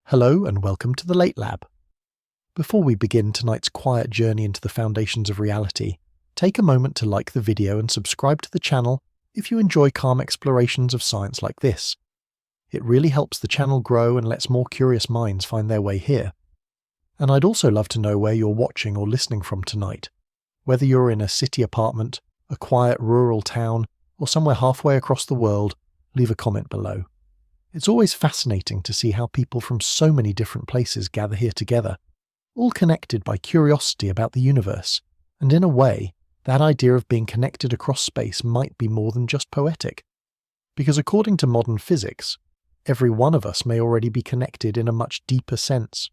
Hello and welcome to the Late Lab. Before we begin tonight's quiet journey into the foundations of reality, take a moment to like the video and subscribe to the channel if you enjoy calm explorations of science like this. It really helps the channel grow and lets more curious minds find their way here. And I'd also love to know where you're watching or listening from tonight. Whether you're in a city apartment, a quiet rural town, or somewhere halfway across the world, leave a comment below. It's always fascinating to see how people from so many different places gather here together, all connected by curiosity about the universe, and in a way, that idea of being connected across space might be more than just poetic. Because according to modern physics, every one of us may already be connected in a much deeper sense.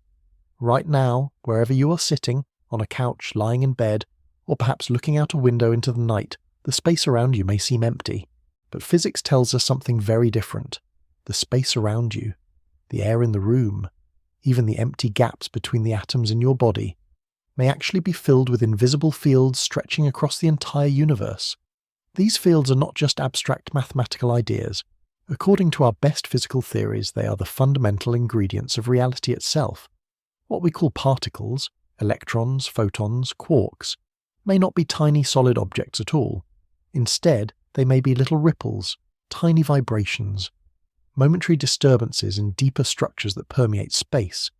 Right now, wherever you are sitting, on a couch, lying in bed, or perhaps looking out a window into the night, the space around you may seem empty, but physics tells us something very different. The space around you, the air in the room, even the empty gaps between the atoms in your body, may actually be filled with invisible fields stretching across the entire universe. These fields are not just abstract mathematical ideas. According to our best physical theories, they are the fundamental ingredients of reality itself. What we call particles, electrons, photons, quarks, may not be tiny solid objects at all. Instead, they may be little ripples, tiny vibrations, momentary disturbances in deeper structures that permeate space,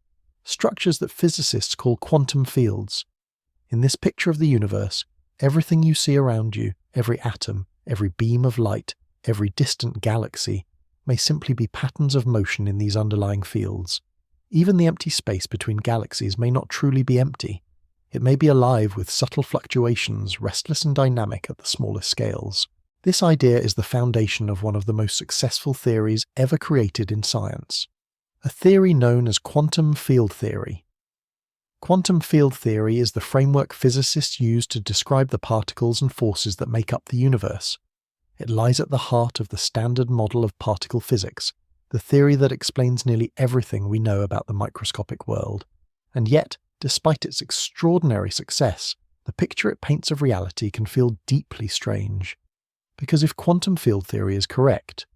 structures that physicists call quantum fields. In this picture of the universe, everything you see around you, every atom, every beam of light, every distant galaxy, may simply be patterns of motion in these underlying fields. Even the empty space between galaxies may not truly be empty. It may be alive with subtle fluctuations, restless and dynamic at the smallest scales. This idea is the foundation of one of the most successful theories ever created in science, a theory known as quantum field theory. Quantum field theory is the framework physicists use to describe the particles and forces that make up the universe. It lies at the heart of the standard model of particle physics, the theory that explains nearly everything we know about the microscopic world. And yet, despite its extraordinary success, the picture it paints of reality can feel deeply strange. Because if quantum field theory is correct,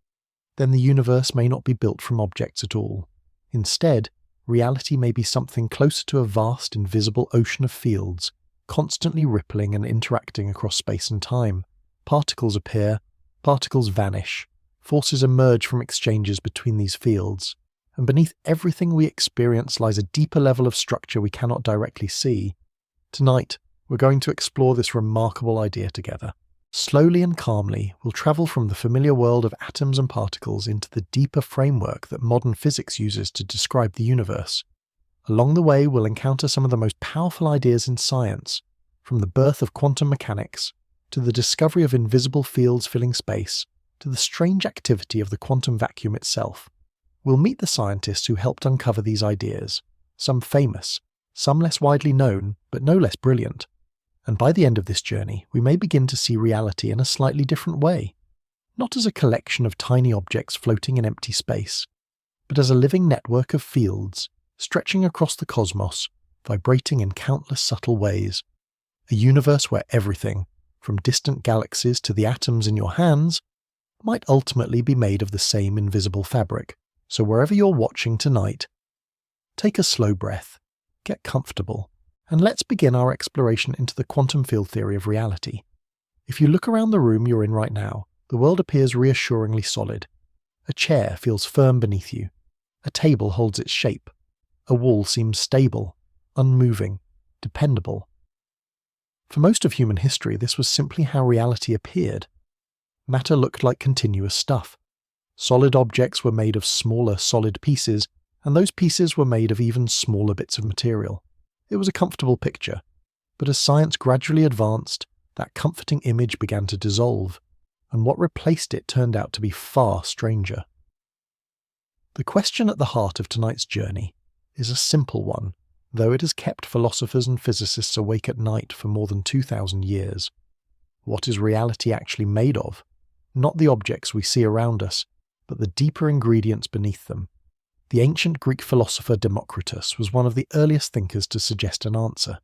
then the universe may not be built from objects at all. Instead, reality may be something closer to a vast invisible ocean of fields, constantly rippling and interacting across space and time. Particles appear, particles vanish, forces emerge from exchanges between these fields, and beneath everything we experience lies a deeper level of structure we cannot directly see. Tonight, we're going to explore this remarkable idea together. Slowly and calmly, we'll travel from the familiar world of atoms and particles into the deeper framework that modern physics uses to describe the universe. Along the way, we'll encounter some of the most powerful ideas in science, from the birth of quantum mechanics, to the discovery of invisible fields filling space, to the strange activity of the quantum vacuum itself. We'll meet the scientists who helped uncover these ideas, some famous, some less widely known, but no less brilliant. And by the end of this journey, we may begin to see reality in a slightly different way, not as a collection of tiny objects floating in empty space, but as a living network of fields stretching across the cosmos, vibrating in countless subtle ways. A universe where everything, from distant galaxies to the atoms in your hands, might ultimately be made of the same invisible fabric. So wherever you're watching tonight, take a slow breath, get comfortable, and let's begin our exploration into the quantum field theory of reality. If you look around the room you're in right now, the world appears reassuringly solid. A chair feels firm beneath you. A table holds its shape. A wall seems stable, unmoving, dependable. For most of human history, this was simply how reality appeared. Matter looked like continuous stuff. Solid objects were made of smaller solid pieces, and those pieces were made of even smaller bits of material. It was a comfortable picture, but as science gradually advanced, that comforting image began to dissolve, and what replaced it turned out to be far stranger. The question at the heart of tonight's journey is a simple one, though it has kept philosophers and physicists awake at night for more than 2,000 years. What is reality actually made of? Not the objects we see around us, but the deeper ingredients beneath them. The ancient Greek philosopher Democritus was one of the earliest thinkers to suggest an answer.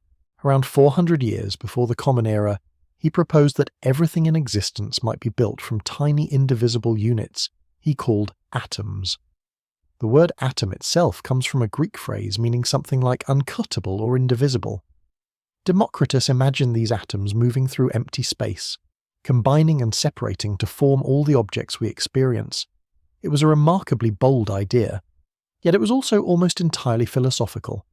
Around 400 years before the Common Era, he proposed that everything in existence might be built from tiny indivisible units he called atoms. The word atom itself comes from a Greek phrase meaning something like uncuttable or indivisible. Democritus imagined these atoms moving through empty space, combining and separating to form all the objects we experience. It was a remarkably bold idea, yet it was also almost entirely philosophical.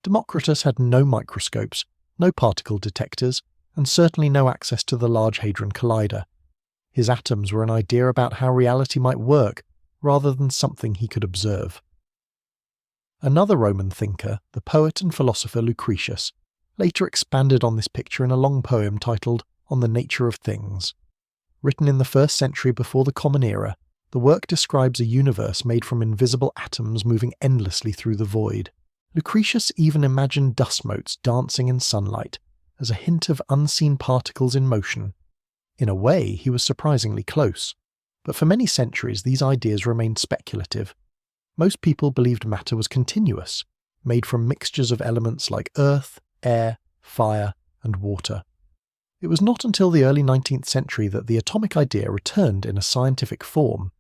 Democritus had no microscopes, no particle detectors, and certainly no access to the Large Hadron Collider. His atoms were an idea about how reality might work, rather than something he could observe. Another Roman thinker, the poet and philosopher Lucretius, later expanded on this picture in a long poem titled On the Nature of Things. Written in the 1st century before the Common Era, the work describes a universe made from invisible atoms moving endlessly through the void. Lucretius even imagined dust motes dancing in sunlight, as a hint of unseen particles in motion. In a way, he was surprisingly close, but for many centuries these ideas remained speculative. Most people believed matter was continuous, made from mixtures of elements like earth, air, fire, and water. It was not until the early 19th century that the atomic idea returned in a scientific form.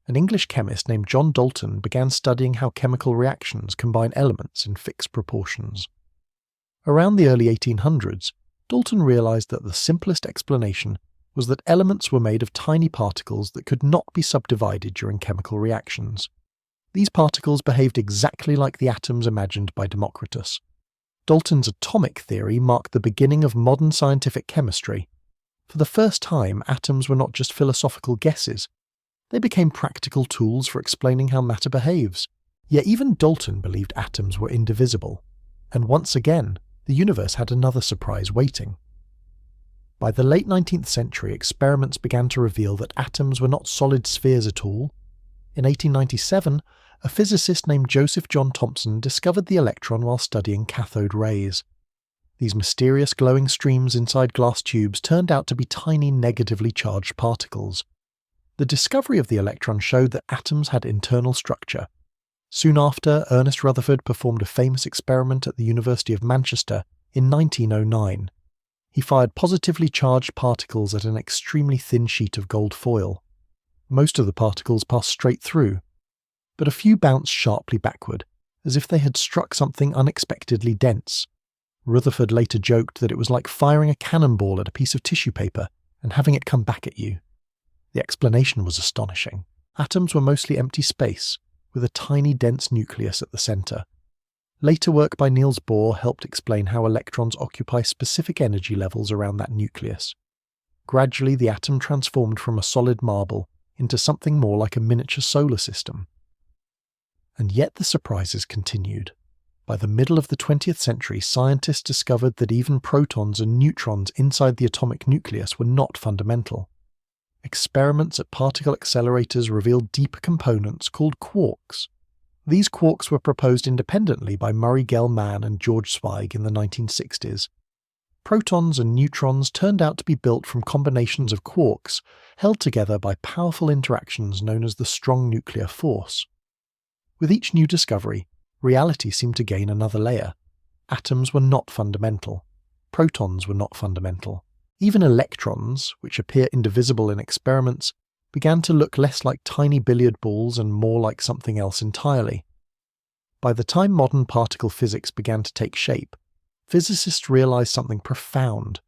An English chemist named John Dalton began studying how chemical reactions combine elements in fixed proportions. Around the early 1800s, Dalton realized that the simplest explanation was that elements were made of tiny particles that could not be subdivided during chemical reactions. These particles behaved exactly like the atoms imagined by Democritus. Dalton's atomic theory marked the beginning of modern scientific chemistry. For the first time, atoms were not just philosophical guesses. They became practical tools for explaining how matter behaves. Yet even Dalton believed atoms were indivisible. And once again, the universe had another surprise waiting. By the late 19th century, experiments began to reveal that atoms were not solid spheres at all. In 1897, a physicist named Joseph John Thomson discovered the electron while studying cathode rays. These mysterious glowing streams inside glass tubes turned out to be tiny negatively charged particles. The discovery of the electron showed that atoms had internal structure. Soon after, Ernest Rutherford performed a famous experiment at the University of Manchester in 1909. He fired positively charged particles at an extremely thin sheet of gold foil. Most of the particles passed straight through, but a few bounced sharply backward, as if they had struck something unexpectedly dense. Rutherford later joked that it was like firing a cannonball at a piece of tissue paper and having it come back at you. The explanation was astonishing. Atoms were mostly empty space, with a tiny dense nucleus at the centre. Later work by Niels Bohr helped explain how electrons occupy specific energy levels around that nucleus. Gradually, the atom transformed from a solid marble into something more like a miniature solar system. And yet the surprises continued. By the middle of the 20th century, scientists discovered that even protons and neutrons inside the atomic nucleus were not fundamental. Experiments at particle accelerators revealed deeper components called quarks. These quarks were proposed independently by Murray Gell-Mann and George Zweig in the 1960s. Protons and neutrons turned out to be built from combinations of quarks held together by powerful interactions known as the strong nuclear force. With each new discovery, reality seemed to gain another layer. Atoms were not fundamental. Protons were not fundamental. Even electrons, which appear indivisible in experiments, began to look less like tiny billiard balls and more like something else entirely. By the time modern particle physics began to take shape, physicists realized something profound.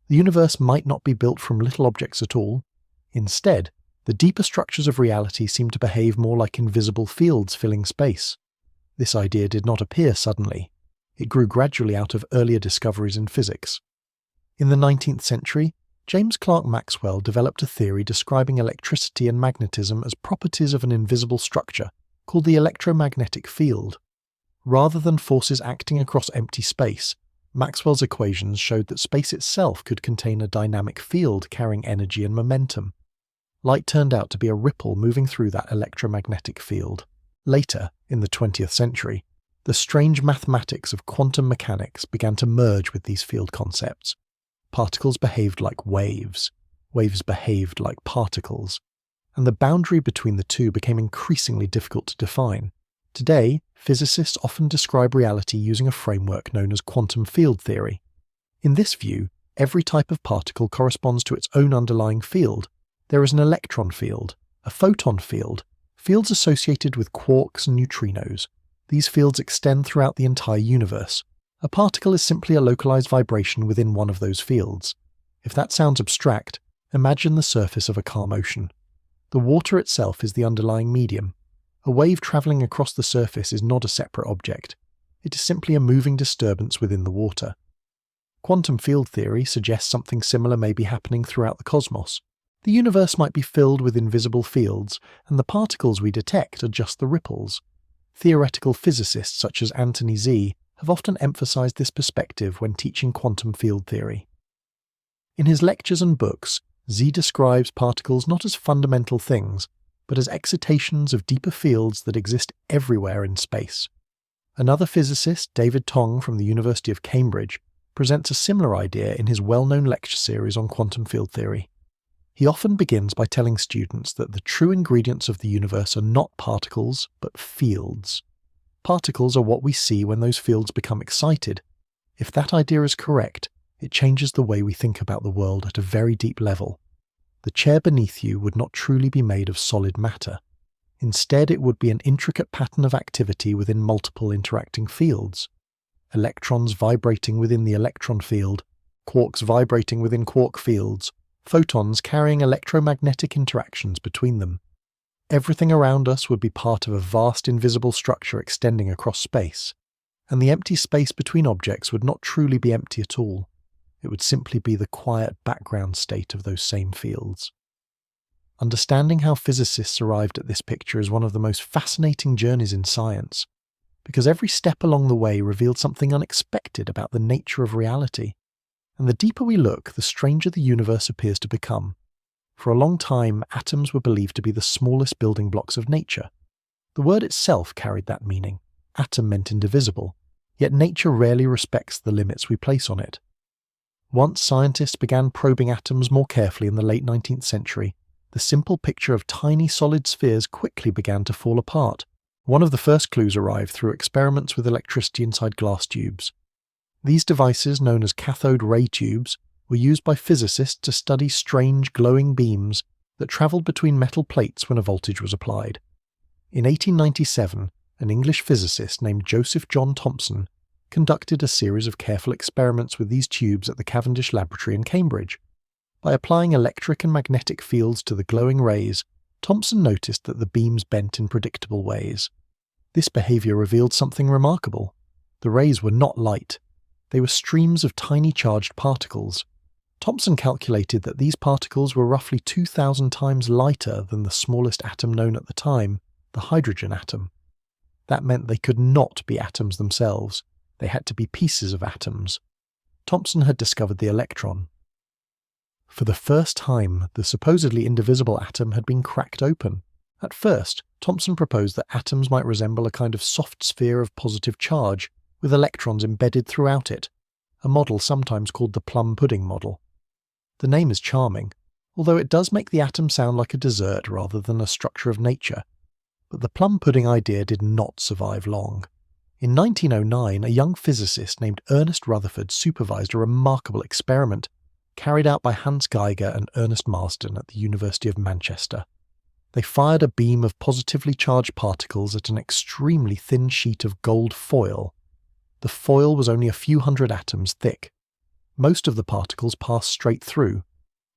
The universe might not be built from little objects at all. Instead, the deeper structures of reality seemed to behave more like invisible fields filling space. This idea did not appear suddenly. It grew gradually out of earlier discoveries in physics. In the 19th century, James Clerk Maxwell developed a theory describing electricity and magnetism as properties of an invisible structure called the electromagnetic field. Rather than forces acting across empty space, Maxwell's equations showed that space itself could contain a dynamic field carrying energy and momentum. Light turned out to be a ripple moving through that electromagnetic field. Later, in the 20th century, the strange mathematics of quantum mechanics began to merge with these field concepts. Particles behaved like waves. Waves behaved like particles. And the boundary between the two became increasingly difficult to define. Today, physicists often describe reality using a framework known as quantum field theory. In this view, every type of particle corresponds to its own underlying field. There is an electron field, a photon field, Fields associated with quarks and neutrinos. These fields extend throughout the entire universe. A particle is simply a localized vibration within one of those fields. If that sounds abstract, imagine the surface of a calm ocean. The water itself is the underlying medium. A wave travelling across the surface is not a separate object. It is simply a moving disturbance within the water. Quantum field theory suggests something similar may be happening throughout the cosmos. The universe might be filled with invisible fields, and the particles we detect are just the ripples. Theoretical physicists such as Anthony Z have often emphasized this perspective when teaching quantum field theory. In his lectures and books, Z describes particles not as fundamental things, but as excitations of deeper fields that exist everywhere in space. Another physicist, David Tong from the University of Cambridge, presents a similar idea in his well-known lecture series on quantum field theory. He often begins by telling students that the true ingredients of the universe are not particles, but fields. Particles are what we see when those fields become excited. If that idea is correct, it changes the way we think about the world at a very deep level. The chair beneath you would not truly be made of solid matter. Instead, it would be an intricate pattern of activity within multiple interacting fields. Electrons vibrating within the electron field, quarks vibrating within quark fields, photons carrying electromagnetic interactions between them. Everything around us would be part of a vast invisible structure extending across space, and the empty space between objects would not truly be empty at all. It would simply be the quiet background state of those same fields. Understanding how physicists arrived at this picture is one of the most fascinating journeys in science, because every step along the way revealed something unexpected about the nature of reality. And the deeper we look, the stranger the universe appears to become. For a long time, atoms were believed to be the smallest building blocks of nature. The word itself carried that meaning. Atom meant indivisible, yet nature rarely respects the limits we place on it. Once scientists began probing atoms more carefully in the late 19th century, the simple picture of tiny solid spheres quickly began to fall apart. One of the first clues arrived through experiments with electricity inside glass tubes. These devices, known as cathode ray tubes, were used by physicists to study strange glowing beams that travelled between metal plates when a voltage was applied. In 1897, an English physicist named Joseph John Thomson conducted a series of careful experiments with these tubes at the Cavendish Laboratory in Cambridge. By applying electric and magnetic fields to the glowing rays, Thomson noticed that the beams bent in predictable ways. This behaviour revealed something remarkable. The rays were not light. They were streams of tiny charged particles. Thomson calculated that these particles were roughly 2,000 times lighter than the smallest atom known at the time, the hydrogen atom. That meant they could not be atoms themselves. They had to be pieces of atoms. Thomson had discovered the electron. For the first time, the supposedly indivisible atom had been cracked open. At first, Thomson proposed that atoms might resemble a kind of soft sphere of positive charge, with electrons embedded throughout it, a model sometimes called the plum pudding model. The name is charming, although it does make the atom sound like a dessert rather than a structure of nature. But the plum pudding idea did not survive long. In 1909, a young physicist named Ernest Rutherford supervised a remarkable experiment carried out by Hans Geiger and Ernest Marsden at the University of Manchester. They fired a beam of positively charged particles at an extremely thin sheet of gold foil. The foil was only a few hundred atoms thick. Most of the particles passed straight through,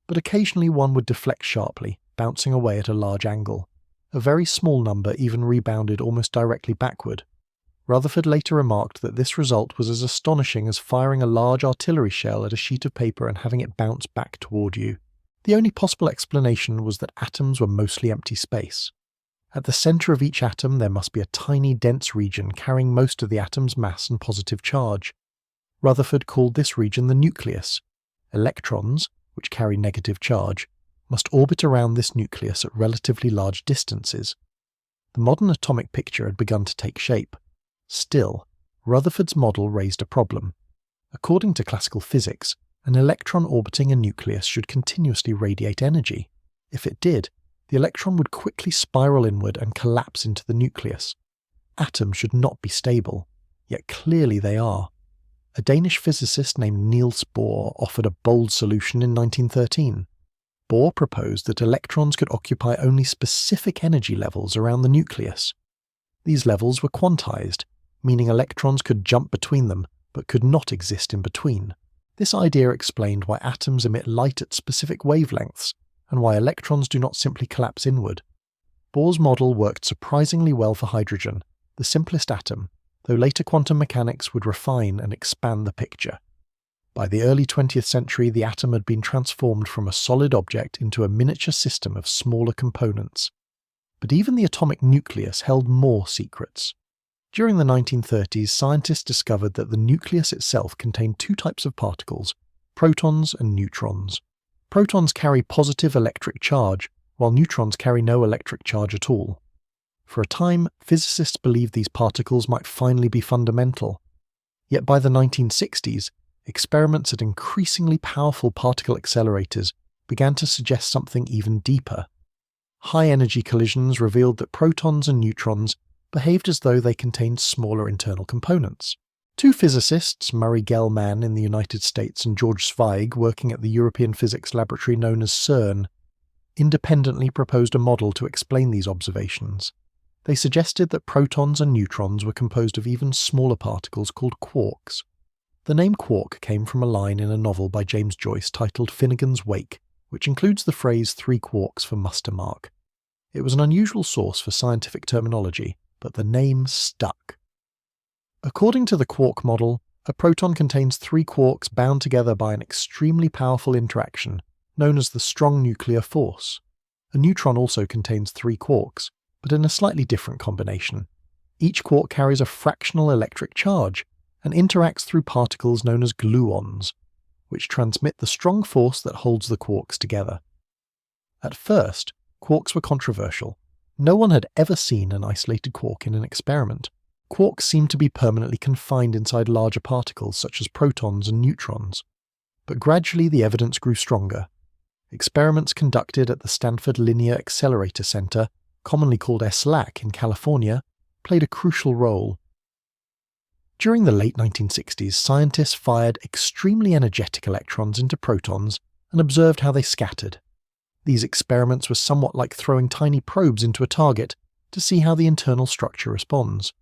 but occasionally one would deflect sharply, bouncing away at a large angle. A very small number even rebounded almost directly backward. Rutherford later remarked that this result was as astonishing as firing a large artillery shell at a sheet of paper and having it bounce back toward you. The only possible explanation was that atoms were mostly empty space. At the centre of each atom there must be a tiny dense region carrying most of the atom's mass and positive charge. Rutherford called this region the nucleus. Electrons, which carry negative charge, must orbit around this nucleus at relatively large distances. The modern atomic picture had begun to take shape. Still, Rutherford's model raised a problem. According to classical physics, an electron orbiting a nucleus should continuously radiate energy. If it did, the electron would quickly spiral inward and collapse into the nucleus. Atoms should not be stable, yet clearly they are. A Danish physicist named Niels Bohr offered a bold solution in 1913. Bohr proposed that electrons could occupy only specific energy levels around the nucleus. These levels were quantized, meaning electrons could jump between them, but could not exist in between. This idea explained why atoms emit light at specific wavelengths, and why electrons do not simply collapse inward. Bohr's model worked surprisingly well for hydrogen, the simplest atom, though later quantum mechanics would refine and expand the picture. By the early 20th century, the atom had been transformed from a solid object into a miniature system of smaller components. But even the atomic nucleus held more secrets. During the 1930s, scientists discovered that the nucleus itself contained two types of particles, protons and neutrons. Protons carry positive electric charge, while neutrons carry no electric charge at all. For a time, physicists believed these particles might finally be fundamental. Yet by the 1960s, experiments at increasingly powerful particle accelerators began to suggest something even deeper. High-energy collisions revealed that protons and neutrons behaved as though they contained smaller internal components. Two physicists, Murray Gell-Mann in the United States and George Zweig working at the European Physics Laboratory known as CERN, independently proposed a model to explain these observations. They suggested that protons and neutrons were composed of even smaller particles called quarks. The name quark came from a line in a novel by James Joyce titled Finnegan's Wake, which includes the phrase 3 quarks for muster mark. It was an unusual source for scientific terminology, but the name stuck. According to the quark model, a proton contains 3 quarks bound together by an extremely powerful interaction, known as the strong nuclear force. A neutron also contains 3 quarks, but in a slightly different combination. Each quark carries a fractional electric charge, and interacts through particles known as gluons, which transmit the strong force that holds the quarks together. At first, quarks were controversial. No one had ever seen an isolated quark in an experiment. Quarks seemed to be permanently confined inside larger particles such as protons and neutrons. But gradually the evidence grew stronger. Experiments conducted at the Stanford Linear Accelerator Center, commonly called SLAC in California, played a crucial role. During the late 1960s, scientists fired extremely energetic electrons into protons and observed how they scattered. These experiments were somewhat like throwing tiny probes into a target to see how the internal structure responds.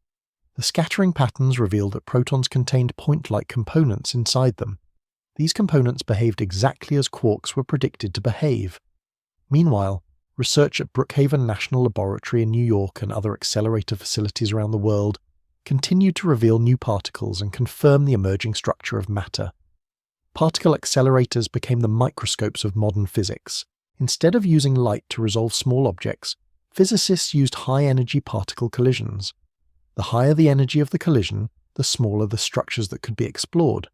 The scattering patterns revealed that protons contained point-like components inside them. These components behaved exactly as quarks were predicted to behave. Meanwhile, research at Brookhaven National Laboratory in New York and other accelerator facilities around the world continued to reveal new particles and confirm the emerging structure of matter. Particle accelerators became the microscopes of modern physics. Instead of using light to resolve small objects, physicists used high-energy particle collisions. The higher the energy of the collision, the smaller the structures that could be explored.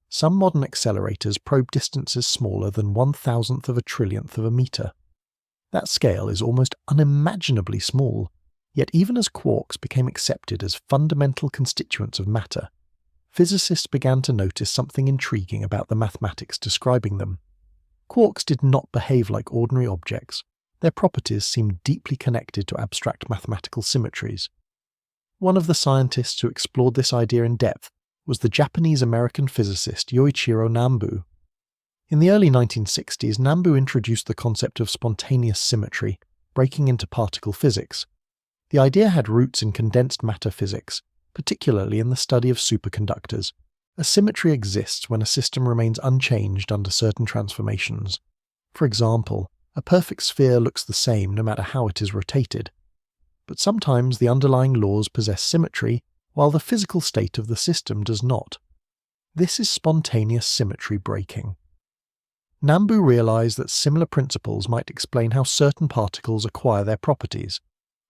Some modern accelerators probe distances smaller than 1,000th of a trillionth of a meter. That scale is almost unimaginably small, yet even as quarks became accepted as fundamental constituents of matter, physicists began to notice something intriguing about the mathematics describing them. Quarks did not behave like ordinary objects. Their properties seemed deeply connected to abstract mathematical symmetries. One of the scientists who explored this idea in depth was the Japanese-American physicist Yoichiro Nambu. In the early 1960s, Nambu introduced the concept of spontaneous symmetry, breaking into particle physics. The idea had roots in condensed matter physics, particularly in the study of superconductors. A symmetry exists when a system remains unchanged under certain transformations. For example, a perfect sphere looks the same no matter how it is rotated. But sometimes the underlying laws possess symmetry, while the physical state of the system does not. This is spontaneous symmetry breaking. Nambu realized that similar principles might explain how certain particles acquire their properties.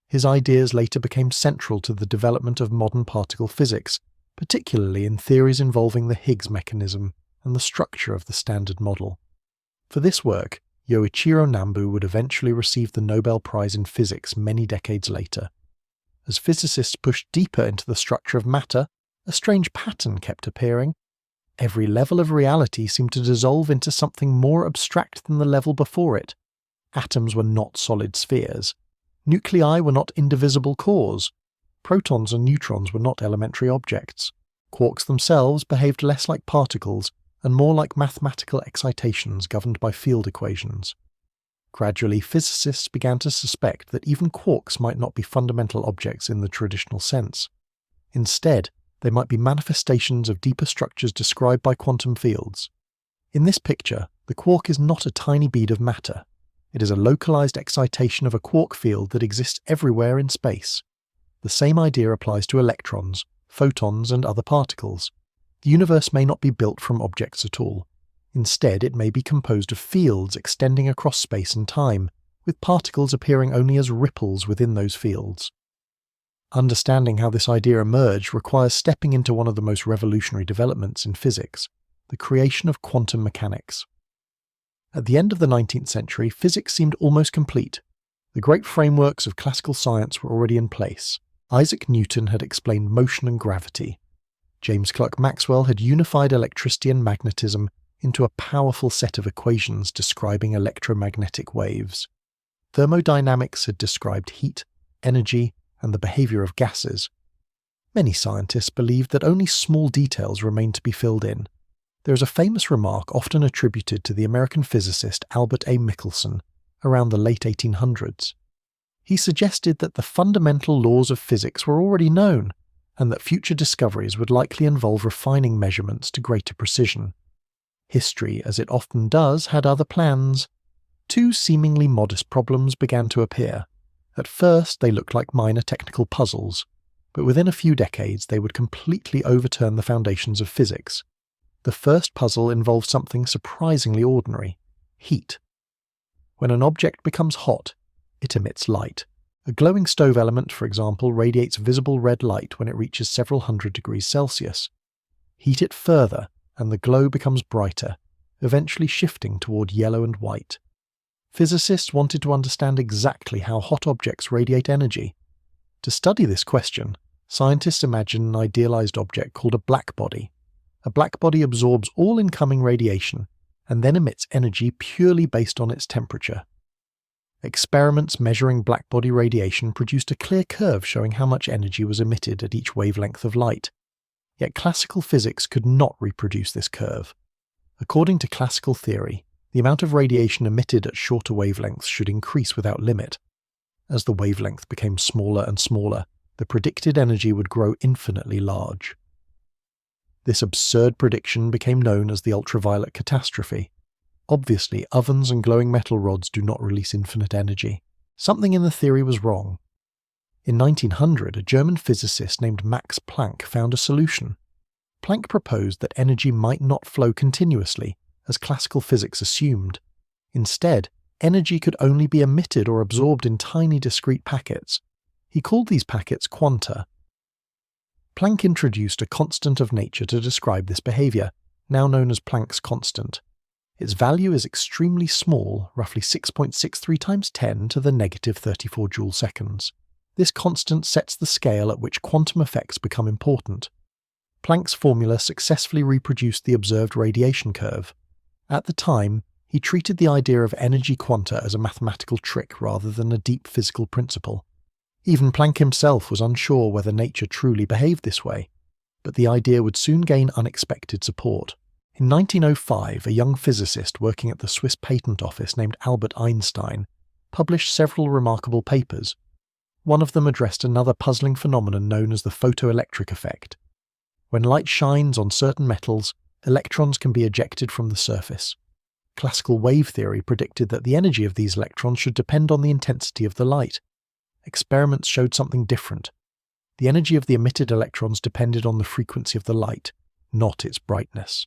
His ideas later became central to the development of modern particle physics, particularly in theories involving the Higgs mechanism and the structure of the Standard Model. For this work, Yoichiro Nambu would eventually receive the Nobel Prize in Physics many decades later. As physicists pushed deeper into the structure of matter, a strange pattern kept appearing. Every level of reality seemed to dissolve into something more abstract than the level before it. Atoms were not solid spheres. Nuclei were not indivisible cores. Protons and neutrons were not elementary objects. Quarks themselves behaved less like particles and more like mathematical excitations governed by field equations. Gradually, physicists began to suspect that even quarks might not be fundamental objects in the traditional sense. Instead, they might be manifestations of deeper structures described by quantum fields. In this picture, the quark is not a tiny bead of matter. It is a localized excitation of a quark field that exists everywhere in space. The same idea applies to electrons, photons, and other particles. The universe may not be built from objects at all. Instead, it may be composed of fields extending across space and time, with particles appearing only as ripples within those fields. Understanding how this idea emerged requires stepping into one of the most revolutionary developments in physics, the creation of quantum mechanics. At the end of the 19th century, physics seemed almost complete. The great frameworks of classical science were already in place. Isaac Newton had explained motion and gravity. James Clerk Maxwell had unified electricity and magnetism into a powerful set of equations describing electromagnetic waves. Thermodynamics had described heat, energy, and the behavior of gases. Many scientists believed that only small details remained to be filled in. There is a famous remark often attributed to the American physicist Albert A. Michelson around the late 1800s. He suggested that the fundamental laws of physics were already known, and that future discoveries would likely involve refining measurements to greater precision. History, as it often does, had other plans. Two seemingly modest problems began to appear. At first, they looked like minor technical puzzles, but within a few decades they would completely overturn the foundations of physics. The first puzzle involved something surprisingly ordinary: heat. When an object becomes hot, it emits light. A glowing stove element, for example, radiates visible red light when it reaches several hundred degrees Celsius. Heat it further, and the glow becomes brighter, eventually shifting toward yellow and white. Physicists wanted to understand exactly how hot objects radiate energy. To study this question, scientists imagined an idealized object called a blackbody. A blackbody absorbs all incoming radiation and then emits energy purely based on its temperature. Experiments measuring blackbody radiation produced a clear curve showing how much energy was emitted at each wavelength of light. Yet classical physics could not reproduce this curve. According to classical theory, the amount of radiation emitted at shorter wavelengths should increase without limit. As the wavelength became smaller and smaller, the predicted energy would grow infinitely large. This absurd prediction became known as the ultraviolet catastrophe. Obviously, ovens and glowing metal rods do not release infinite energy. Something in the theory was wrong. In 1900, a German physicist named Max Planck found a solution. Planck proposed that energy might not flow continuously, as classical physics assumed. Instead, energy could only be emitted or absorbed in tiny discrete packets. He called these packets quanta. Planck introduced a constant of nature to describe this behavior, now known as Planck's constant. Its value is extremely small, roughly 6.63 times 10 to the negative 34 joule-seconds. This constant sets the scale at which quantum effects become important. Planck's formula successfully reproduced the observed radiation curve. At the time, he treated the idea of energy quanta as a mathematical trick rather than a deep physical principle. Even Planck himself was unsure whether nature truly behaved this way, but the idea would soon gain unexpected support. In 1905, a young physicist working at the Swiss Patent Office named Albert Einstein published several remarkable papers. One of them addressed another puzzling phenomenon known as the photoelectric effect. When light shines on certain metals, electrons can be ejected from the surface. Classical wave theory predicted that the energy of these electrons should depend on the intensity of the light. Experiments showed something different. The energy of the emitted electrons depended on the frequency of the light, not its brightness.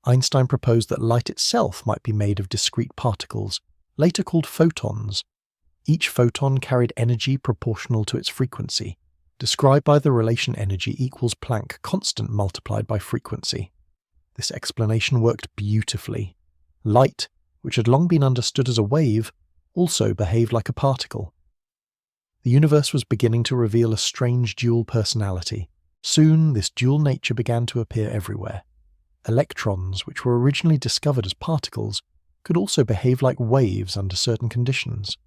Einstein proposed that light itself might be made of discrete particles, later called photons. Each photon carried energy proportional to its frequency, described by the relation energy equals Planck constant multiplied by frequency. This explanation worked beautifully. Light, which had long been understood as a wave, also behaved like a particle. The universe was beginning to reveal a strange dual personality. Soon, this dual nature began to appear everywhere. Electrons, which were originally discovered as particles, could also behave like waves under certain conditions.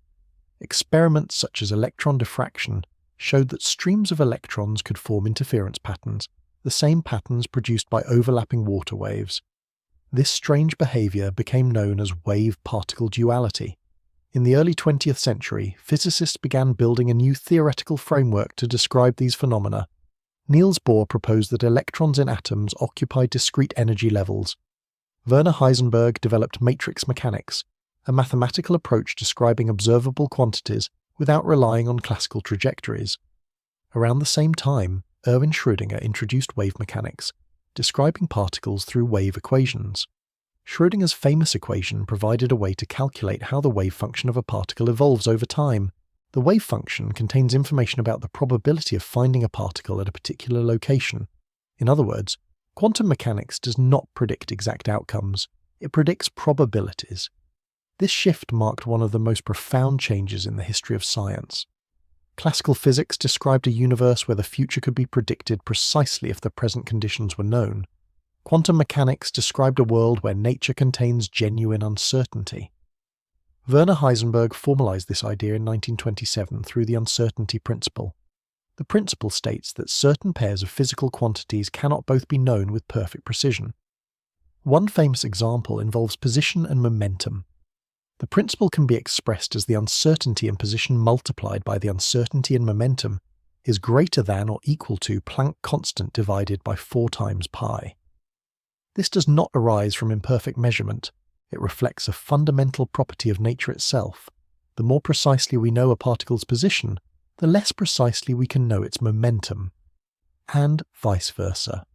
Experiments such as electron diffraction showed that streams of electrons could form interference patterns, the same patterns produced by overlapping water waves. This strange behavior became known as wave-particle duality. In the early 20th century, physicists began building a new theoretical framework to describe these phenomena. Niels Bohr proposed that electrons in atoms occupy discrete energy levels. Werner Heisenberg developed matrix mechanics, a mathematical approach describing observable quantities without relying on classical trajectories. Around the same time, Erwin Schrödinger introduced wave mechanics, describing particles through wave equations. Schrödinger's famous equation provided a way to calculate how the wave function of a particle evolves over time. The wave function contains information about the probability of finding a particle at a particular location. In other words, quantum mechanics does not predict exact outcomes, it predicts probabilities. This shift marked one of the most profound changes in the history of science. Classical physics described a universe where the future could be predicted precisely if the present conditions were known. Quantum mechanics described a world where nature contains genuine uncertainty. Werner Heisenberg formalized this idea in 1927 through the uncertainty principle. The principle states that certain pairs of physical quantities cannot both be known with perfect precision. One famous example involves position and momentum. The principle can be expressed as the uncertainty in position multiplied by the uncertainty in momentum is greater than or equal to Planck constant divided by 4 times pi. This does not arise from imperfect measurement. It reflects a fundamental property of nature itself. The more precisely we know a particle's position, the less precisely we can know its momentum, and vice versa.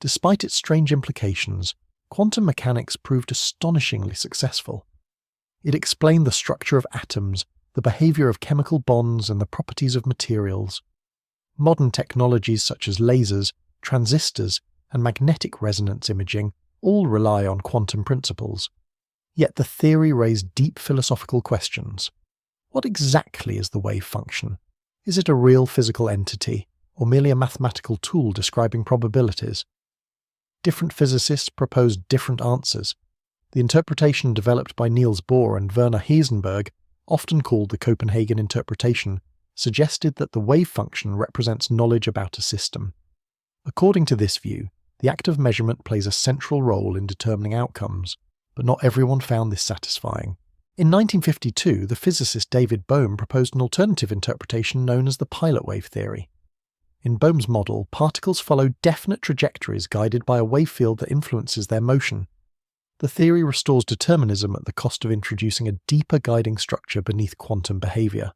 Despite its strange implications, quantum mechanics proved astonishingly successful. It explained the structure of atoms, the behavior of chemical bonds, and the properties of materials. Modern technologies such as lasers, transistors, and magnetic resonance imaging all rely on quantum principles. Yet the theory raised deep philosophical questions. What exactly is the wave function? Is it a real physical entity, or merely a mathematical tool describing probabilities? Different physicists proposed different answers. The interpretation developed by Niels Bohr and Werner Heisenberg, often called the Copenhagen interpretation, suggested that the wave function represents knowledge about a system. According to this view, the act of measurement plays a central role in determining outcomes, but not everyone found this satisfying. In 1952, the physicist David Bohm proposed an alternative interpretation known as the pilot wave theory. In Bohm's model, particles follow definite trajectories guided by a wave field that influences their motion. The theory restores determinism at the cost of introducing a deeper guiding structure beneath quantum behavior.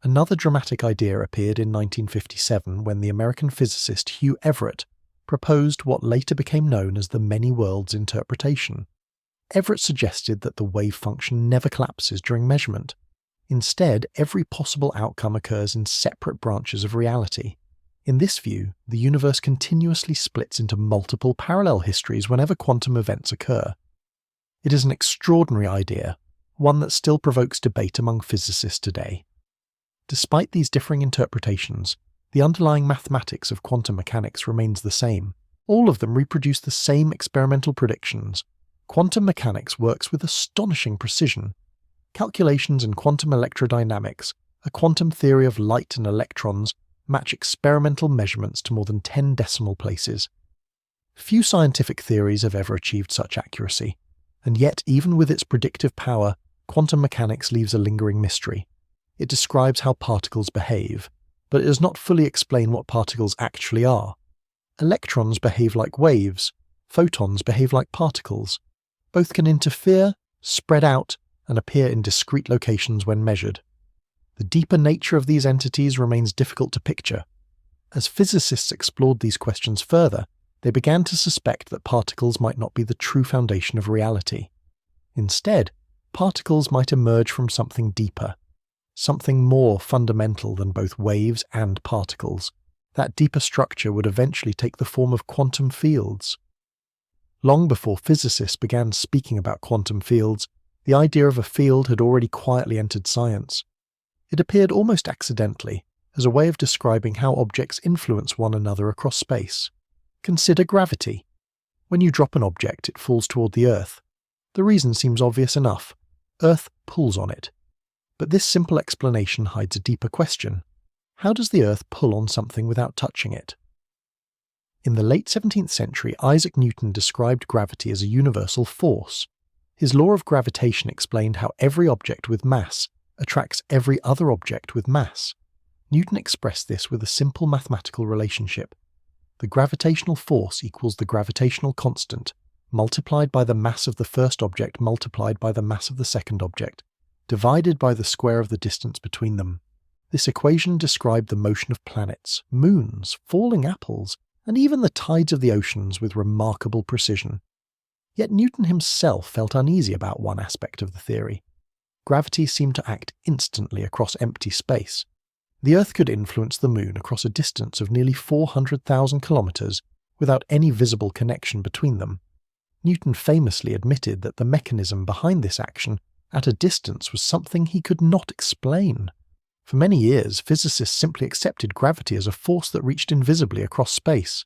Another dramatic idea appeared in 1957 when the American physicist Hugh Everett proposed what later became known as the many worlds interpretation. Everett suggested that the wave function never collapses during measurement. Instead, every possible outcome occurs in separate branches of reality. In this view, the universe continuously splits into multiple parallel histories whenever quantum events occur. It is an extraordinary idea, one that still provokes debate among physicists today. Despite these differing interpretations, the underlying mathematics of quantum mechanics remains the same. All of them reproduce the same experimental predictions. Quantum mechanics works with astonishing precision. Calculations in quantum electrodynamics, a quantum theory of light and electrons, match experimental measurements to more than 10 decimal places. Few scientific theories have ever achieved such accuracy, and yet even with its predictive power, quantum mechanics leaves a lingering mystery. It describes how particles behave, but it does not fully explain what particles actually are. Electrons behave like waves, photons behave like particles. Both can interfere, spread out, and appear in discrete locations when measured. The deeper nature of these entities remains difficult to picture. As physicists explored these questions further, they began to suspect that particles might not be the true foundation of reality. Instead, particles might emerge from something deeper, something more fundamental than both waves and particles. That deeper structure would eventually take the form of quantum fields. Long before physicists began speaking about quantum fields, the idea of a field had already quietly entered science. It appeared almost accidentally, as a way of describing how objects influence one another across space. Consider gravity. When you drop an object, it falls toward the Earth. The reason seems obvious enough. Earth pulls on it. But this simple explanation hides a deeper question. How does the Earth pull on something without touching it? In the late 17th century, Isaac Newton described gravity as a universal force. His law of gravitation explained how every object with mass attracts every other object with mass. Newton expressed this with a simple mathematical relationship. The gravitational force equals the gravitational constant multiplied by the mass of the first object multiplied by the mass of the second object, divided by the square of the distance between them. This equation described the motion of planets, moons, falling apples, and even the tides of the oceans with remarkable precision. Yet Newton himself felt uneasy about one aspect of the theory. Gravity seemed to act instantly across empty space. The Earth could influence the Moon across a distance of nearly 400,000 kilometers without any visible connection between them. Newton famously admitted that the mechanism behind this action at a distance was something he could not explain. For many years, physicists simply accepted gravity as a force that reached invisibly across space.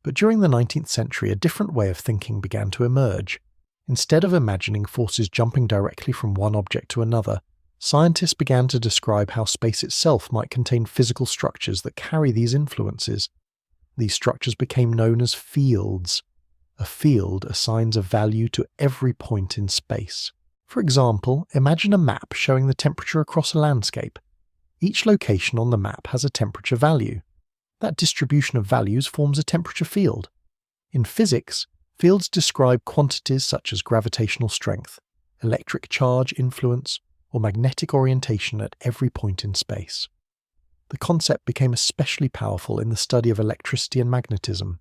But during the 19th century, a different way of thinking began to emerge. Instead of imagining forces jumping directly from one object to another, scientists began to describe how space itself might contain physical structures that carry these influences. These structures became known as fields. A field assigns a value to every point in space. For example, imagine a map showing the temperature across a landscape. Each location on the map has a temperature value. That distribution of values forms a temperature field. In physics, fields describe quantities such as gravitational strength, electric charge influence, or magnetic orientation at every point in space. The concept became especially powerful in the study of electricity and magnetism.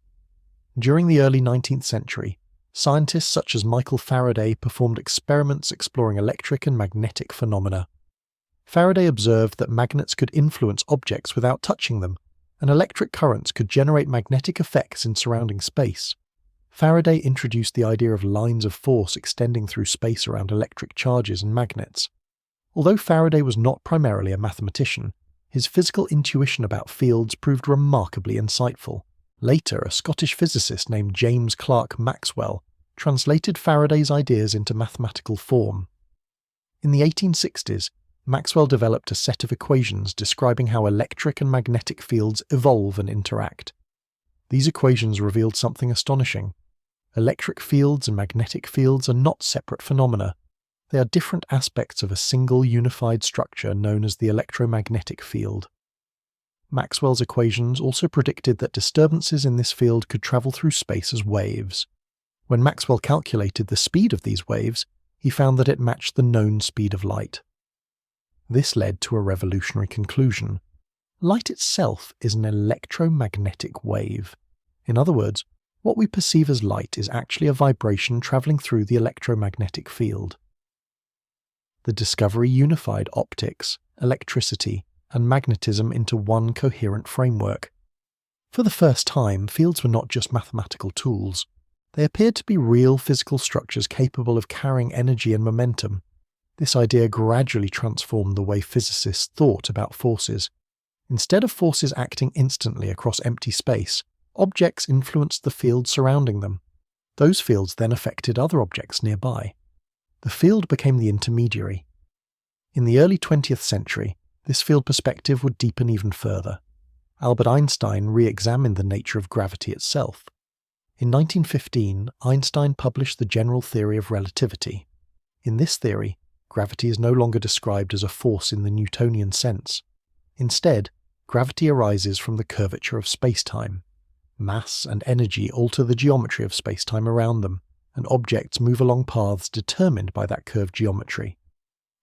During the early 19th century, scientists such as Michael Faraday performed experiments exploring electric and magnetic phenomena. Faraday observed that magnets could influence objects without touching them, and electric currents could generate magnetic effects in surrounding space. Faraday introduced the idea of lines of force extending through space around electric charges and magnets. Although Faraday was not primarily a mathematician, his physical intuition about fields proved remarkably insightful. Later, a Scottish physicist named James Clerk Maxwell translated Faraday's ideas into mathematical form. In the 1860s, Maxwell developed a set of equations describing how electric and magnetic fields evolve and interact. These equations revealed something astonishing. Electric fields and magnetic fields are not separate phenomena. They are different aspects of a single unified structure known as the electromagnetic field. Maxwell's equations also predicted that disturbances in this field could travel through space as waves. When Maxwell calculated the speed of these waves, he found that it matched the known speed of light. This led to a revolutionary conclusion. Light itself is an electromagnetic wave. In other words, what we perceive as light is actually a vibration traveling through the electromagnetic field. The discovery unified optics, electricity, and magnetism into one coherent framework. For the first time, fields were not just mathematical tools. They appeared to be real physical structures capable of carrying energy and momentum. This idea gradually transformed the way physicists thought about forces. Instead of forces acting instantly across empty space, objects influenced the fields surrounding them. Those fields then affected other objects nearby. The field became the intermediary. In the early 20th century, this field perspective would deepen even further. Albert Einstein re-examined the nature of gravity itself. In 1915, Einstein published the general theory of relativity. In this theory, gravity is no longer described as a force in the Newtonian sense. Instead, gravity arises from the curvature of space-time. Mass and energy alter the geometry of space-time around them, and objects move along paths determined by that curved geometry.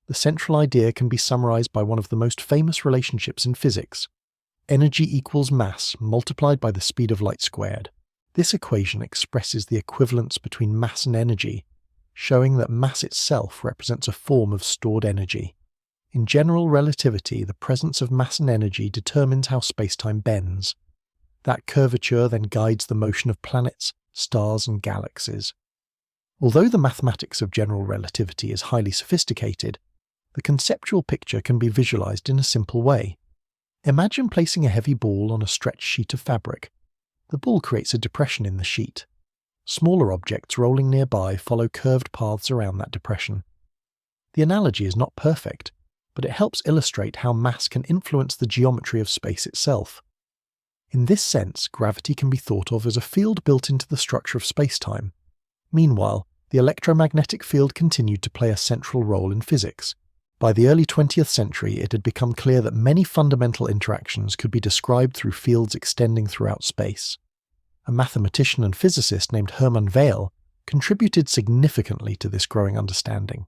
The central idea can be summarized by one of the most famous relationships in physics. Energy equals mass multiplied by the speed of light squared. This equation expresses the equivalence between mass and energy, showing that mass itself represents a form of stored energy. In general relativity, the presence of mass and energy determines how space-time bends. That curvature then guides the motion of planets, stars, and galaxies. Although the mathematics of general relativity is highly sophisticated, the conceptual picture can be visualized in a simple way. Imagine placing a heavy ball on a stretched sheet of fabric. The ball creates a depression in the sheet. Smaller objects rolling nearby follow curved paths around that depression. The analogy is not perfect, but it helps illustrate how mass can influence the geometry of space itself. In this sense, gravity can be thought of as a field built into the structure of space-time. Meanwhile, the electromagnetic field continued to play a central role in physics. By the early 20th century, it had become clear that many fundamental interactions could be described through fields extending throughout space. A mathematician and physicist named Hermann Weyl contributed significantly to this growing understanding.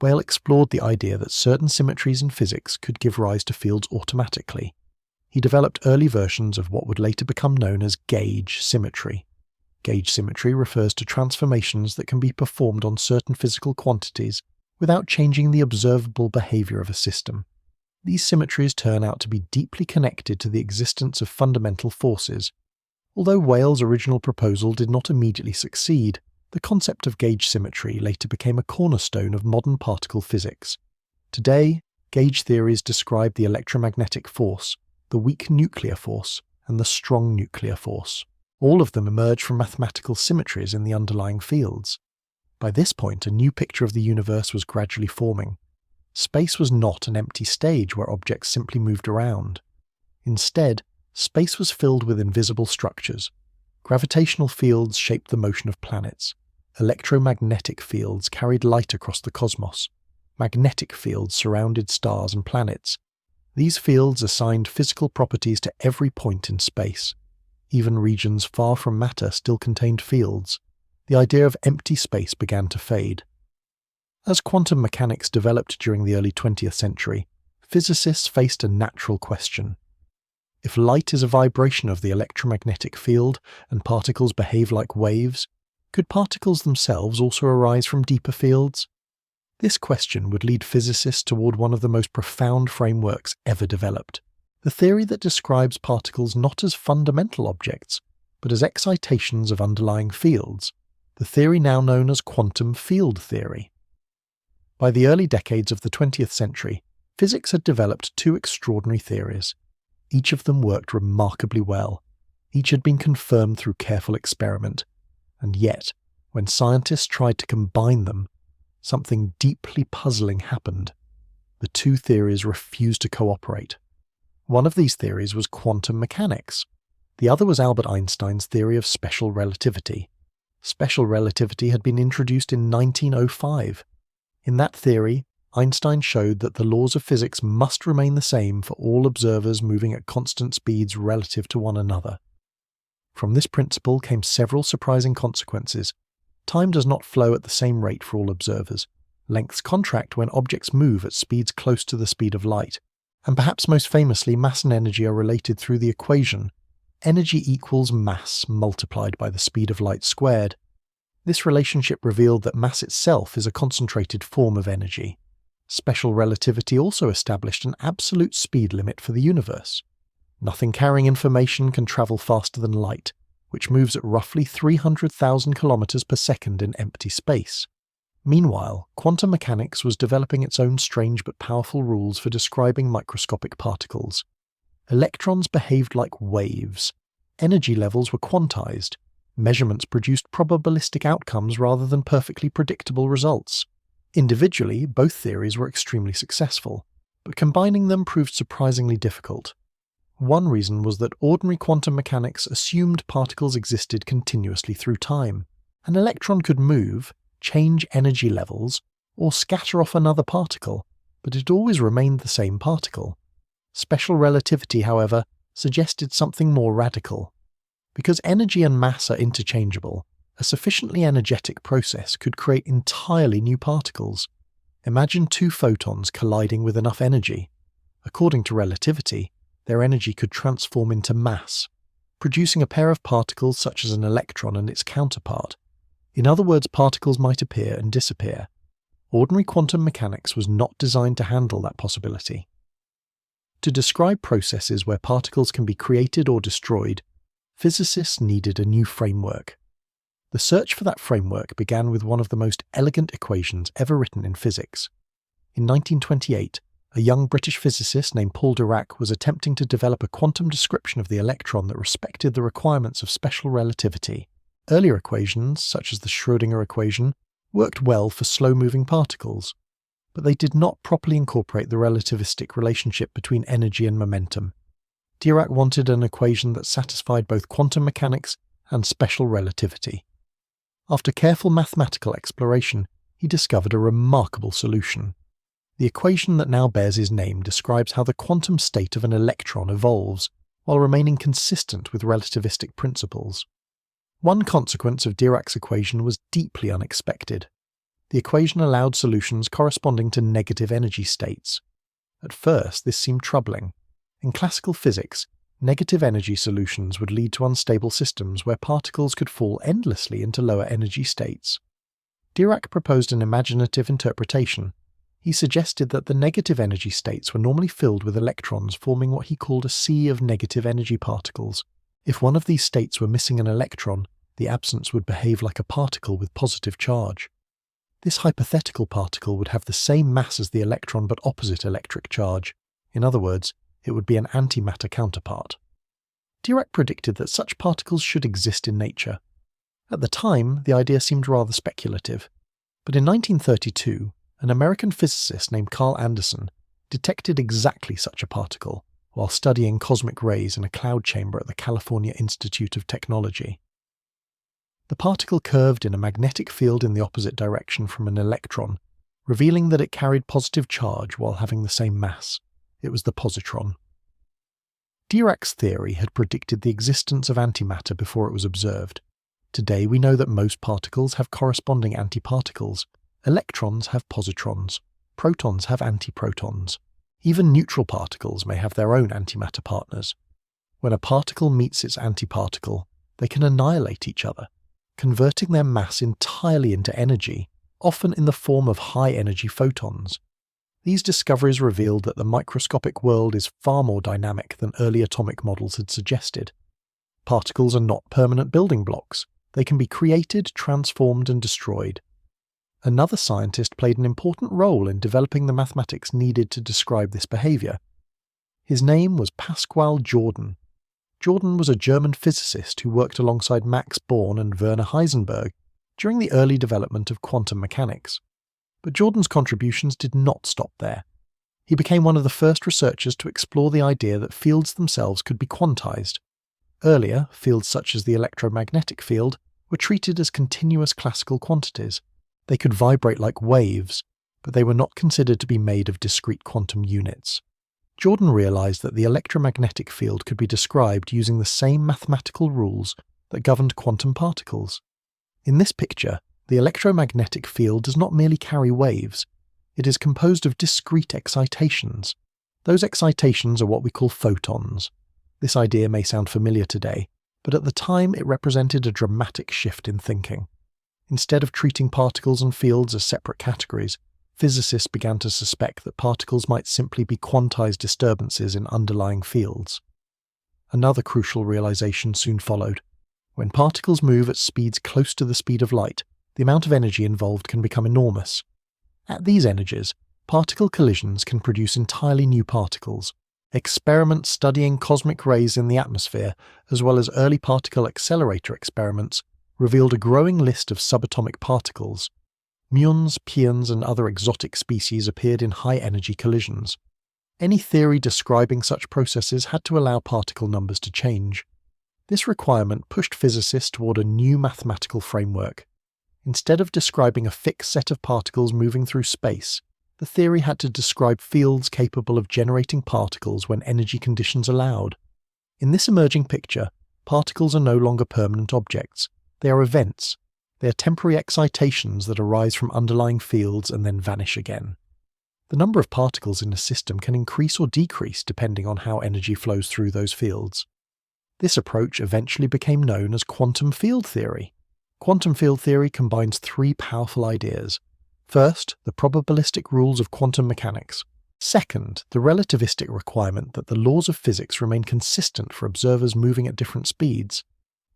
Weyl explored the idea that certain symmetries in physics could give rise to fields automatically. He developed early versions of what would later become known as gauge symmetry. Gauge symmetry refers to transformations that can be performed on certain physical quantities without changing the observable behavior of a system. These symmetries turn out to be deeply connected to the existence of fundamental forces. Although Weyl's original proposal did not immediately succeed, the concept of gauge symmetry later became a cornerstone of modern particle physics. Today, gauge theories describe the electromagnetic force, the weak nuclear force, and the strong nuclear force. All of them emerge from mathematical symmetries in the underlying fields. By this point, a new picture of the universe was gradually forming. Space was not an empty stage where objects simply moved around. Instead, space was filled with invisible structures. Gravitational fields shaped the motion of planets. Electromagnetic fields carried light across the cosmos. Magnetic fields surrounded stars and planets. These fields assigned physical properties to every point in space. Even regions far from matter still contained fields. The idea of empty space began to fade. As quantum mechanics developed during the early 20th century, physicists faced a natural question. If light is a vibration of the electromagnetic field and particles behave like waves, could particles themselves also arise from deeper fields? This question would lead physicists toward one of the most profound frameworks ever developed. The theory that describes particles not as fundamental objects, but as excitations of underlying fields, the theory now known as quantum field theory. By the early decades of the 20th century, physics had developed two extraordinary theories. Each of them worked remarkably well. Each had been confirmed through careful experiment. And yet, when scientists tried to combine them, something deeply puzzling happened. The two theories refused to cooperate. One of these theories was quantum mechanics. The other was Albert Einstein's theory of special relativity. Special relativity had been introduced in 1905. In that theory, Einstein showed that the laws of physics must remain the same for all observers moving at constant speeds relative to one another. From this principle came several surprising consequences. Time does not flow at the same rate for all observers. Lengths contract when objects move at speeds close to the speed of light. And perhaps most famously, mass and energy are related through the equation energy equals mass multiplied by the speed of light squared. This relationship revealed that mass itself is a concentrated form of energy. Special relativity also established an absolute speed limit for the universe. Nothing carrying information can travel faster than light, which moves at roughly 300,000 kilometers per second in empty space. Meanwhile, quantum mechanics was developing its own strange but powerful rules for describing microscopic particles. Electrons behaved like waves. Energy levels were quantized. Measurements produced probabilistic outcomes rather than perfectly predictable results. Individually, both theories were extremely successful, but combining them proved surprisingly difficult. One reason was that ordinary quantum mechanics assumed particles existed continuously through time. An electron could move, change energy levels, or scatter off another particle, but it always remained the same particle. Special relativity, however, suggested something more radical. Because energy and mass are interchangeable, a sufficiently energetic process could create entirely new particles. Imagine two photons colliding with enough energy. According to relativity, their energy could transform into mass, producing a pair of particles such as an electron and its counterpart. In other words, particles might appear and disappear. Ordinary quantum mechanics was not designed to handle that possibility. To describe processes where particles can be created or destroyed, physicists needed a new framework. The search for that framework began with one of the most elegant equations ever written in physics. In 1928, a young British physicist named Paul Dirac was attempting to develop a quantum description of the electron that respected the requirements of special relativity. Earlier equations, such as the Schrödinger equation, worked well for slow-moving particles, but they did not properly incorporate the relativistic relationship between energy and momentum. Dirac wanted an equation that satisfied both quantum mechanics and special relativity. After careful mathematical exploration, he discovered a remarkable solution. The equation that now bears his name describes how the quantum state of an electron evolves, while remaining consistent with relativistic principles. One consequence of Dirac's equation was deeply unexpected. The equation allowed solutions corresponding to negative energy states. At first, this seemed troubling. In classical physics, negative energy solutions would lead to unstable systems where particles could fall endlessly into lower energy states. Dirac proposed an imaginative interpretation. He suggested that the negative energy states were normally filled with electrons forming what he called a sea of negative energy particles. If one of these states were missing an electron, the absence would behave like a particle with positive charge. This hypothetical particle would have the same mass as the electron but opposite electric charge. In other words, it would be an antimatter counterpart. Dirac predicted that such particles should exist in nature. At the time, the idea seemed rather speculative, but in 1932, an American physicist named Carl Anderson detected exactly such a particle while studying cosmic rays in a cloud chamber at the California Institute of Technology. The particle curved in a magnetic field in the opposite direction from an electron, revealing that it carried positive charge while having the same mass. It was the positron. Dirac's theory had predicted the existence of antimatter before it was observed. Today we know that most particles have corresponding antiparticles. Electrons have positrons. Protons have antiprotons. Even neutral particles may have their own antimatter partners. When a particle meets its antiparticle, they can annihilate each other, converting their mass entirely into energy, often in the form of high-energy photons. These discoveries revealed that the microscopic world is far more dynamic than early atomic models had suggested. Particles are not permanent building blocks. They can be created, transformed, and destroyed. Another scientist played an important role in developing the mathematics needed to describe this behavior. His name was Pascual Jordan. Jordan was a German physicist who worked alongside Max Born and Werner Heisenberg during the early development of quantum mechanics. But Jordan's contributions did not stop there. He became one of the first researchers to explore the idea that fields themselves could be quantized. Earlier, fields such as the electromagnetic field were treated as continuous classical quantities. They could vibrate like waves, but they were not considered to be made of discrete quantum units. Jordan realized that the electromagnetic field could be described using the same mathematical rules that governed quantum particles. In this picture, the electromagnetic field does not merely carry waves. It is composed of discrete excitations. Those excitations are what we call photons. This idea may sound familiar today, but at the time it represented a dramatic shift in thinking. Instead of treating particles and fields as separate categories, physicists began to suspect that particles might simply be quantized disturbances in underlying fields. Another crucial realization soon followed. When particles move at speeds close to the speed of light, the amount of energy involved can become enormous. At these energies, particle collisions can produce entirely new particles. Experiments studying cosmic rays in the atmosphere, as well as early particle accelerator experiments, revealed a growing list of subatomic particles. Muons, pions, and other exotic species appeared in high-energy collisions. Any theory describing such processes had to allow particle numbers to change. This requirement pushed physicists toward a new mathematical framework. Instead of describing a fixed set of particles moving through space, the theory had to describe fields capable of generating particles when energy conditions allowed. In this emerging picture, particles are no longer permanent objects. They are events. They are temporary excitations that arise from underlying fields and then vanish again. The number of particles in a system can increase or decrease depending on how energy flows through those fields. This approach eventually became known as quantum field theory. Quantum field theory combines three powerful ideas. First, the probabilistic rules of quantum mechanics. Second, the relativistic requirement that the laws of physics remain consistent for observers moving at different speeds.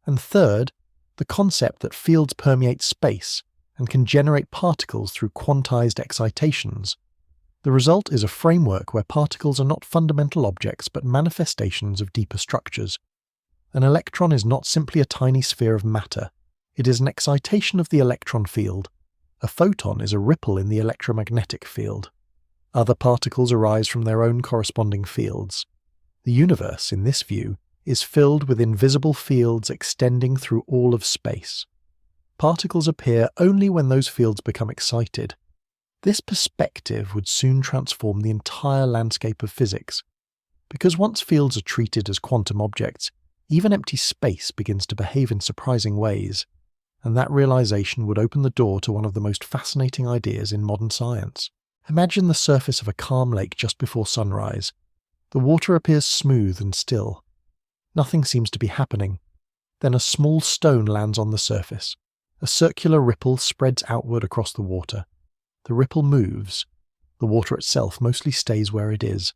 And third, the concept that fields permeate space and can generate particles through quantized excitations. The result is a framework where particles are not fundamental objects but manifestations of deeper structures. An electron is not simply a tiny sphere of matter. It is an excitation of the electron field. A photon is a ripple in the electromagnetic field. Other particles arise from their own corresponding fields. The universe, in this view, is filled with invisible fields extending through all of space. Particles appear only when those fields become excited. This perspective would soon transform the entire landscape of physics, because once fields are treated as quantum objects, even empty space begins to behave in surprising ways, and that realization would open the door to one of the most fascinating ideas in modern science. Imagine the surface of a calm lake just before sunrise. The water appears smooth and still. Nothing seems to be happening. Then a small stone lands on the surface. A circular ripple spreads outward across the water. The ripple moves. The water itself mostly stays where it is.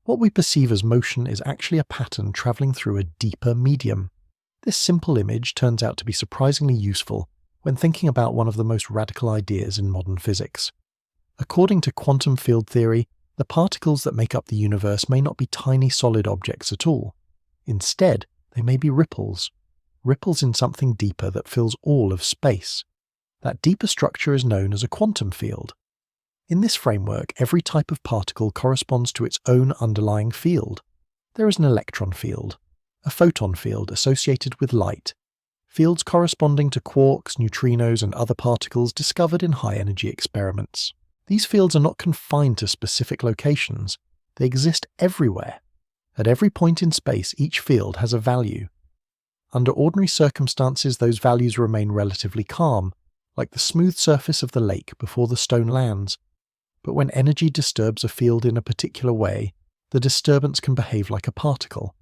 What we perceive as motion is actually a pattern travelling through a deeper medium. This simple image turns out to be surprisingly useful when thinking about one of the most radical ideas in modern physics. According to quantum field theory, the particles that make up the universe may not be tiny solid objects at all. Instead, they may be ripples in something deeper that fills all of space. That deeper structure is known as a quantum field. In this framework, every type of particle corresponds to its own underlying field. There is an electron field, a photon field associated with light, fields corresponding to quarks, neutrinos, and other particles discovered in high-energy experiments. These fields are not confined to specific locations. They exist everywhere. At every point in space, each field has a value. Under ordinary circumstances, those values remain relatively calm, like the smooth surface of the lake before the stone lands. But when energy disturbs a field in a particular way, the disturbance can behave like a particle.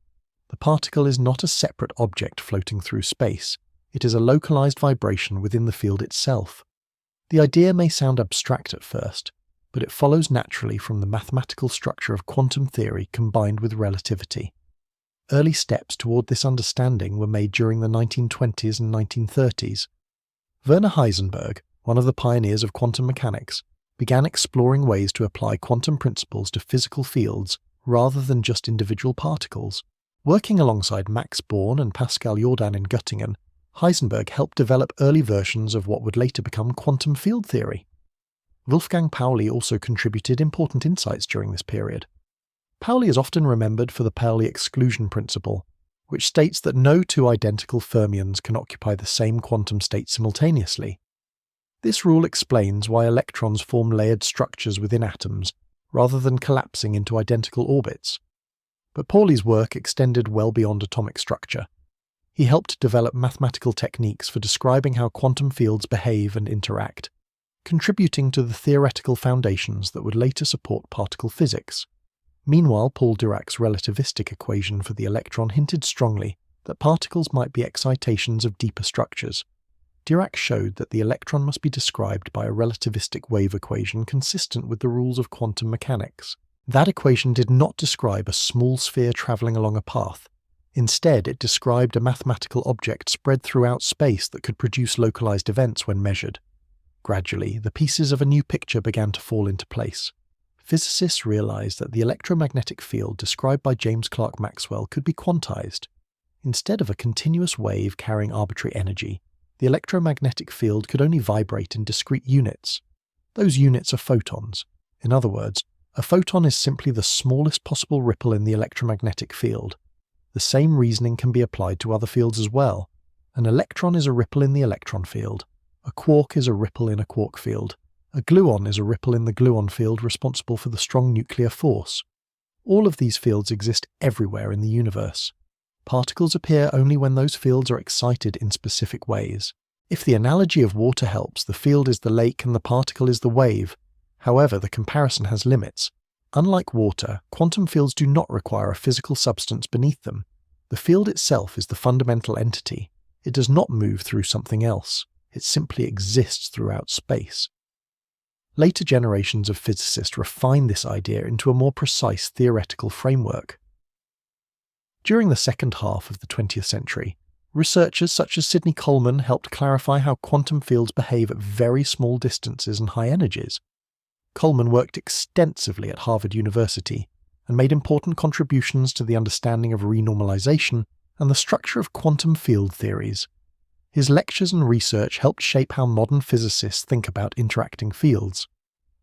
The particle is not a separate object floating through space. It is a localized vibration within the field itself. The idea may sound abstract at first, but it follows naturally from the mathematical structure of quantum theory combined with relativity. Early steps toward this understanding were made during the 1920s and 1930s. Werner Heisenberg, one of the pioneers of quantum mechanics, began exploring ways to apply quantum principles to physical fields rather than just individual particles. Working alongside Max Born and Pascal Jordan in Göttingen, Heisenberg helped develop early versions of what would later become quantum field theory. Wolfgang Pauli also contributed important insights during this period. Pauli is often remembered for the Pauli exclusion principle, which states that no two identical fermions can occupy the same quantum state simultaneously. This rule explains why electrons form layered structures within atoms, rather than collapsing into identical orbits. But Pauli's work extended well beyond atomic structure. He helped develop mathematical techniques for describing how quantum fields behave and interact, contributing to the theoretical foundations that would later support particle physics. Meanwhile, Paul Dirac's relativistic equation for the electron hinted strongly that particles might be excitations of deeper structures. Dirac showed that the electron must be described by a relativistic wave equation consistent with the rules of quantum mechanics. That equation did not describe a small sphere travelling along a path. Instead, it described a mathematical object spread throughout space that could produce localized events when measured. Gradually, the pieces of a new picture began to fall into place. Physicists realized that the electromagnetic field described by James Clerk Maxwell could be quantized. Instead of a continuous wave carrying arbitrary energy, the electromagnetic field could only vibrate in discrete units. Those units are photons. In other words, a photon is simply the smallest possible ripple in the electromagnetic field. The same reasoning can be applied to other fields as well. An electron is a ripple in the electron field. A quark is a ripple in a quark field. A gluon is a ripple in the gluon field responsible for the strong nuclear force. All of these fields exist everywhere in the universe. Particles appear only when those fields are excited in specific ways. If the analogy of water helps, the field is the lake and the particle is the wave. However, the comparison has limits. Unlike water, quantum fields do not require a physical substance beneath them. The field itself is the fundamental entity. It does not move through something else. It simply exists throughout space. Later generations of physicists refined this idea into a more precise theoretical framework. During the second half of the 20th century, researchers such as Sidney Coleman helped clarify how quantum fields behave at very small distances and high energies. Coleman worked extensively at Harvard University and made important contributions to the understanding of renormalization and the structure of quantum field theories. His lectures and research helped shape how modern physicists think about interacting fields.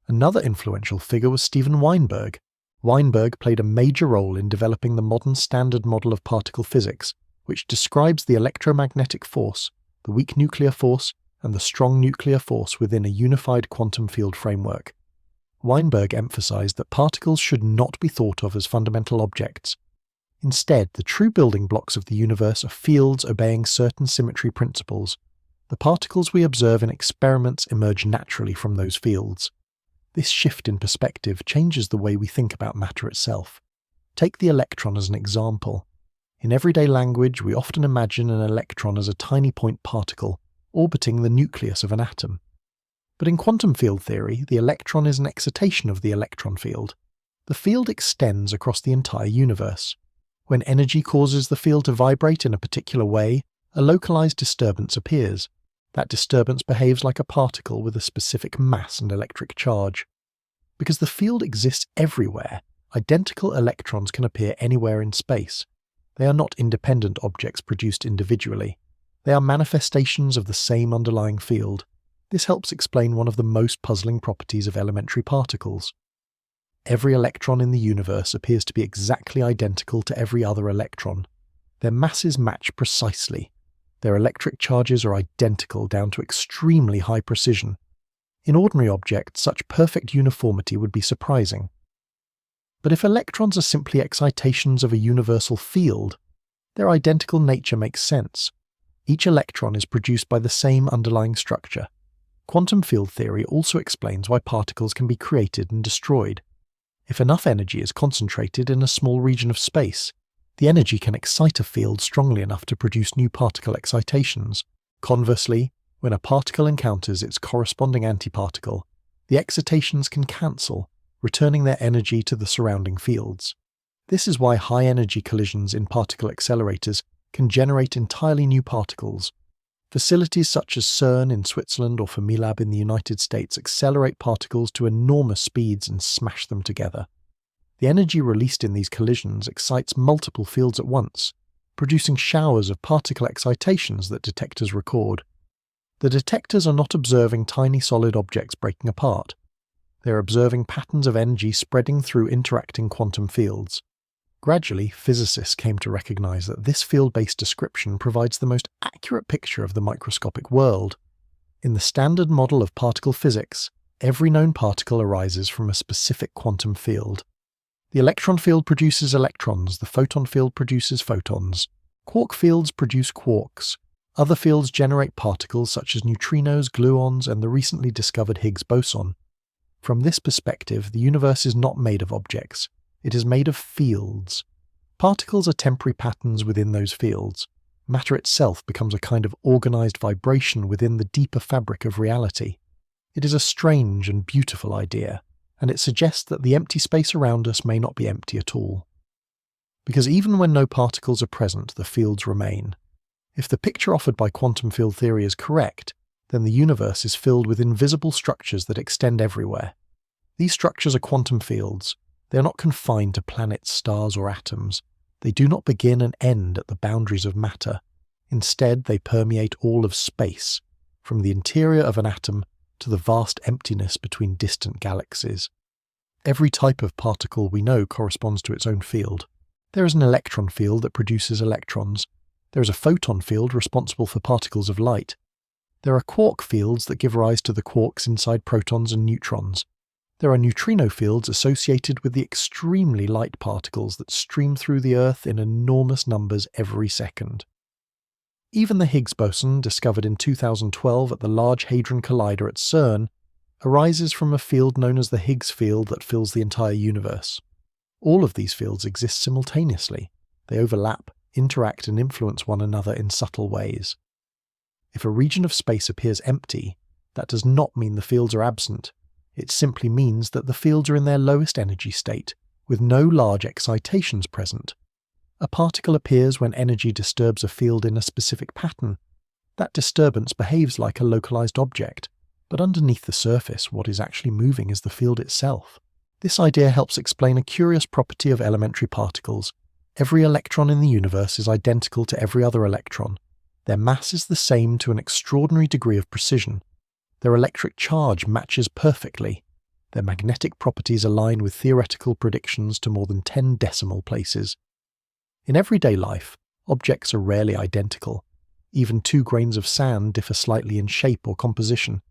Another influential figure was Steven Weinberg. Weinberg played a major role in developing the modern standard model of particle physics, which describes the electromagnetic force the weak nuclear force, and the strong nuclear force within a unified quantum field framework. Weinberg emphasized that particles should not be thought of as fundamental objects. Instead, the true building blocks of the universe are fields obeying certain symmetry principles. The particles we observe in experiments emerge naturally from those fields. This shift in perspective changes the way we think about matter itself. Take the electron as an example. In everyday language, we often imagine an electron as a tiny point particle orbiting the nucleus of an atom. But in quantum field theory, the electron is an excitation of the electron field. The field extends across the entire universe. When energy causes the field to vibrate in a particular way, a localized disturbance appears. That disturbance behaves like a particle with a specific mass and electric charge. Because the field exists everywhere, identical electrons can appear anywhere in space. They are not independent objects produced individually. They are manifestations of the same underlying field. This helps explain one of the most puzzling properties of elementary particles. Every electron in the universe appears to be exactly identical to every other electron. Their masses match precisely. Their electric charges are identical down to extremely high precision. In ordinary objects, such perfect uniformity would be surprising. But if electrons are simply excitations of a universal field, their identical nature makes sense. Each electron is produced by the same underlying structure. Quantum field theory also explains why particles can be created and destroyed. If enough energy is concentrated in a small region of space, the energy can excite a field strongly enough to produce new particle excitations. Conversely, when a particle encounters its corresponding antiparticle, the excitations can cancel, returning their energy to the surrounding fields. This is why high-energy collisions in particle accelerators can generate entirely new particles. Facilities such as CERN in Switzerland or Fermilab in the United States accelerate particles to enormous speeds and smash them together. The energy released in these collisions excites multiple fields at once, producing showers of particle excitations that detectors record. The detectors are not observing tiny solid objects breaking apart. They are observing patterns of energy spreading through interacting quantum fields. Gradually, physicists came to recognize that this field-based description provides the most accurate picture of the microscopic world. In the standard model of particle physics, every known particle arises from a specific quantum field. The electron field produces electrons, the photon field produces photons. Quark fields produce quarks. Other fields generate particles such as neutrinos, gluons, and the recently discovered Higgs boson. From this perspective, the universe is not made of objects. It is made of fields. Particles are temporary patterns within those fields. Matter itself becomes a kind of organized vibration within the deeper fabric of reality. It is a strange and beautiful idea, and it suggests that the empty space around us may not be empty at all. Because even when no particles are present, the fields remain. If the picture offered by quantum field theory is correct, then the universe is filled with invisible structures that extend everywhere. These structures are quantum fields. They are not confined to planets, stars, or atoms. They do not begin and end at the boundaries of matter. Instead, they permeate all of space, from the interior of an atom to the vast emptiness between distant galaxies. Every type of particle we know corresponds to its own field. There is an electron field that produces electrons. There is a photon field responsible for particles of light. There are quark fields that give rise to the quarks inside protons and neutrons. There are neutrino fields associated with the extremely light particles that stream through the Earth in enormous numbers every second. Even the Higgs boson, discovered in 2012 at the Large Hadron Collider at CERN, arises from a field known as the Higgs field that fills the entire universe. All of these fields exist simultaneously. They overlap, interact, and influence one another in subtle ways. If a region of space appears empty, that does not mean the fields are absent. It simply means that the fields are in their lowest energy state, with no large excitations present. A particle appears when energy disturbs a field in a specific pattern. That disturbance behaves like a localized object, but underneath the surface, what is actually moving is the field itself. This idea helps explain a curious property of elementary particles. Every electron in the universe is identical to every other electron. Their mass is the same to an extraordinary degree of precision. Their electric charge matches perfectly. Their magnetic properties align with theoretical predictions to more than 10 decimal places. In everyday life, objects are rarely identical. Even 2 grains of sand differ slightly in shape or composition,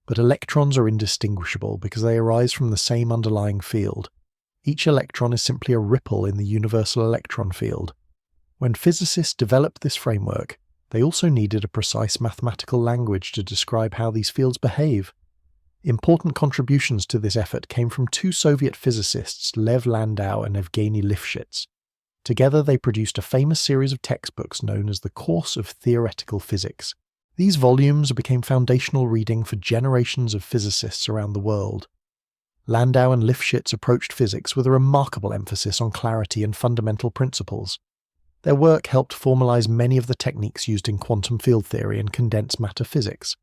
but electrons are indistinguishable because they arise from the same underlying field. Each electron is simply a ripple in the universal electron field. When physicists developed this framework, they also needed a precise mathematical language to describe how these fields behave. Important contributions to this effort came from 2 Soviet physicists, Lev Landau and Evgeny Lifshitz. Together they produced a famous series of textbooks known as the Course of Theoretical Physics. These volumes became foundational reading for generations of physicists around the world. Landau and Lifshitz approached physics with a remarkable emphasis on clarity and fundamental principles. Their work helped formalize many of the techniques used in quantum field theory and condensed matter physics.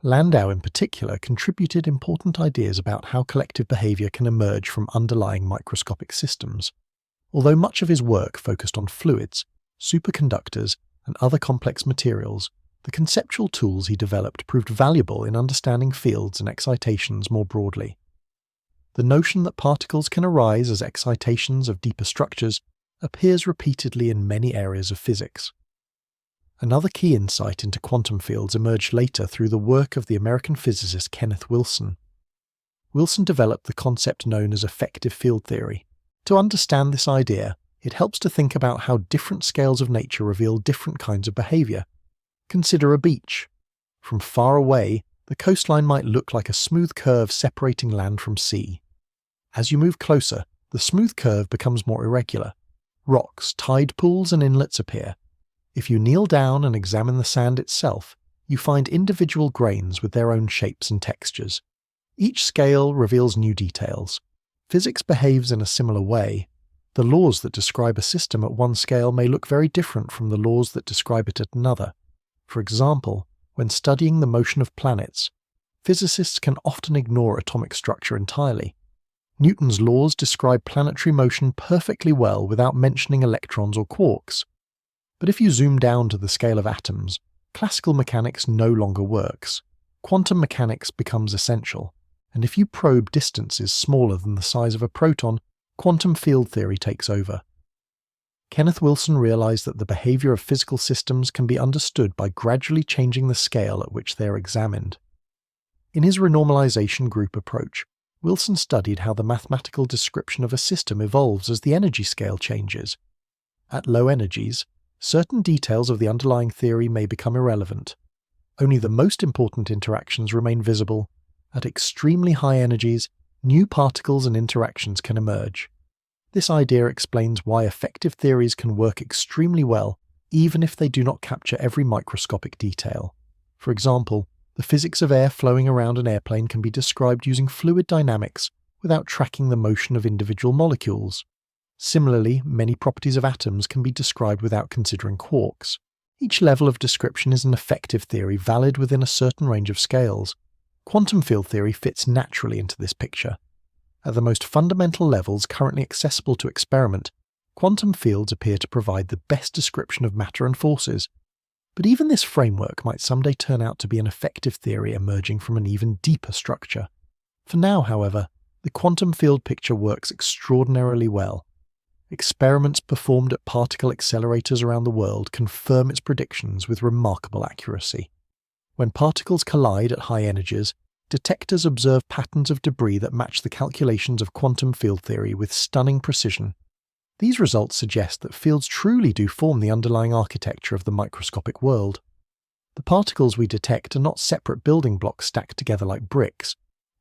Landau in particular contributed important ideas about how collective behavior can emerge from underlying microscopic systems. Although much of his work focused on fluids, superconductors, and other complex materials, the conceptual tools he developed proved valuable in understanding fields and excitations more broadly. The notion that particles can arise as excitations of deeper structures appears repeatedly in many areas of physics. Another key insight into quantum fields emerged later through the work of the American physicist Kenneth Wilson. Wilson developed the concept known as effective field theory. To understand this idea, it helps to think about how different scales of nature reveal different kinds of behavior. Consider a beach. From far away, the coastline might look like a smooth curve separating land from sea. As you move closer, the smooth curve becomes more irregular. Rocks, tide pools, and inlets appear. If you kneel down and examine the sand itself, you find individual grains with their own shapes and textures. Each scale reveals new details. Physics behaves in a similar way. The laws that describe a system at one scale may look very different from the laws that describe it at another. For example, when studying the motion of planets, physicists can often ignore atomic structure entirely. Newton's laws describe planetary motion perfectly well without mentioning electrons or quarks. But if you zoom down to the scale of atoms, classical mechanics no longer works. Quantum mechanics becomes essential, and if you probe distances smaller than the size of a proton, quantum field theory takes over. Kenneth Wilson realized that the behavior of physical systems can be understood by gradually changing the scale at which they are examined. In his renormalization group approach, Wilson studied how the mathematical description of a system evolves as the energy scale changes. At low energies, certain details of the underlying theory may become irrelevant. Only the most important interactions remain visible. At extremely high energies, new particles and interactions can emerge. This idea explains why effective theories can work extremely well, even if they do not capture every microscopic detail. For example, the physics of air flowing around an airplane can be described using fluid dynamics without tracking the motion of individual molecules. Similarly, many properties of atoms can be described without considering quarks. Each level of description is an effective theory valid within a certain range of scales. Quantum field theory fits naturally into this picture. At the most fundamental levels currently accessible to experiment, quantum fields appear to provide the best description of matter and forces. But even this framework might someday turn out to be an effective theory emerging from an even deeper structure. For now, however, the quantum field picture works extraordinarily well. Experiments performed at particle accelerators around the world confirm its predictions with remarkable accuracy. When particles collide at high energies, detectors observe patterns of debris that match the calculations of quantum field theory with stunning precision. These results suggest that fields truly do form the underlying architecture of the microscopic world. The particles we detect are not separate building blocks stacked together like bricks.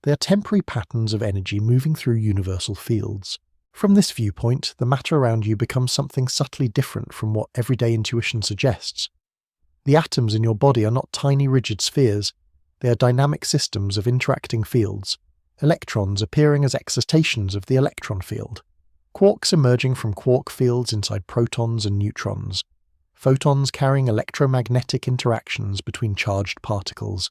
They are temporary patterns of energy moving through universal fields. From this viewpoint, the matter around you becomes something subtly different from what everyday intuition suggests. The atoms in your body are not tiny rigid spheres. They are dynamic systems of interacting fields, electrons appearing as excitations of the electron field, quarks emerging from quark fields inside protons and neutrons, photons carrying electromagnetic interactions between charged particles.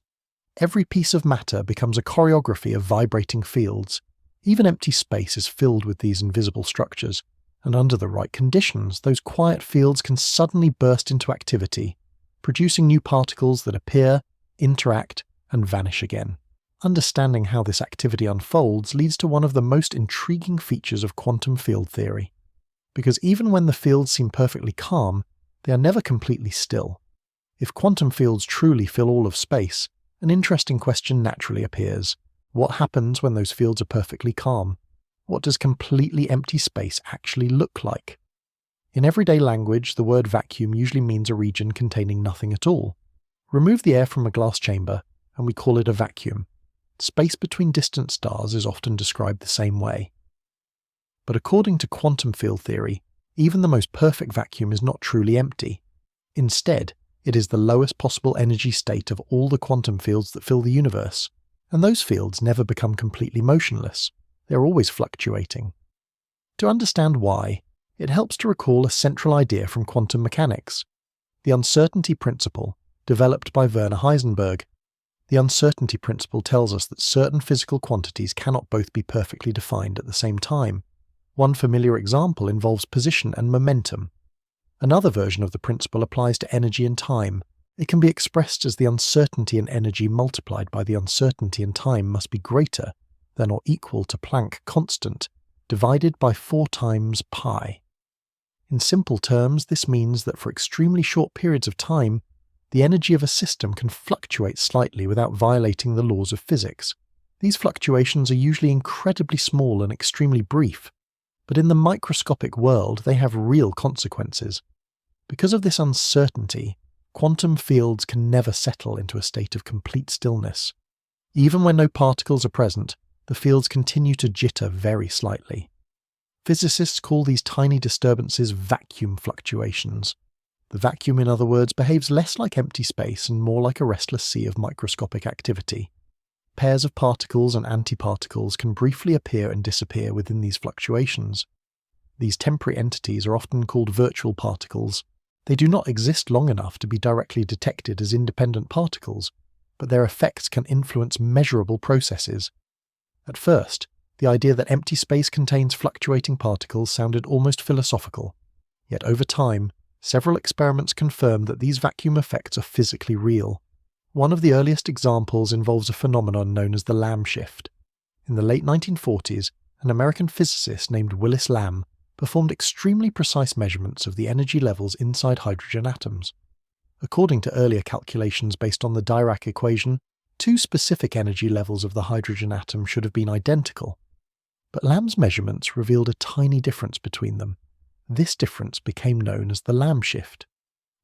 Every piece of matter becomes a choreography of vibrating fields. Even empty space is filled with these invisible structures, and under the right conditions, those quiet fields can suddenly burst into activity, producing new particles that appear, interact, and vanish again. Understanding how this activity unfolds leads to one of the most intriguing features of quantum field theory. Because even when the fields seem perfectly calm, they are never completely still. If quantum fields truly fill all of space, an interesting question naturally appears. What happens when those fields are perfectly calm? What does completely empty space actually look like? In everyday language, the word vacuum usually means a region containing nothing at all. Remove the air from a glass chamber, and we call it a vacuum. Space between distant stars is often described the same way. But according to quantum field theory, even the most perfect vacuum is not truly empty. Instead, it is the lowest possible energy state of all the quantum fields that fill the universe, and those fields never become completely motionless. They're always fluctuating. To understand why, it helps to recall a central idea from quantum mechanics, the uncertainty principle, developed by Werner Heisenberg. The uncertainty principle tells us that certain physical quantities cannot both be perfectly defined at the same time. One familiar example involves position and momentum. Another version of the principle applies to energy and time. It can be expressed as the uncertainty in energy multiplied by the uncertainty in time must be greater than or equal to Planck constant, divided by 4 times pi. In simple terms, this means that for extremely short periods of time, the energy of a system can fluctuate slightly without violating the laws of physics. These fluctuations are usually incredibly small and extremely brief, but in the microscopic world they have real consequences. Because of this uncertainty, quantum fields can never settle into a state of complete stillness. Even when no particles are present, the fields continue to jitter very slightly. Physicists call these tiny disturbances vacuum fluctuations. The vacuum, in other words, behaves less like empty space and more like a restless sea of microscopic activity. Pairs of particles and antiparticles can briefly appear and disappear within these fluctuations. These temporary entities are often called virtual particles. They do not exist long enough to be directly detected as independent particles, but their effects can influence measurable processes. At first, the idea that empty space contains fluctuating particles sounded almost philosophical. Yet over time, several experiments confirm that these vacuum effects are physically real. One of the earliest examples involves a phenomenon known as the Lamb shift. In the late 1940s, an American physicist named Willis Lamb performed extremely precise measurements of the energy levels inside hydrogen atoms. According to earlier calculations based on the Dirac equation, 2 specific energy levels of the hydrogen atom should have been identical. But Lamb's measurements revealed a tiny difference between them. This difference became known as the Lamb shift.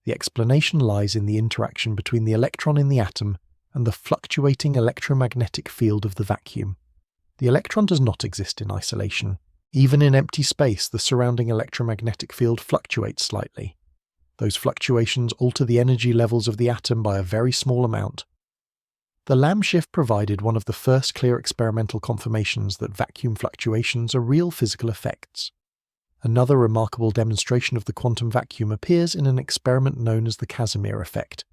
The explanation lies in the interaction between the electron in the atom and the fluctuating electromagnetic field of the vacuum. The electron does not exist in isolation. Even in empty space, the surrounding electromagnetic field fluctuates slightly. Those fluctuations alter the energy levels of the atom by a very small amount. The Lamb shift provided one of the first clear experimental confirmations that vacuum fluctuations are real physical effects. Another remarkable demonstration of the quantum vacuum appears in an experiment known as the Casimir effect.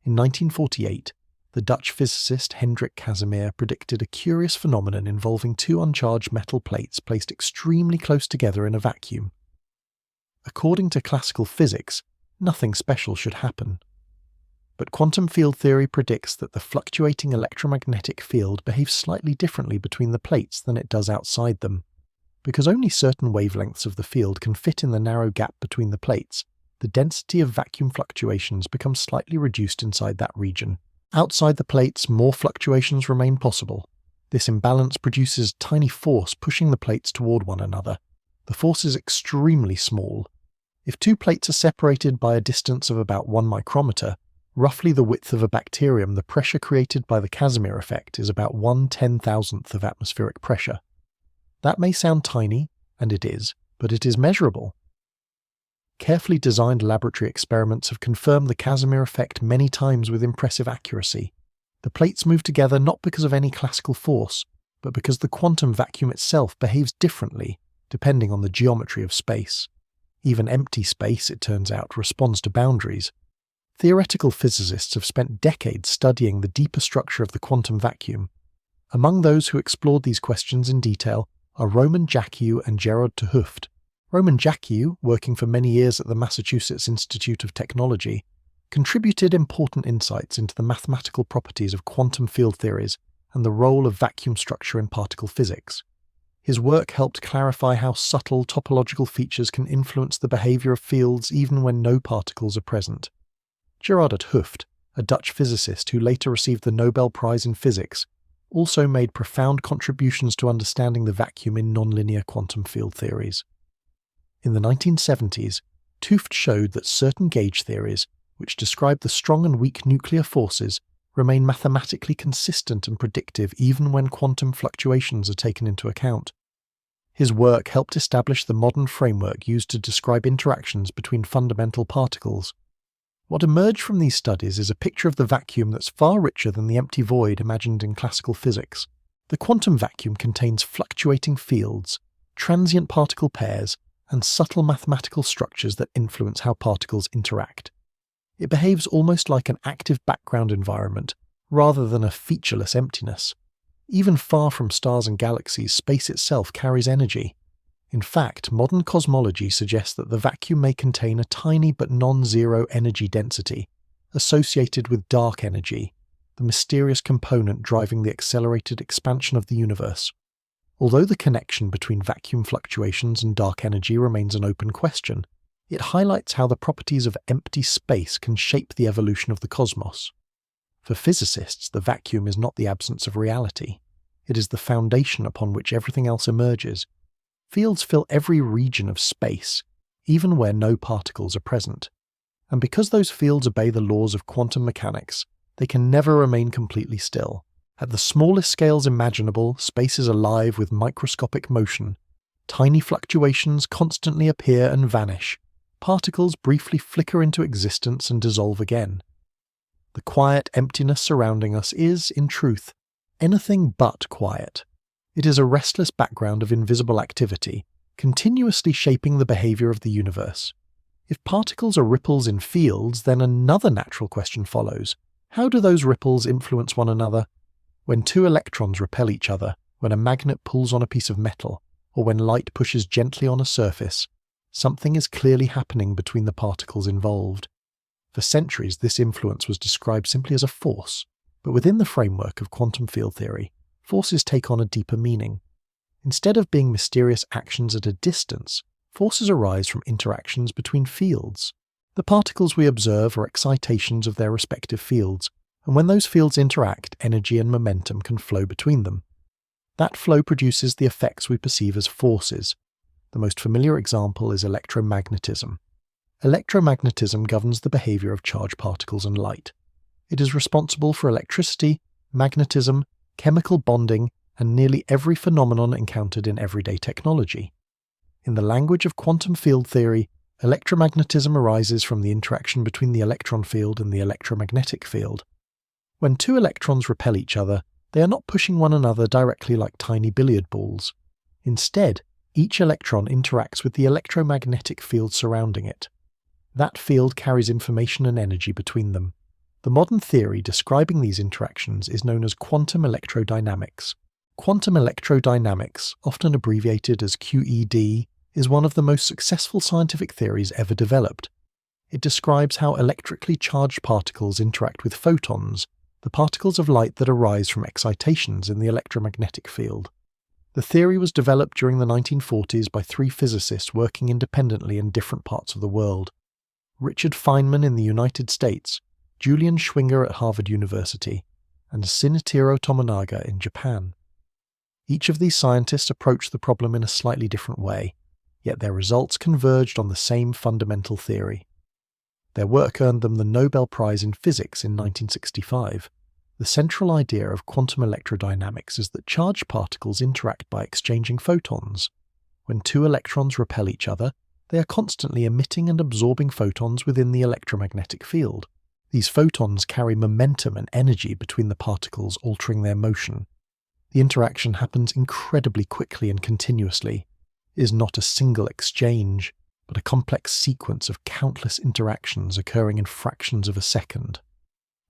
In 1948, the Dutch physicist Hendrik Casimir predicted a curious phenomenon involving 2 uncharged metal plates placed extremely close together in a vacuum. According to classical physics, nothing special should happen. But quantum field theory predicts that the fluctuating electromagnetic field behaves slightly differently between the plates than it does outside them. Because only certain wavelengths of the field can fit in the narrow gap between the plates, the density of vacuum fluctuations becomes slightly reduced inside that region. Outside the plates, more fluctuations remain possible. This imbalance produces a tiny force pushing the plates toward one another. The force is extremely small. If 2 plates are separated by a distance of about 1 micrometer, roughly the width of a bacterium, the pressure created by the Casimir effect is about 1/10,000th of atmospheric pressure. That may sound tiny, and it is, but it is measurable. Carefully designed laboratory experiments have confirmed the Casimir effect many times with impressive accuracy. The plates move together not because of any classical force, but because the quantum vacuum itself behaves differently, depending on the geometry of space. Even empty space, it turns out, responds to boundaries. Theoretical physicists have spent decades studying the deeper structure of the quantum vacuum. Among those who explored these questions in detail are Roman Jacquiou and Gerard 't Hooft. Roman Jacquiou, working for many years at the Massachusetts Institute of Technology, contributed important insights into the mathematical properties of quantum field theories and the role of vacuum structure in particle physics. His work helped clarify how subtle topological features can influence the behavior of fields even when no particles are present. Gerard 't Hooft, a Dutch physicist who later received the Nobel Prize in Physics, also made profound contributions to understanding the vacuum in nonlinear quantum field theories. In the 1970s, 't Hooft showed that certain gauge theories, which describe the strong and weak nuclear forces, remain mathematically consistent and predictive even when quantum fluctuations are taken into account. His work helped establish the modern framework used to describe interactions between fundamental particles. What emerged from these studies is a picture of the vacuum that's far richer than the empty void imagined in classical physics. The quantum vacuum contains fluctuating fields, transient particle pairs, and subtle mathematical structures that influence how particles interact. It behaves almost like an active background environment, rather than a featureless emptiness. Even far from stars and galaxies, space itself carries energy. In fact, modern cosmology suggests that the vacuum may contain a tiny but non-zero energy density, associated with dark energy, the mysterious component driving the accelerated expansion of the universe. Although the connection between vacuum fluctuations and dark energy remains an open question, it highlights how the properties of empty space can shape the evolution of the cosmos. For physicists, the vacuum is not the absence of reality. It is the foundation upon which everything else emerges. Fields fill every region of space, even where no particles are present. And because those fields obey the laws of quantum mechanics, they can never remain completely still. At the smallest scales imaginable, space is alive with microscopic motion. Tiny fluctuations constantly appear and vanish. Particles briefly flicker into existence and dissolve again. The quiet emptiness surrounding us is, in truth, anything but quiet. It is a restless background of invisible activity, continuously shaping the behavior of the universe. If particles are ripples in fields, then another natural question follows. How do those ripples influence one another? When two electrons repel each other, when a magnet pulls on a piece of metal, or when light pushes gently on a surface, something is clearly happening between the particles involved. For centuries, this influence was described simply as a force, but within the framework of quantum field theory, forces take on a deeper meaning. Instead of being mysterious actions at a distance, forces arise from interactions between fields. The particles we observe are excitations of their respective fields, and when those fields interact, energy and momentum can flow between them. That flow produces the effects we perceive as forces. The most familiar example is electromagnetism. Electromagnetism governs the behavior of charged particles and light. It is responsible for electricity, magnetism, chemical bonding, and nearly every phenomenon encountered in everyday technology. In the language of quantum field theory, electromagnetism arises from the interaction between the electron field and the electromagnetic field. When two electrons repel each other, they are not pushing one another directly like tiny billiard balls. Instead, each electron interacts with the electromagnetic field surrounding it. That field carries information and energy between them. The modern theory describing these interactions is known as quantum electrodynamics. Quantum electrodynamics, often abbreviated as QED, is one of the most successful scientific theories ever developed. It describes how electrically charged particles interact with photons, the particles of light that arise from excitations in the electromagnetic field. The theory was developed during the 1940s by three physicists working independently in different parts of the world. Richard Feynman in the United States, Julian Schwinger at Harvard University, and Shinichiro Tomonaga in Japan. Each of these scientists approached the problem in a slightly different way, yet their results converged on the same fundamental theory. Their work earned them the Nobel Prize in Physics in 1965. The central idea of quantum electrodynamics is that charged particles interact by exchanging photons. When two electrons repel each other, they are constantly emitting and absorbing photons within the electromagnetic field. These photons carry momentum and energy between the particles, altering their motion. The interaction happens incredibly quickly and continuously. It is not a single exchange, but a complex sequence of countless interactions occurring in fractions of a second.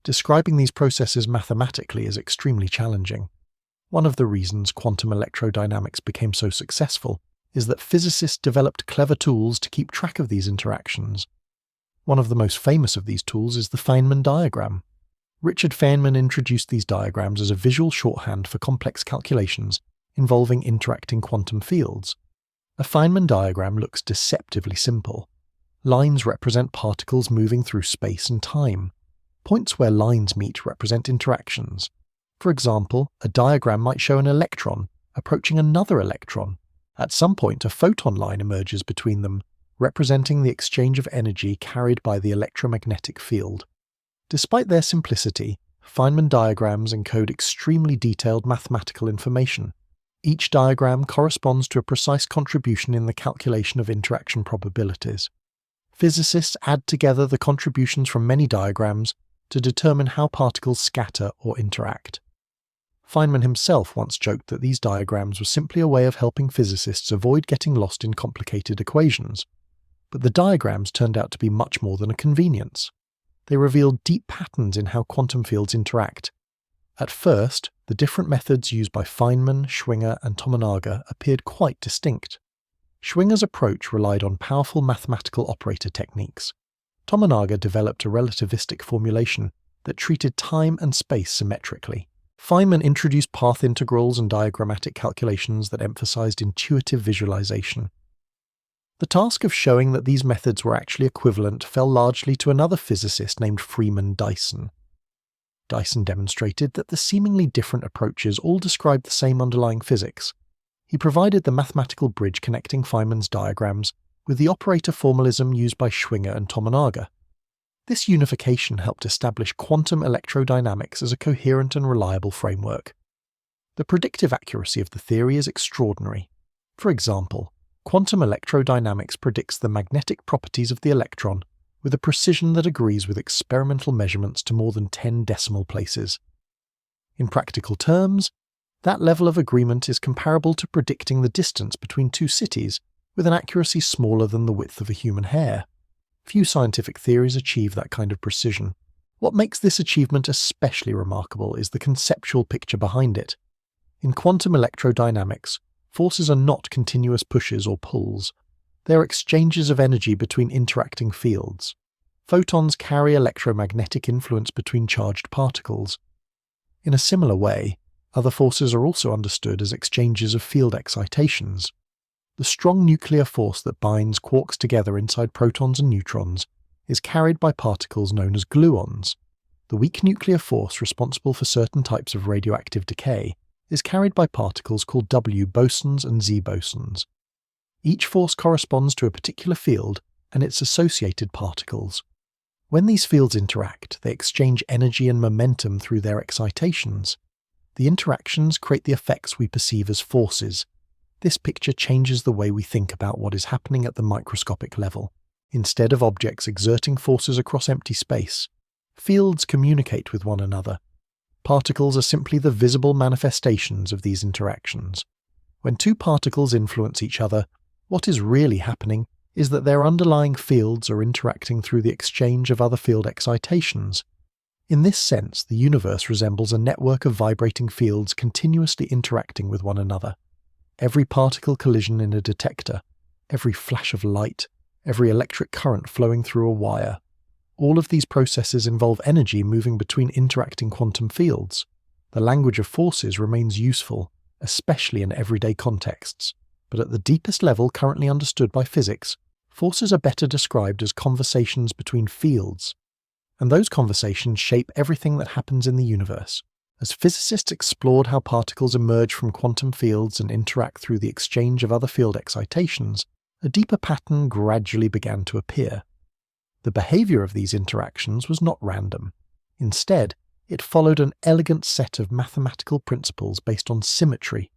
Describing these processes mathematically is extremely challenging. One of the reasons quantum electrodynamics became so successful is that physicists developed clever tools to keep track of these interactions. One of the most famous of these tools is the Feynman diagram. Richard Feynman introduced these diagrams as a visual shorthand for complex calculations involving interacting quantum fields. A Feynman diagram looks deceptively simple. Lines represent particles moving through space and time. Points where lines meet represent interactions. For example, a diagram might show an electron approaching another electron. At some point, a photon line emerges between them, representing the exchange of energy carried by the electromagnetic field. Despite their simplicity, Feynman diagrams encode extremely detailed mathematical information. Each diagram corresponds to a precise contribution in the calculation of interaction probabilities. Physicists add together the contributions from many diagrams to determine how particles scatter or interact. Feynman himself once joked that these diagrams were simply a way of helping physicists avoid getting lost in complicated equations. But the diagrams turned out to be much more than a convenience. They revealed deep patterns in how quantum fields interact. At first, the different methods used by Feynman, Schwinger, and Tominaga appeared quite distinct. Schwinger's approach relied on powerful mathematical operator techniques. Tominaga developed a relativistic formulation that treated time and space symmetrically. Feynman introduced path integrals and diagrammatic calculations that emphasized intuitive visualization. The task of showing that these methods were actually equivalent fell largely to another physicist named Freeman Dyson. Dyson demonstrated that the seemingly different approaches all described the same underlying physics. He provided the mathematical bridge connecting Feynman's diagrams with the operator formalism used by Schwinger and Tominaga. This unification helped establish quantum electrodynamics as a coherent and reliable framework. The predictive accuracy of the theory is extraordinary. For example, quantum electrodynamics predicts the magnetic properties of the electron with a precision that agrees with experimental measurements to more than 10 decimal places. In practical terms, that level of agreement is comparable to predicting the distance between two cities with an accuracy smaller than the width of a human hair. Few scientific theories achieve that kind of precision. What makes this achievement especially remarkable is the conceptual picture behind it. In quantum electrodynamics, forces are not continuous pushes or pulls. They are exchanges of energy between interacting fields. Photons carry electromagnetic influence between charged particles. In a similar way, other forces are also understood as exchanges of field excitations. The strong nuclear force that binds quarks together inside protons and neutrons is carried by particles known as gluons. The weak nuclear force responsible for certain types of radioactive decay is carried by particles called W bosons and Z bosons. Each force corresponds to a particular field and its associated particles. When these fields interact, they exchange energy and momentum through their excitations. The interactions create the effects we perceive as forces. This picture changes the way we think about what is happening at the microscopic level. Instead of objects exerting forces across empty space, fields communicate with one another. Particles are simply the visible manifestations of these interactions. When two particles influence each other, what is really happening is that their underlying fields are interacting through the exchange of other field excitations. In this sense, the universe resembles a network of vibrating fields continuously interacting with one another. Every particle collision in a detector, every flash of light, every electric current flowing through a wire, all of these processes involve energy moving between interacting quantum fields. The language of forces remains useful, especially in everyday contexts, but at the deepest level currently understood by physics, forces are better described as conversations between fields, and those conversations shape everything that happens in the universe. As physicists explored how particles emerge from quantum fields and interact through the exchange of other field excitations, a deeper pattern gradually began to appear. The behavior of these interactions was not random. Instead, it followed an elegant set of mathematical principles based on symmetry.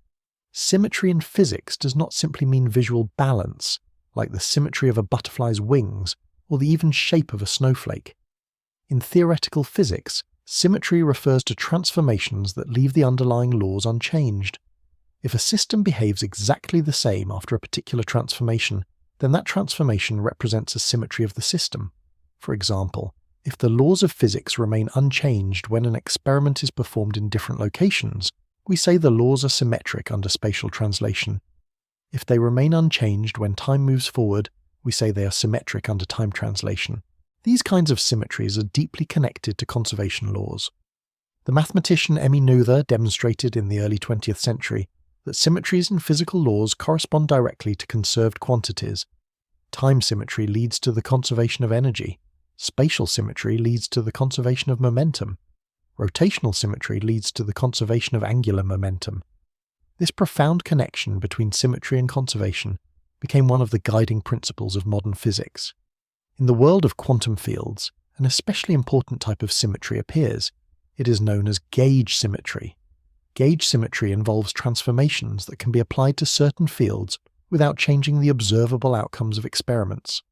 Symmetry in physics does not simply mean visual balance, like the symmetry of a butterfly's wings or the even shape of a snowflake. In theoretical physics, symmetry refers to transformations that leave the underlying laws unchanged. If a system behaves exactly the same after a particular transformation, then that transformation represents a symmetry of the system. For example, if the laws of physics remain unchanged when an experiment is performed in different locations, we say the laws are symmetric under spatial translation. If they remain unchanged when time moves forward, we say they are symmetric under time translation. These kinds of symmetries are deeply connected to conservation laws. The mathematician Emmy Noether demonstrated in the early 20th century that symmetries in physical laws correspond directly to conserved quantities. Time symmetry leads to the conservation of energy. Spatial symmetry leads to the conservation of momentum. Rotational symmetry leads to the conservation of angular momentum. This profound connection between symmetry and conservation became one of the guiding principles of modern physics. In the world of quantum fields, an especially important type of symmetry appears. It is known as gauge symmetry. Gauge symmetry involves transformations that can be applied to certain fields without changing the observable outcomes of experiments.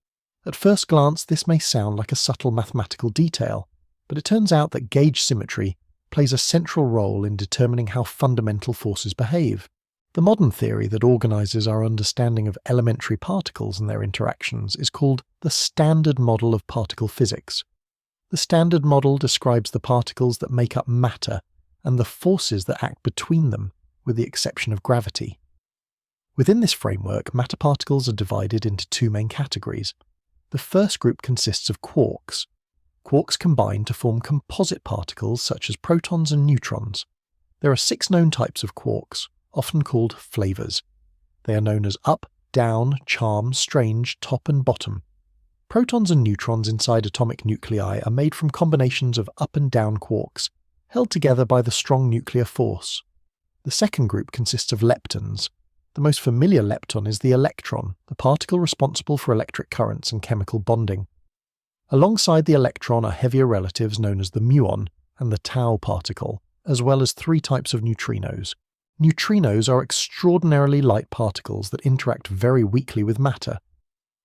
At first glance, this may sound like a subtle mathematical detail, but it turns out that gauge symmetry plays a central role in determining how fundamental forces behave. The modern theory that organizes our understanding of elementary particles and their interactions is called the Standard Model of particle physics. The Standard Model describes the particles that make up matter and the forces that act between them, with the exception of gravity. Within this framework, matter particles are divided into two main categories. The first group consists of quarks. Quarks combine to form composite particles such as protons and neutrons. There are 6 known types of quarks, often called flavors. They are known as up, down, charm, strange, top and bottom. Protons and neutrons inside atomic nuclei are made from combinations of up and down quarks, held together by the strong nuclear force. The second group consists of leptons. The most familiar lepton is the electron, the particle responsible for electric currents and chemical bonding. Alongside the electron are heavier relatives known as the muon and the tau particle, as well as 3 types of neutrinos. Neutrinos are extraordinarily light particles that interact very weakly with matter.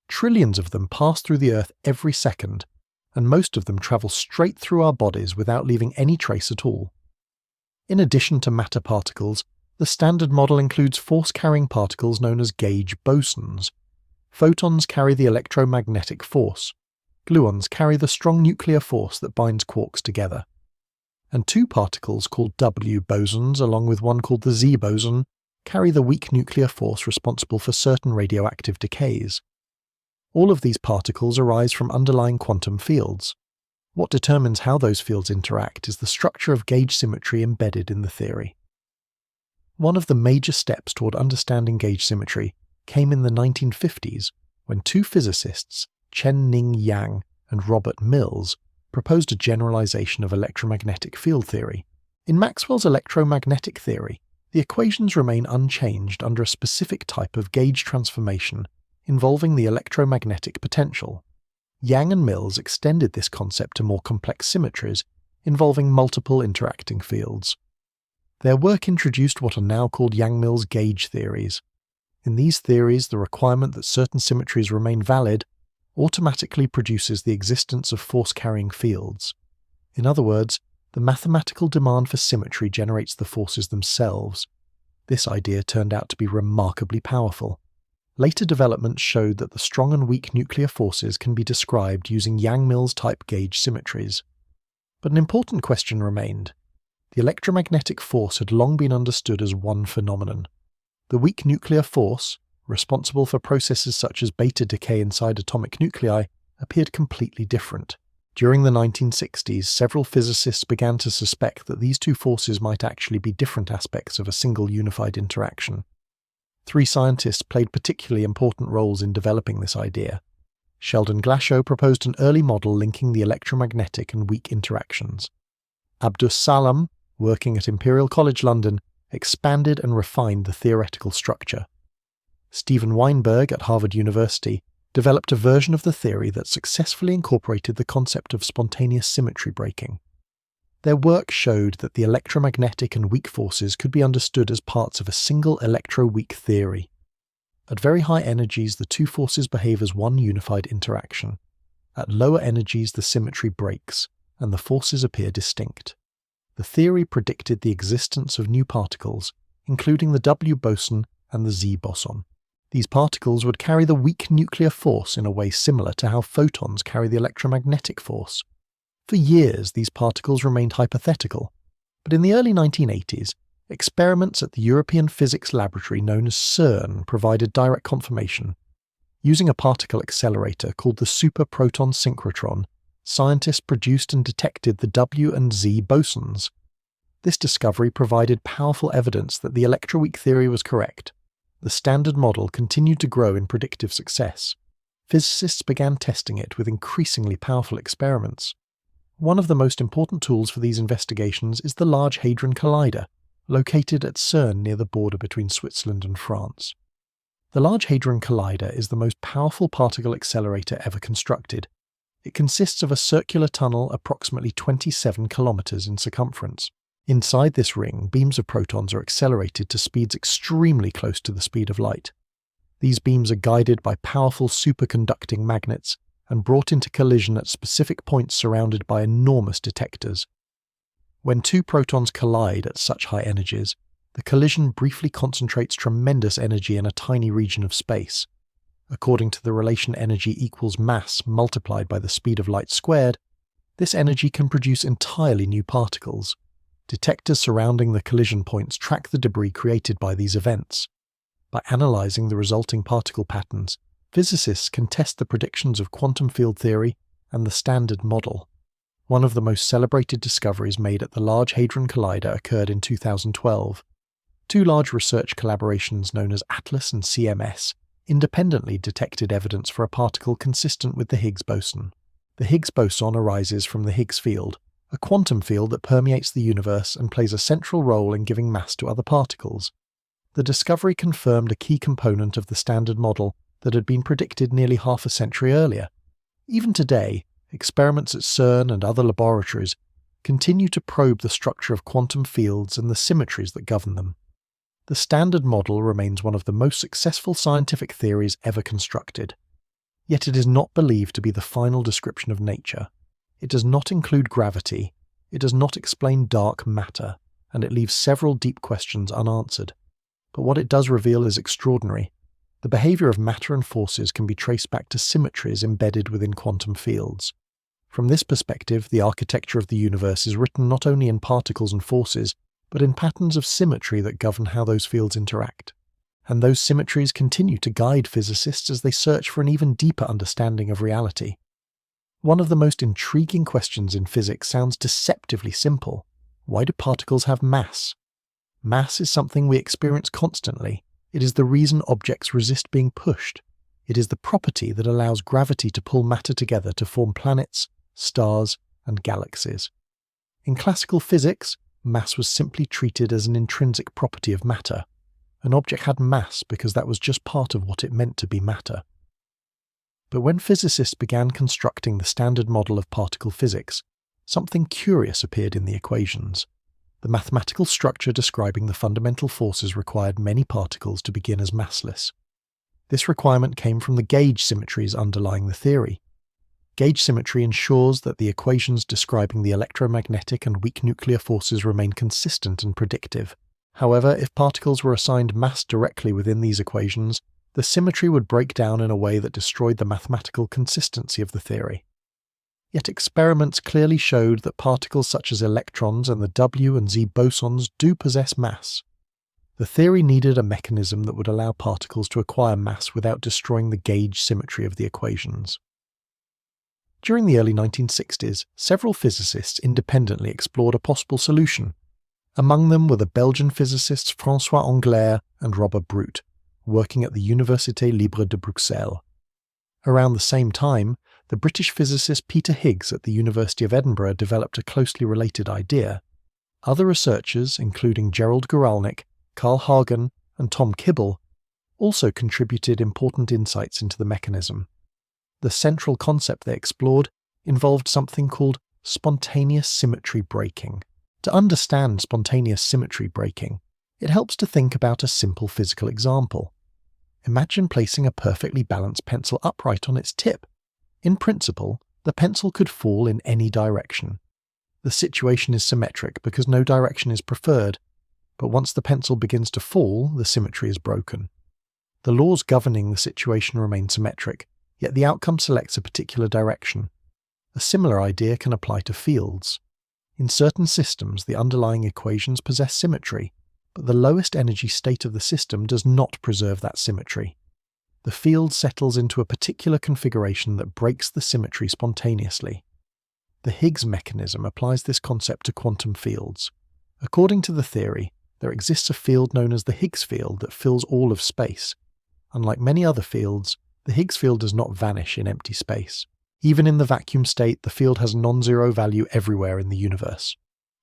Trillions of them pass through the Earth every second, and most of them travel straight through our bodies without leaving any trace at all. In addition to matter particles, the Standard Model includes force-carrying particles known as gauge bosons. Photons carry the electromagnetic force. Gluons carry the strong nuclear force that binds quarks together. And 2 particles called W bosons, along with one called the Z boson, carry the weak nuclear force responsible for certain radioactive decays. All of these particles arise from underlying quantum fields. What determines how those fields interact is the structure of gauge symmetry embedded in the theory. One of the major steps toward understanding gauge symmetry came in the 1950s when 2 physicists, Chen-Ning Yang and Robert Mills, proposed a generalization of electromagnetic field theory. In Maxwell's electromagnetic theory, the equations remain unchanged under a specific type of gauge transformation involving the electromagnetic potential. Yang and Mills extended this concept to more complex symmetries involving multiple interacting fields. Their work introduced what are now called Yang-Mills gauge theories. In these theories, the requirement that certain symmetries remain valid automatically produces the existence of force-carrying fields. In other words, the mathematical demand for symmetry generates the forces themselves. This idea turned out to be remarkably powerful. Later developments showed that the strong and weak nuclear forces can be described using Yang-Mills type gauge symmetries. But an important question remained. The electromagnetic force had long been understood as one phenomenon. The weak nuclear force, responsible for processes such as beta decay inside atomic nuclei, appeared completely different. During the 1960s, several physicists began to suspect that these 2 forces might actually be different aspects of a single unified interaction. 3 scientists played particularly important roles in developing this idea. Sheldon Glashow proposed an early model linking the electromagnetic and weak interactions. Abdus Salam, working at Imperial College London, expanded and refined the theoretical structure. Steven Weinberg at Harvard University developed a version of the theory that successfully incorporated the concept of spontaneous symmetry breaking. Their work showed that the electromagnetic and weak forces could be understood as parts of a single electro-weak theory. At very high energies, the 2 forces behave as one unified interaction. At lower energies, the symmetry breaks, and the forces appear distinct. The theory predicted the existence of new particles, including the W boson and the Z boson. These particles would carry the weak nuclear force in a way similar to how photons carry the electromagnetic force. For years, these particles remained hypothetical, but in the early 1980s, experiments at the European Physics Laboratory known as CERN provided direct confirmation. Using a particle accelerator called the superproton synchrotron, scientists produced and detected the W and Z bosons. This discovery provided powerful evidence that the electroweak theory was correct. The Standard Model continued to grow in predictive success. physicists began testing it with increasingly powerful experiments. One of the most important tools for these investigations is the Large Hadron Collider, located at CERN near the border between Switzerland and France. The Large Hadron Collider is the most powerful particle accelerator ever constructed. It consists of a circular tunnel approximately 27 kilometers in circumference. Inside this ring, beams of protons are accelerated to speeds extremely close to the speed of light. These beams are guided by powerful superconducting magnets and brought into collision at specific points surrounded by enormous detectors. When two protons collide at such high energies, the collision briefly concentrates tremendous energy in a tiny region of space. According to the relation energy equals mass multiplied by the speed of light squared, this energy can produce entirely new particles. Detectors surrounding the collision points track the debris created by these events. By analyzing the resulting particle patterns, physicists can test the predictions of quantum field theory and the Standard Model. One of the most celebrated discoveries made at the Large Hadron Collider occurred in 2012. Two large research collaborations known as ATLAS and CMS independently detected evidence for a particle consistent with the Higgs boson. The Higgs boson arises from the Higgs field, a quantum field that permeates the universe and plays a central role in giving mass to other particles. The discovery confirmed a key component of the Standard Model that had been predicted nearly half a century earlier. Even today, experiments at CERN and other laboratories continue to probe the structure of quantum fields and the symmetries that govern them. The Standard Model remains one of the most successful scientific theories ever constructed. Yet it is not believed to be the final description of nature. It does not include gravity, it does not explain dark matter, and it leaves several deep questions unanswered. But what it does reveal is extraordinary. The behavior of matter and forces can be traced back to symmetries embedded within quantum fields. From this perspective, the architecture of the universe is written not only in particles and forces, but in patterns of symmetry that govern how those fields interact. And those symmetries continue to guide physicists as they search for an even deeper understanding of reality. One of the most intriguing questions in physics sounds deceptively simple. Why do particles have mass? Mass is something we experience constantly. It is the reason objects resist being pushed. It is the property that allows gravity to pull matter together to form planets, stars, and galaxies. In classical physics, mass was simply treated as an intrinsic property of matter. An object had mass because that was just part of what it meant to be matter. But when physicists began constructing the Standard Model of particle physics, something curious appeared in the equations. The mathematical structure describing the fundamental forces required many particles to begin as massless. This requirement came from the gauge symmetries underlying the theory. Gauge symmetry ensures that the equations describing the electromagnetic and weak nuclear forces remain consistent and predictive. However, if particles were assigned mass directly within these equations, the symmetry would break down in a way that destroyed the mathematical consistency of the theory. Yet experiments clearly showed that particles such as electrons and the W and Z bosons do possess mass. The theory needed a mechanism that would allow particles to acquire mass without destroying the gauge symmetry of the equations. During the early 1960s, several physicists independently explored a possible solution. Among them were the Belgian physicists François Englert and Robert Brute, working at the Université Libre de Bruxelles. Around the same time, the British physicist Peter Higgs at the University of Edinburgh developed a closely related idea. Other researchers, including Gerald Guralnick, Carl Hagen, and Tom Kibble, also contributed important insights into the mechanism. The central concept they explored involved something called spontaneous symmetry breaking. To understand spontaneous symmetry breaking, it helps to think about a simple physical example. Imagine placing a perfectly balanced pencil upright on its tip. In principle, the pencil could fall in any direction. The situation is symmetric because no direction is preferred, but once the pencil begins to fall, the symmetry is broken. The laws governing the situation remain symmetric, yet the outcome selects a particular direction. A similar idea can apply to fields. In certain systems, the underlying equations possess symmetry, but the lowest energy state of the system does not preserve that symmetry. The field settles into a particular configuration that breaks the symmetry spontaneously. The Higgs mechanism applies this concept to quantum fields. According to the theory, there exists a field known as the Higgs field that fills all of space. Unlike many other fields, the Higgs field does not vanish in empty space. Even in the vacuum state, the field has non-zero value everywhere in the universe.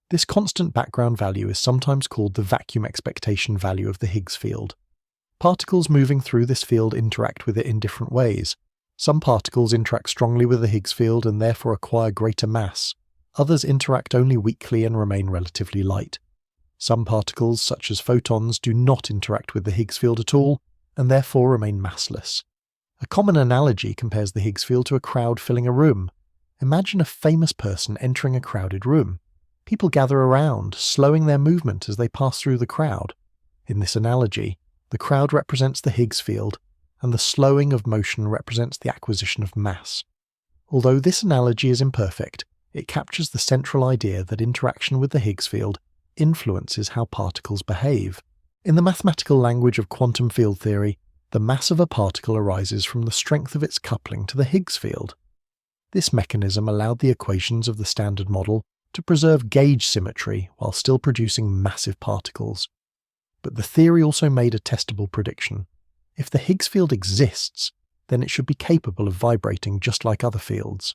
This constant background value is sometimes called the vacuum expectation value of the Higgs field. Particles moving through this field interact with it in different ways. Some particles interact strongly with the Higgs field and therefore acquire greater mass. Others interact only weakly and remain relatively light. Some particles, such as photons, do not interact with the Higgs field at all and therefore remain massless. A common analogy compares the Higgs field to a crowd filling a room. Imagine a famous person entering a crowded room. People gather around, slowing their movement as they pass through the crowd. In this analogy, the crowd represents the Higgs field, and the slowing of motion represents the acquisition of mass. Although this analogy is imperfect, it captures the central idea that interaction with the Higgs field influences how particles behave. In the mathematical language of quantum field theory, the mass of a particle arises from the strength of its coupling to the Higgs field. This mechanism allowed the equations of the Standard Model to preserve gauge symmetry while still producing massive particles. But the theory also made a testable prediction. If the Higgs field exists, then it should be capable of vibrating just like other fields.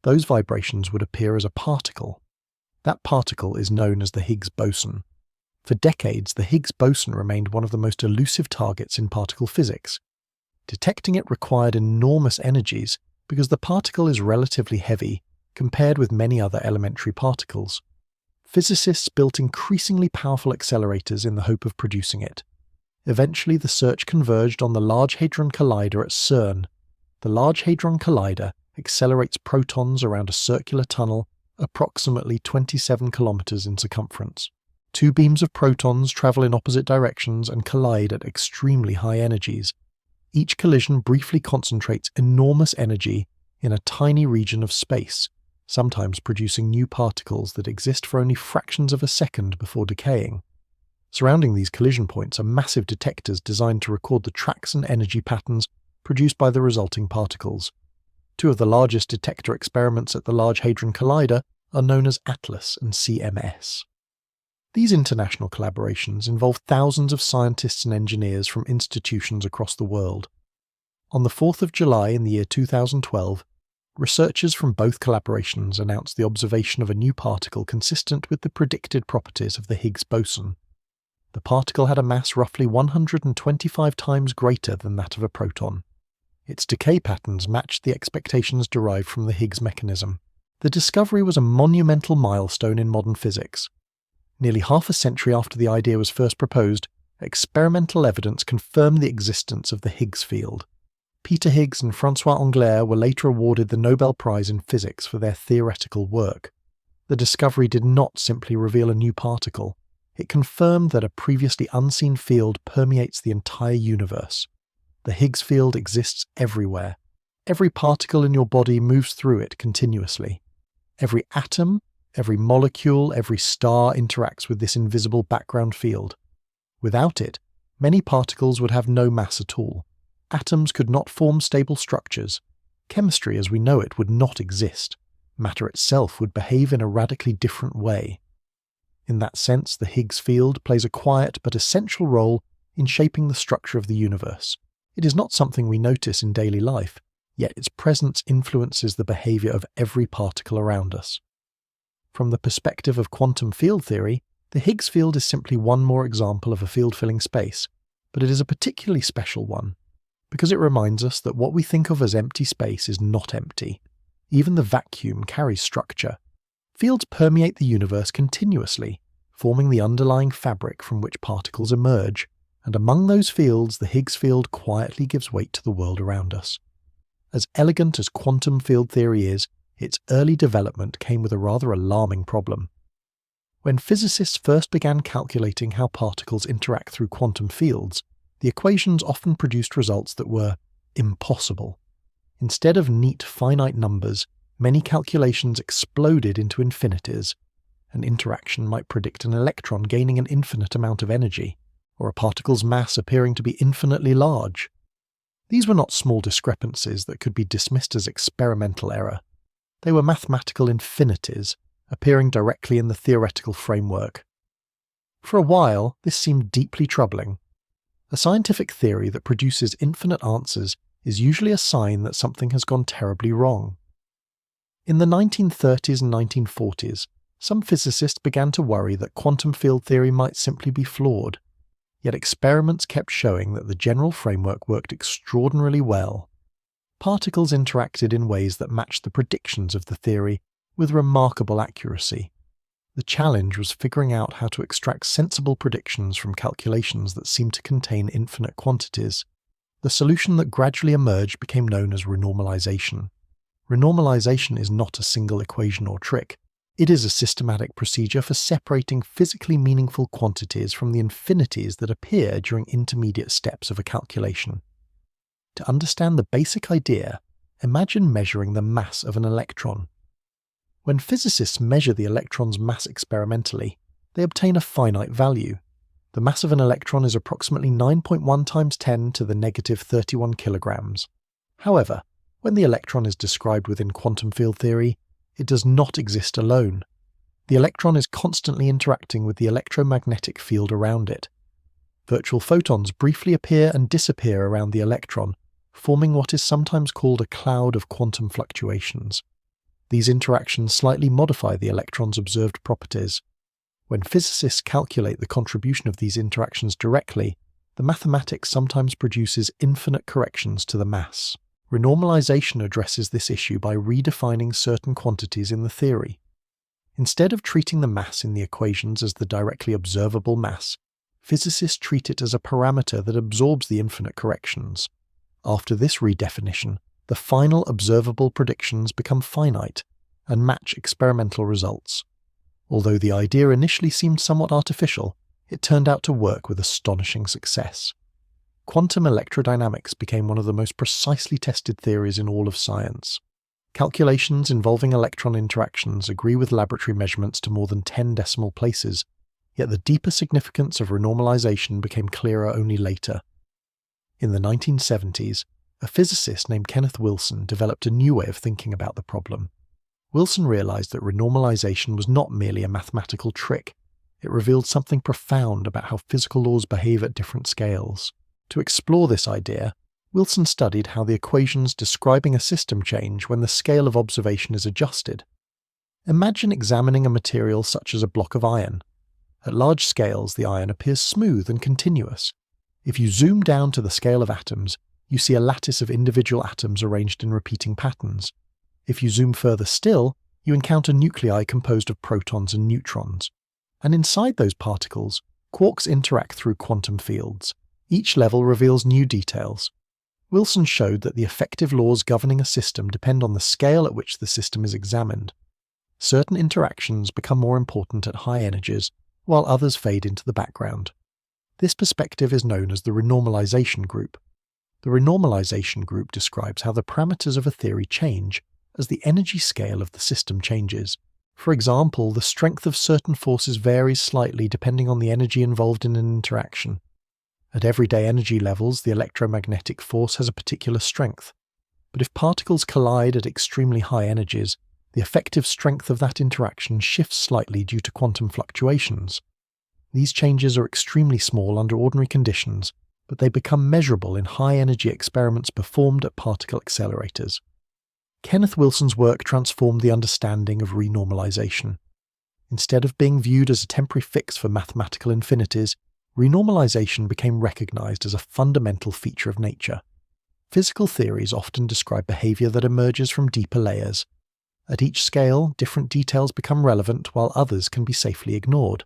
Those vibrations would appear as a particle. That particle is known as the Higgs boson. For decades, the Higgs boson remained one of the most elusive targets in particle physics. Detecting it required enormous energies because the particle is relatively heavy compared with many other elementary particles. Physicists built increasingly powerful accelerators in the hope of producing it. Eventually, the search converged on the Large Hadron Collider at CERN. The Large Hadron Collider accelerates protons around a circular tunnel approximately 27 kilometers in circumference. Two beams of protons travel in opposite directions and collide at extremely high energies. Each collision briefly concentrates enormous energy in a tiny region of space, sometimes producing new particles that exist for only fractions of a second before decaying. Surrounding these collision points are massive detectors designed to record the tracks and energy patterns produced by the resulting particles. Two of the largest detector experiments at the Large Hadron Collider are known as ATLAS and CMS. These international collaborations involve thousands of scientists and engineers from institutions across the world. On the 4th of July in the year 2012, researchers from both collaborations announced the observation of a new particle consistent with the predicted properties of the Higgs boson. The particle had a mass roughly 125 times greater than that of a proton. Its decay patterns matched the expectations derived from the Higgs mechanism. The discovery was a monumental milestone in modern physics. Nearly half a century after the idea was first proposed, experimental evidence confirmed the existence of the Higgs field. Peter Higgs and François Englert were later awarded the Nobel Prize in Physics for their theoretical work. The discovery did not simply reveal a new particle. It confirmed that a previously unseen field permeates the entire universe. The Higgs field exists everywhere. Every particle in your body moves through it continuously. Every atom, every molecule, every star interacts with this invisible background field. Without it, many particles would have no mass at all. Atoms could not form stable structures. Chemistry as we know it would not exist. Matter itself would behave in a radically different way. In that sense, the Higgs field plays a quiet but essential role in shaping the structure of the universe. It is not something we notice in daily life, yet its presence influences the behavior of every particle around us. From the perspective of quantum field theory, the Higgs field is simply one more example of a field-filling space, but it is a particularly special one, because it reminds us that what we think of as empty space is not empty. Even the vacuum carries structure. Fields permeate the universe continuously, forming the underlying fabric from which particles emerge, and among those fields the Higgs field quietly gives weight to the world around us. As elegant as quantum field theory is, its early development came with a rather alarming problem. When physicists first began calculating how particles interact through quantum fields, the equations often produced results that were impossible. Instead of neat finite numbers, many calculations exploded into infinities. An interaction might predict an electron gaining an infinite amount of energy, or a particle's mass appearing to be infinitely large. These were not small discrepancies that could be dismissed as experimental error. They were mathematical infinities, appearing directly in the theoretical framework. For a while, this seemed deeply troubling. A scientific theory that produces infinite answers is usually a sign that something has gone terribly wrong. In the 1930s and 1940s, some physicists began to worry that quantum field theory might simply be flawed, yet experiments kept showing that the general framework worked extraordinarily well. Particles interacted in ways that matched the predictions of the theory with remarkable accuracy. The challenge was figuring out how to extract sensible predictions from calculations that seemed to contain infinite quantities. The solution that gradually emerged became known as renormalization. Renormalization is not a single equation or trick. It is a systematic procedure for separating physically meaningful quantities from the infinities that appear during intermediate steps of a calculation. To understand the basic idea, imagine measuring the mass of an electron. When physicists measure the electron's mass experimentally, they obtain a finite value. The mass of an electron is approximately 9.1 times 10 to the negative 31 kilograms. However, when the electron is described within quantum field theory, it does not exist alone. The electron is constantly interacting with the electromagnetic field around it. Virtual photons briefly appear and disappear around the electron, forming what is sometimes called a cloud of quantum fluctuations. These interactions slightly modify the electron's observed properties. When physicists calculate the contribution of these interactions directly, the mathematics sometimes produces infinite corrections to the mass. Renormalization addresses this issue by redefining certain quantities in the theory. Instead of treating the mass in the equations as the directly observable mass, physicists treat it as a parameter that absorbs the infinite corrections. After this redefinition, the final observable predictions become finite and match experimental results. Although the idea initially seemed somewhat artificial, it turned out to work with astonishing success. Quantum electrodynamics became one of the most precisely tested theories in all of science. Calculations involving electron interactions agree with laboratory measurements to more than 10 decimal places, yet the deeper significance of renormalization became clearer only later. In the 1970s, a physicist named Kenneth Wilson developed a new way of thinking about the problem. Wilson realized that renormalization was not merely a mathematical trick. It revealed something profound about how physical laws behave at different scales. To explore this idea, Wilson studied how the equations describing a system change when the scale of observation is adjusted. Imagine examining a material such as a block of iron. At large scales, the iron appears smooth and continuous. If you zoom down to the scale of atoms, you see a lattice of individual atoms arranged in repeating patterns. If you zoom further still, you encounter nuclei composed of protons and neutrons. And inside those particles, quarks interact through quantum fields. Each level reveals new details. Wilson showed that the effective laws governing a system depend on the scale at which the system is examined. Certain interactions become more important at high energies, while others fade into the background. This perspective is known as the renormalization group. The renormalization group describes how the parameters of a theory change as the energy scale of the system changes. For example, the strength of certain forces varies slightly depending on the energy involved in an interaction. At everyday energy levels, the electromagnetic force has a particular strength. But if particles collide at extremely high energies, the effective strength of that interaction shifts slightly due to quantum fluctuations. These changes are extremely small under ordinary conditions, but they become measurable in high-energy experiments performed at particle accelerators. Kenneth Wilson's work transformed the understanding of renormalization. Instead of being viewed as a temporary fix for mathematical infinities, renormalization became recognized as a fundamental feature of nature. Physical theories often describe behavior that emerges from deeper layers. At each scale, different details become relevant while others can be safely ignored.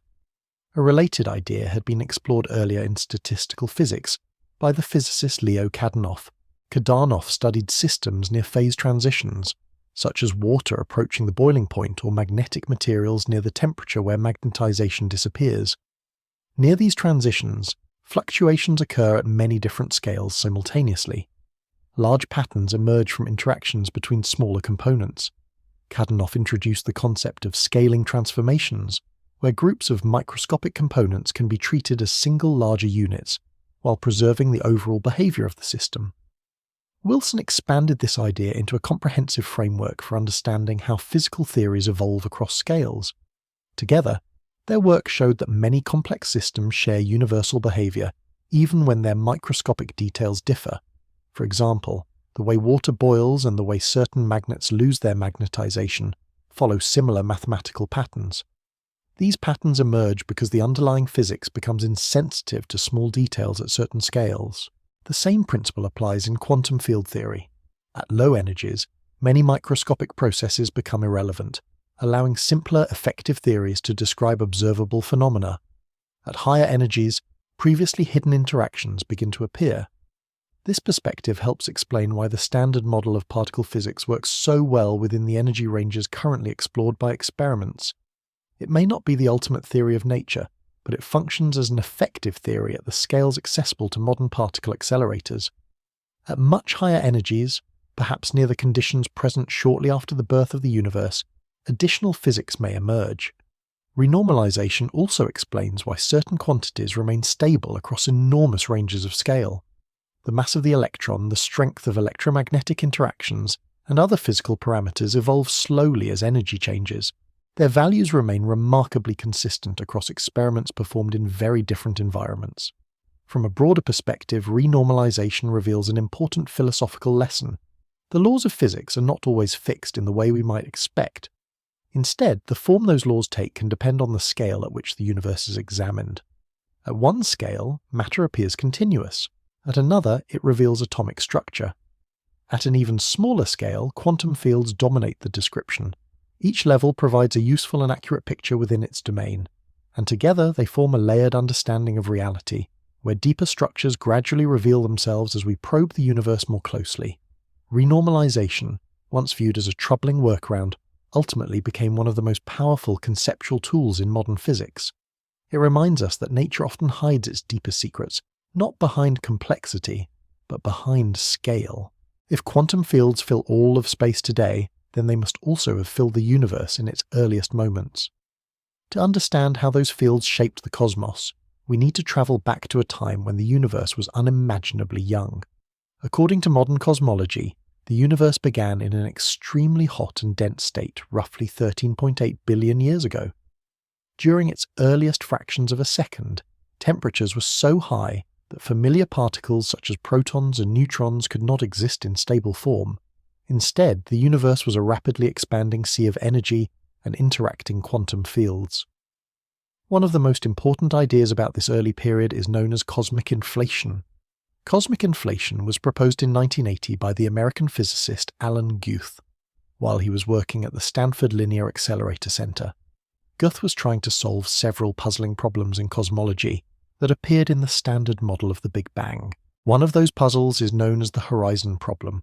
A related idea had been explored earlier in statistical physics by the physicist Leo Kadanoff. Kadanoff studied systems near phase transitions, such as water approaching the boiling point or magnetic materials near the temperature where magnetization disappears. Near these transitions, fluctuations occur at many different scales simultaneously. Large patterns emerge from interactions between smaller components. Kadanoff introduced the concept of scaling transformations, where groups of microscopic components can be treated as single larger units, while preserving the overall behavior of the system. Wilson expanded this idea into a comprehensive framework for understanding how physical theories evolve across scales. Together, their work showed that many complex systems share universal behavior, even when their microscopic details differ. For example, the way water boils and the way certain magnets lose their magnetization follow similar mathematical patterns. These patterns emerge because the underlying physics becomes insensitive to small details at certain scales. The same principle applies in quantum field theory. At low energies, many microscopic processes become irrelevant, allowing simpler, effective theories to describe observable phenomena. At higher energies, previously hidden interactions begin to appear. This perspective helps explain why the standard model of particle physics works so well within the energy ranges currently explored by experiments. It may not be the ultimate theory of nature, but it functions as an effective theory at the scales accessible to modern particle accelerators. At much higher energies, perhaps near the conditions present shortly after the birth of the universe, additional physics may emerge. Renormalization also explains why certain quantities remain stable across enormous ranges of scale. The mass of the electron, the strength of electromagnetic interactions, and other physical parameters evolve slowly as energy changes. Their values remain remarkably consistent across experiments performed in very different environments. From a broader perspective, renormalization reveals an important philosophical lesson. The laws of physics are not always fixed in the way we might expect. Instead, the form those laws take can depend on the scale at which the universe is examined. At one scale, matter appears continuous. At another, it reveals atomic structure. At an even smaller scale, quantum fields dominate the description. Each level provides a useful and accurate picture within its domain, and together they form a layered understanding of reality, where deeper structures gradually reveal themselves as we probe the universe more closely. Renormalization, once viewed as a troubling workaround, ultimately became one of the most powerful conceptual tools in modern physics. It reminds us that nature often hides its deepest secrets, not behind complexity, but behind scale. If quantum fields fill all of space today, then they must also have filled the universe in its earliest moments. To understand how those fields shaped the cosmos, we need to travel back to a time when the universe was unimaginably young. According to modern cosmology, the universe began in an extremely hot and dense state roughly 13.8 billion years ago. During its earliest fractions of a second, temperatures were so high that familiar particles such as protons and neutrons could not exist in stable form. Instead, the universe was a rapidly expanding sea of energy and interacting quantum fields. One of the most important ideas about this early period is known as cosmic inflation. Cosmic inflation was proposed in 1980 by the American physicist Alan Guth, while he was working at the Stanford Linear Accelerator Center. Guth was trying to solve several puzzling problems in cosmology that appeared in the standard model of the Big Bang. One of those puzzles is known as the horizon problem.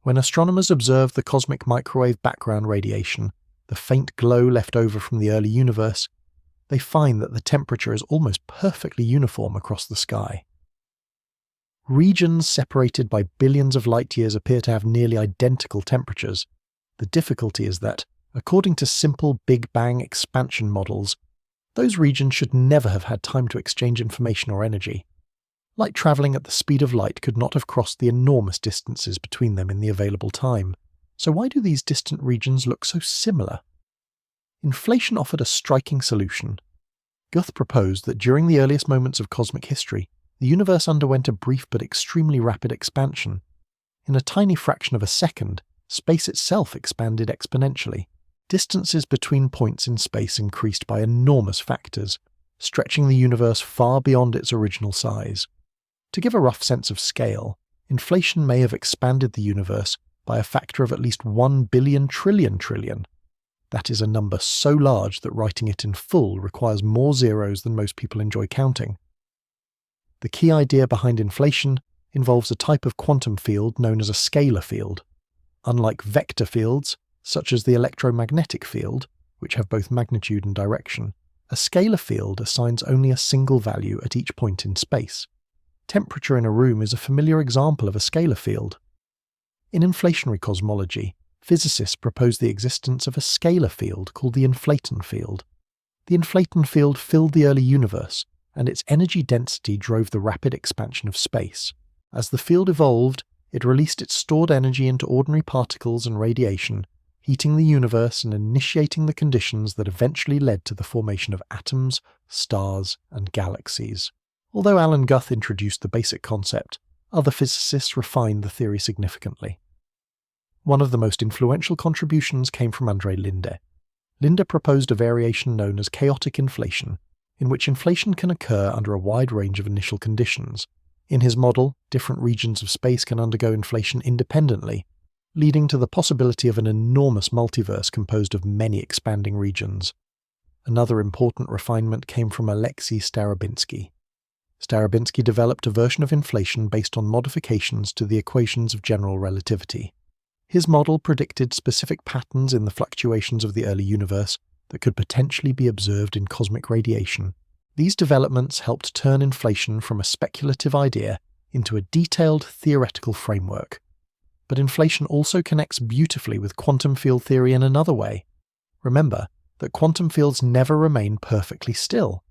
When astronomers observe the cosmic microwave background radiation, the faint glow left over from the early universe, they find that the temperature is almost perfectly uniform across the sky. Regions separated by billions of light years appear to have nearly identical temperatures. The difficulty is that, according to simple Big Bang expansion models, those regions should never have had time to exchange information or energy. Light travelling at the speed of light could not have crossed the enormous distances between them in the available time. So why do these distant regions look so similar? Inflation offered a striking solution. Guth proposed that during the earliest moments of cosmic history, the universe underwent a brief but extremely rapid expansion. In a tiny fraction of a second, space itself expanded exponentially. Distances between points in space increased by enormous factors, stretching the universe far beyond its original size. To give a rough sense of scale, inflation may have expanded the universe by a factor of at least 1 billion trillion. That is a number so large that writing it in full requires more zeros than most people enjoy counting. The key idea behind inflation involves a type of quantum field known as a scalar field. Unlike vector fields, such as the electromagnetic field, which have both magnitude and direction, a scalar field assigns only a single value at each point in space. Temperature in a room is a familiar example of a scalar field. In inflationary cosmology, physicists propose the existence of a scalar field called the inflaton field. The inflaton field filled the early universe, and its energy density drove the rapid expansion of space. As the field evolved, it released its stored energy into ordinary particles and radiation, heating the universe and initiating the conditions that eventually led to the formation of atoms, stars, and galaxies. Although Alan Guth introduced the basic concept, other physicists refined the theory significantly. One of the most influential contributions came from André Linde. Linde proposed a variation known as chaotic inflation, in which inflation can occur under a wide range of initial conditions. In his model, different regions of space can undergo inflation independently, leading to the possibility of an enormous multiverse composed of many expanding regions. Another important refinement came from Alexei Starobinsky. Starobinsky developed a version of inflation based on modifications to the equations of general relativity. His model predicted specific patterns in the fluctuations of the early universe that could potentially be observed in cosmic radiation. These developments helped turn inflation from a speculative idea into a detailed theoretical framework. But inflation also connects beautifully with quantum field theory in another way. Remember that quantum fields never remain perfectly still.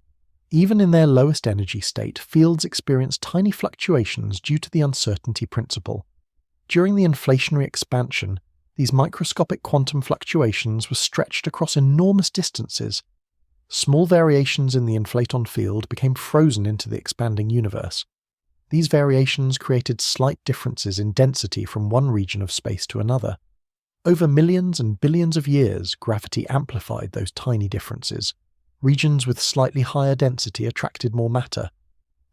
Even in their lowest energy state, fields experience tiny fluctuations due to the uncertainty principle. During the inflationary expansion, these microscopic quantum fluctuations were stretched across enormous distances. Small variations in the inflaton field became frozen into the expanding universe. These variations created slight differences in density from one region of space to another. Over millions and billions of years, gravity amplified those tiny differences. Regions with slightly higher density attracted more matter.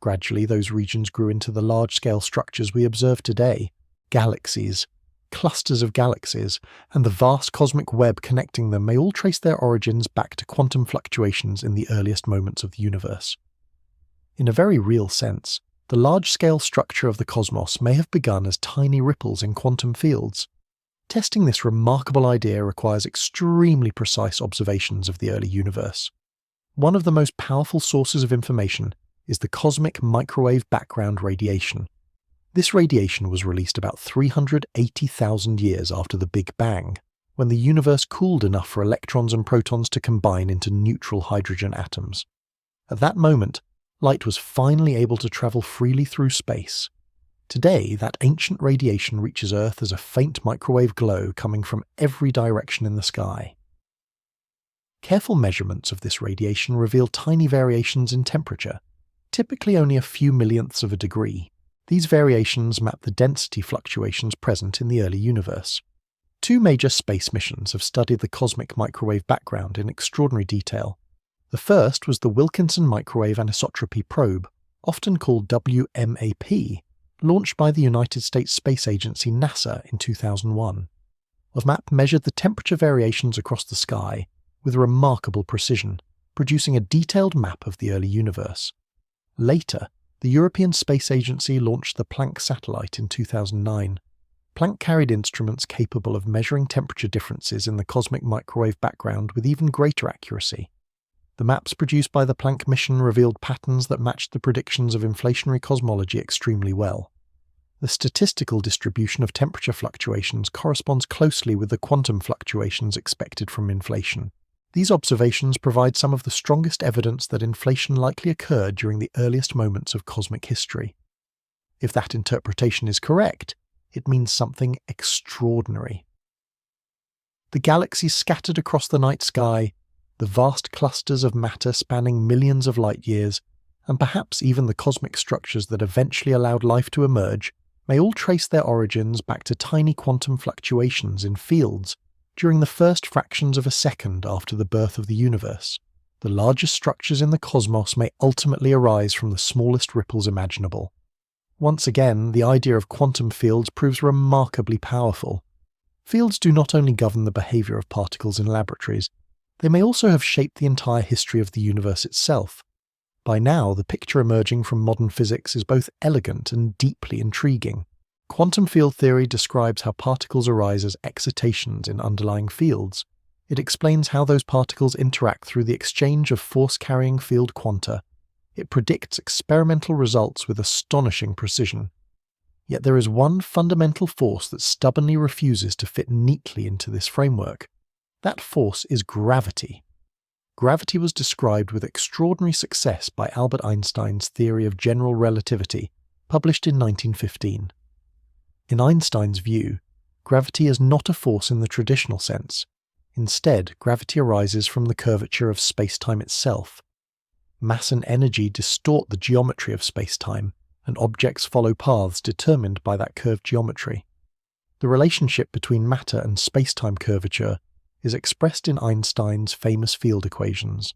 Gradually, those regions grew into the large-scale structures we observe today: galaxies, clusters of galaxies, and the vast cosmic web connecting them may all trace their origins back to quantum fluctuations in the earliest moments of the universe. In a very real sense, the large-scale structure of the cosmos may have begun as tiny ripples in quantum fields. Testing this remarkable idea requires extremely precise observations of the early universe. One of the most powerful sources of information is the cosmic microwave background radiation. This radiation was released about 380,000 years after the Big Bang, when the universe cooled enough for electrons and protons to combine into neutral hydrogen atoms. At that moment, light was finally able to travel freely through space. Today, that ancient radiation reaches Earth as a faint microwave glow coming from every direction in the sky. Careful measurements of this radiation reveal tiny variations in temperature, typically only a few millionths of a degree. These variations map the density fluctuations present in the early universe. Two major space missions have studied the cosmic microwave background in extraordinary detail. The first was the Wilkinson Microwave Anisotropy Probe, often called WMAP, launched by the United States Space Agency NASA in 2001. WMAP measured the temperature variations across the sky with remarkable precision, producing a detailed map of the early universe. Later, the European Space Agency launched the Planck satellite in 2009. Planck carried instruments capable of measuring temperature differences in the cosmic microwave background with even greater accuracy. The maps produced by the Planck mission revealed patterns that matched the predictions of inflationary cosmology extremely well. The statistical distribution of temperature fluctuations corresponds closely with the quantum fluctuations expected from inflation. These observations provide some of the strongest evidence that inflation likely occurred during the earliest moments of cosmic history. If that interpretation is correct, it means something extraordinary. The galaxies scattered across the night sky, the vast clusters of matter spanning millions of light years, and perhaps even the cosmic structures that eventually allowed life to emerge, may all trace their origins back to tiny quantum fluctuations in fields during the first fractions of a second after the birth of the universe. The largest structures in the cosmos may ultimately arise from the smallest ripples imaginable. Once again, the idea of quantum fields proves remarkably powerful. Fields do not only govern the behavior of particles in laboratories, they may also have shaped the entire history of the universe itself. By now, the picture emerging from modern physics is both elegant and deeply intriguing. Quantum field theory describes how particles arise as excitations in underlying fields. It explains how those particles interact through the exchange of force-carrying field quanta. It predicts experimental results with astonishing precision. Yet there is one fundamental force that stubbornly refuses to fit neatly into this framework. That force is gravity. Gravity was described with extraordinary success by Albert Einstein's theory of general relativity, published in 1915. In Einstein's view, gravity is not a force in the traditional sense. Instead, gravity arises from the curvature of space-time itself. Mass and energy distort the geometry of space-time, and objects follow paths determined by that curved geometry. The relationship between matter and spacetime curvature is expressed in Einstein's famous field equations.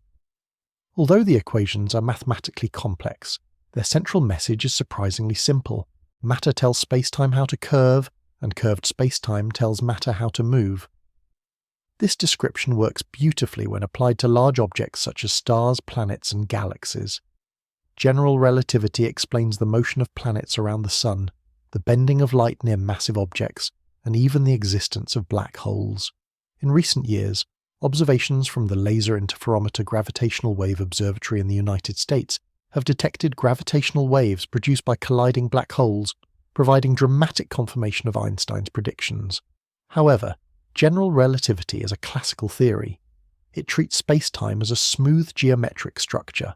Although the equations are mathematically complex, their central message is surprisingly simple. Matter tells spacetime how to curve, and curved spacetime tells matter how to move. This description works beautifully when applied to large objects such as stars, planets, and galaxies. General relativity explains the motion of planets around the Sun, the bending of light near massive objects, and even the existence of black holes. In recent years, observations from the Laser Interferometer Gravitational Wave Observatory in the United States have detected gravitational waves produced by colliding black holes, providing dramatic confirmation of Einstein's predictions. However, general relativity is a classical theory. It treats spacetime as a smooth geometric structure.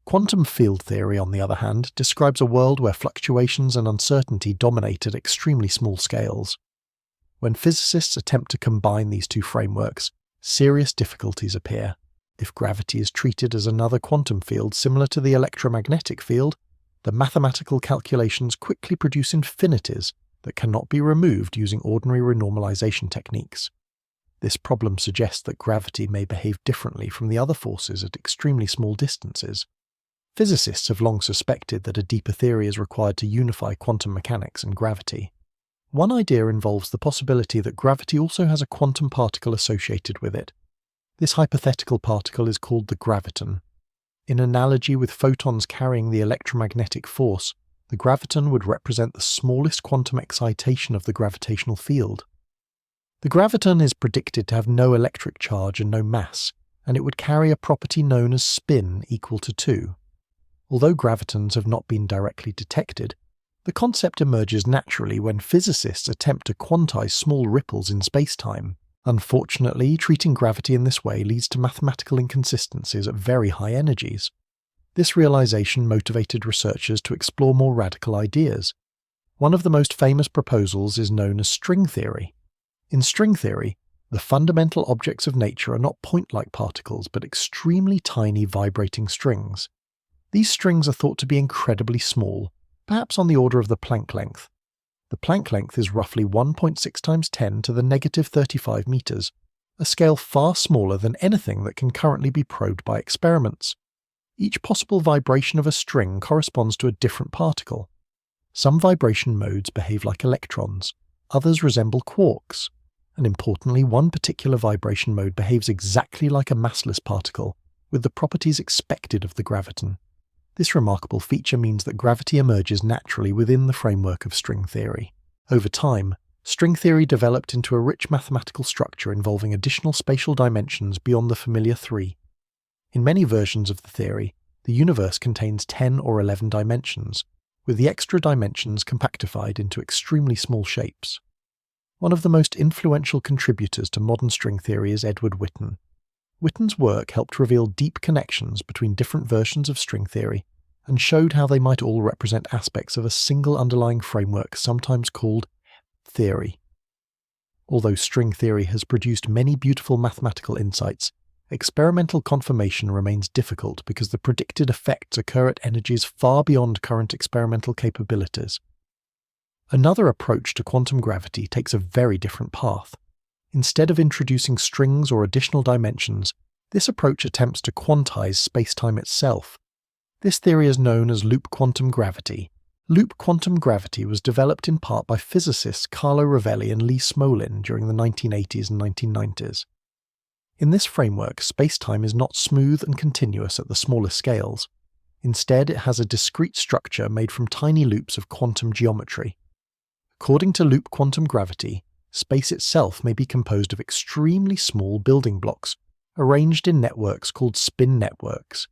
Quantum field theory, on the other hand, describes a world where fluctuations and uncertainty dominate at extremely small scales. When physicists attempt to combine these two frameworks, serious difficulties appear. If gravity is treated as another quantum field similar to the electromagnetic field, the mathematical calculations quickly produce infinities that cannot be removed using ordinary renormalization techniques. This problem suggests that gravity may behave differently from the other forces at extremely small distances. Physicists have long suspected that a deeper theory is required to unify quantum mechanics and gravity. One idea involves the possibility that gravity also has a quantum particle associated with it. This hypothetical particle is called the graviton. In analogy with photons carrying the electromagnetic force, the graviton would represent the smallest quantum excitation of the gravitational field. The graviton is predicted to have no electric charge and no mass, and it would carry a property known as spin equal to 2. Although gravitons have not been directly detected, the concept emerges naturally when physicists attempt to quantize small ripples in spacetime. Unfortunately, treating gravity in this way leads to mathematical inconsistencies at very high energies. This realization motivated researchers to explore more radical ideas. One of the most famous proposals is known as string theory. In string theory, the fundamental objects of nature are not point-like particles but extremely tiny vibrating strings. These strings are thought to be incredibly small, perhaps on the order of the Planck length. The Planck length is roughly 1.6 times 10 to the negative 35 meters, a scale far smaller than anything that can currently be probed by experiments. Each possible vibration of a string corresponds to a different particle. Some vibration modes behave like electrons, others resemble quarks, and importantly, one particular vibration mode behaves exactly like a massless particle, with the properties expected of the graviton. This remarkable feature means that gravity emerges naturally within the framework of string theory. Over time, string theory developed into a rich mathematical structure involving additional spatial dimensions beyond the familiar 3. In many versions of the theory, the universe contains 10 or 11 dimensions, with the extra dimensions compactified into extremely small shapes. One of the most influential contributors to modern string theory is Edward Witten. Witten's work helped reveal deep connections between different versions of string theory and showed how they might all represent aspects of a single underlying framework sometimes called theory. Although string theory has produced many beautiful mathematical insights, experimental confirmation remains difficult because the predicted effects occur at energies far beyond current experimental capabilities. Another approach to quantum gravity takes a very different path. Instead of introducing strings or additional dimensions, this approach attempts to quantize spacetime itself. This theory is known as loop quantum gravity. Loop quantum gravity was developed in part by physicists Carlo Rovelli and Lee Smolin during the 1980s and 1990s. In this framework, spacetime is not smooth and continuous at the smallest scales. Instead, it has a discrete structure made from tiny loops of quantum geometry. According to loop quantum gravity, space itself may be composed of extremely small building blocks, arranged in networks called spin networks.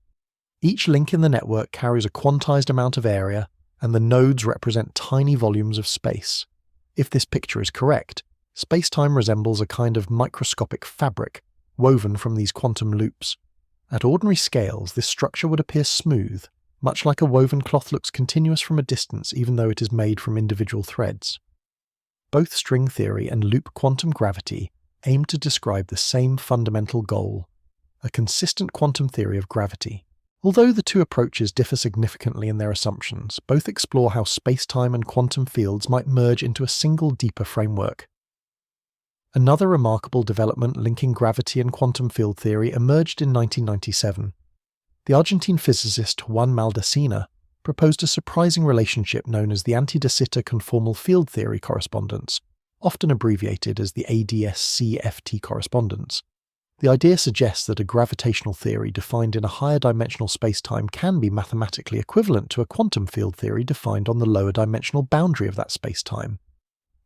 Each link in the network carries a quantized amount of area, and the nodes represent tiny volumes of space. If this picture is correct, spacetime resembles a kind of microscopic fabric woven from these quantum loops. At ordinary scales, this structure would appear smooth, much like a woven cloth looks continuous from a distance even though it is made from individual threads. Both string theory and loop quantum gravity aim to describe the same fundamental goal, a consistent quantum theory of gravity. Although the two approaches differ significantly in their assumptions, both explore how spacetime and quantum fields might merge into a single deeper framework. Another remarkable development linking gravity and quantum field theory emerged in 1997. The Argentine physicist Juan Maldacena proposed a surprising relationship known as the anti-de Sitter conformal field theory correspondence, often abbreviated as the ADS-CFT correspondence. The idea suggests that a gravitational theory defined in a higher dimensional spacetime can be mathematically equivalent to a quantum field theory defined on the lower dimensional boundary of that spacetime.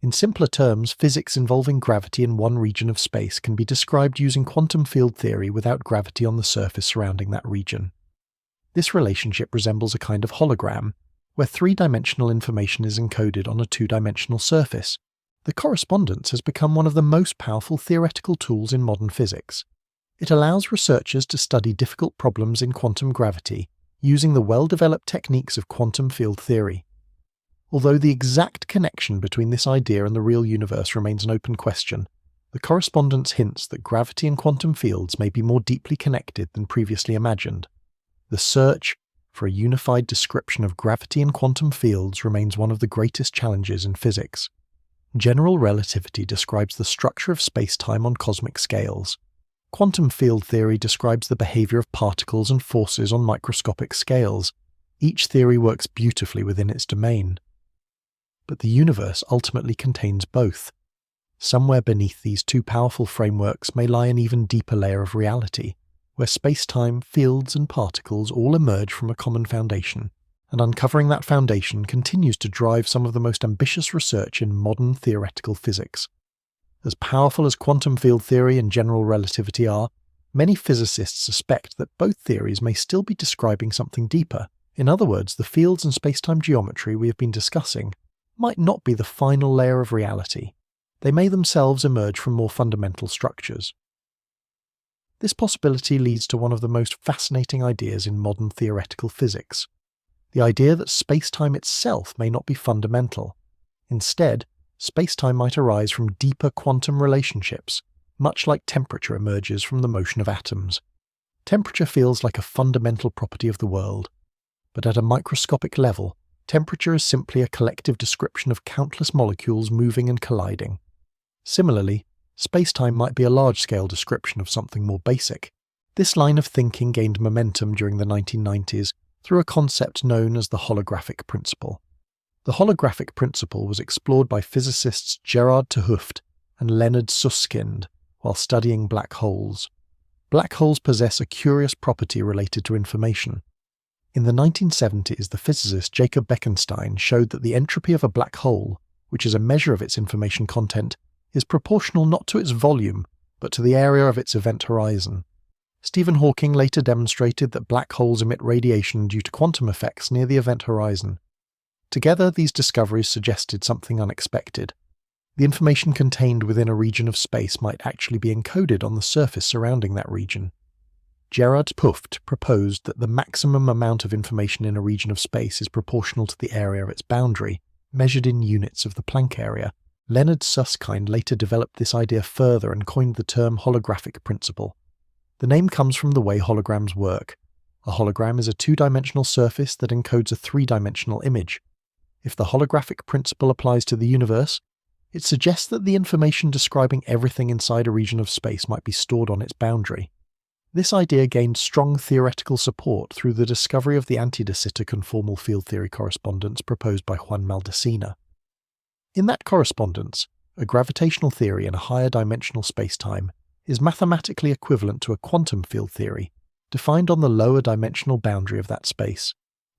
In simpler terms, physics involving gravity in one region of space can be described using quantum field theory without gravity on the surface surrounding that region. This relationship resembles a kind of hologram, where three-dimensional information is encoded on a two-dimensional surface. The correspondence has become one of the most powerful theoretical tools in modern physics. It allows researchers to study difficult problems in quantum gravity using the well-developed techniques of quantum field theory. Although the exact connection between this idea and the real universe remains an open question, the correspondence hints that gravity and quantum fields may be more deeply connected than previously imagined. The search for a unified description of gravity and quantum fields remains one of the greatest challenges in physics. General relativity describes the structure of space-time on cosmic scales. Quantum field theory describes the behavior of particles and forces on microscopic scales. Each theory works beautifully within its domain. But the universe ultimately contains both. Somewhere beneath these two powerful frameworks may lie an even deeper layer of reality, where space-time, fields, and particles all emerge from a common foundation, and uncovering that foundation continues to drive some of the most ambitious research in modern theoretical physics. As powerful as quantum field theory and general relativity are, many physicists suspect that both theories may still be describing something deeper. In other words, the fields and space-time geometry we have been discussing might not be the final layer of reality. They may themselves emerge from more fundamental structures. This possibility leads to one of the most fascinating ideas in modern theoretical physics: the idea that space-time itself may not be fundamental. Instead, space-time might arise from deeper quantum relationships, much like temperature emerges from the motion of atoms. Temperature feels like a fundamental property of the world, but at a microscopic level, temperature is simply a collective description of countless molecules moving and colliding. Similarly, space-time might be a large-scale description of something more basic. This line of thinking gained momentum during the 1990s through a concept known as the holographic principle. The holographic principle was explored by physicists Gerard 't Hooft and Leonard Susskind while studying black holes. Black holes possess a curious property related to information. In the 1970s, the physicist Jacob Bekenstein showed that the entropy of a black hole, which is a measure of its information content, is proportional not to its volume, but to the area of its event horizon. Stephen Hawking later demonstrated that black holes emit radiation due to quantum effects near the event horizon. Together, these discoveries suggested something unexpected. The information contained within a region of space might actually be encoded on the surface surrounding that region. Gerard 't Hooft proposed that the maximum amount of information in a region of space is proportional to the area of its boundary, measured in units of the Planck area. Leonard Susskind later developed this idea further and coined the term holographic principle. The name comes from the way holograms work. A hologram is a two-dimensional surface that encodes a three-dimensional image. If the holographic principle applies to the universe, it suggests that the information describing everything inside a region of space might be stored on its boundary. This idea gained strong theoretical support through the discovery of the anti-de Sitter conformal field theory correspondence proposed by Juan Maldacena. In that correspondence, a gravitational theory in a higher dimensional spacetime is mathematically equivalent to a quantum field theory, defined on the lower dimensional boundary of that space.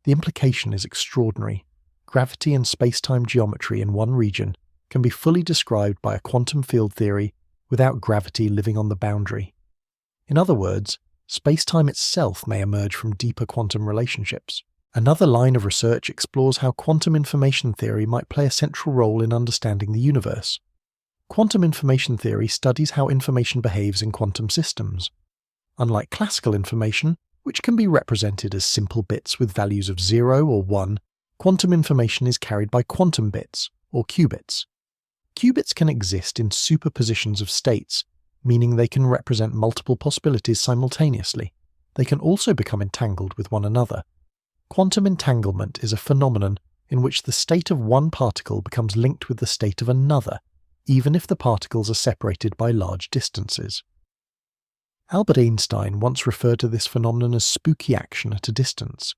The implication is extraordinary. Gravity and spacetime geometry in one region can be fully described by a quantum field theory without gravity living on the boundary. In other words, spacetime itself may emerge from deeper quantum relationships. Another line of research explores how quantum information theory might play a central role in understanding the universe. Quantum information theory studies how information behaves in quantum systems. Unlike classical information, which can be represented as simple bits with values of 0 or 1, quantum information is carried by quantum bits, or qubits. Qubits can exist in superpositions of states, meaning they can represent multiple possibilities simultaneously. they can also become entangled with one another. Quantum entanglement is a phenomenon in which the state of one particle becomes linked with the state of another, even if the particles are separated by large distances. Albert Einstein once referred to this phenomenon as spooky action at a distance,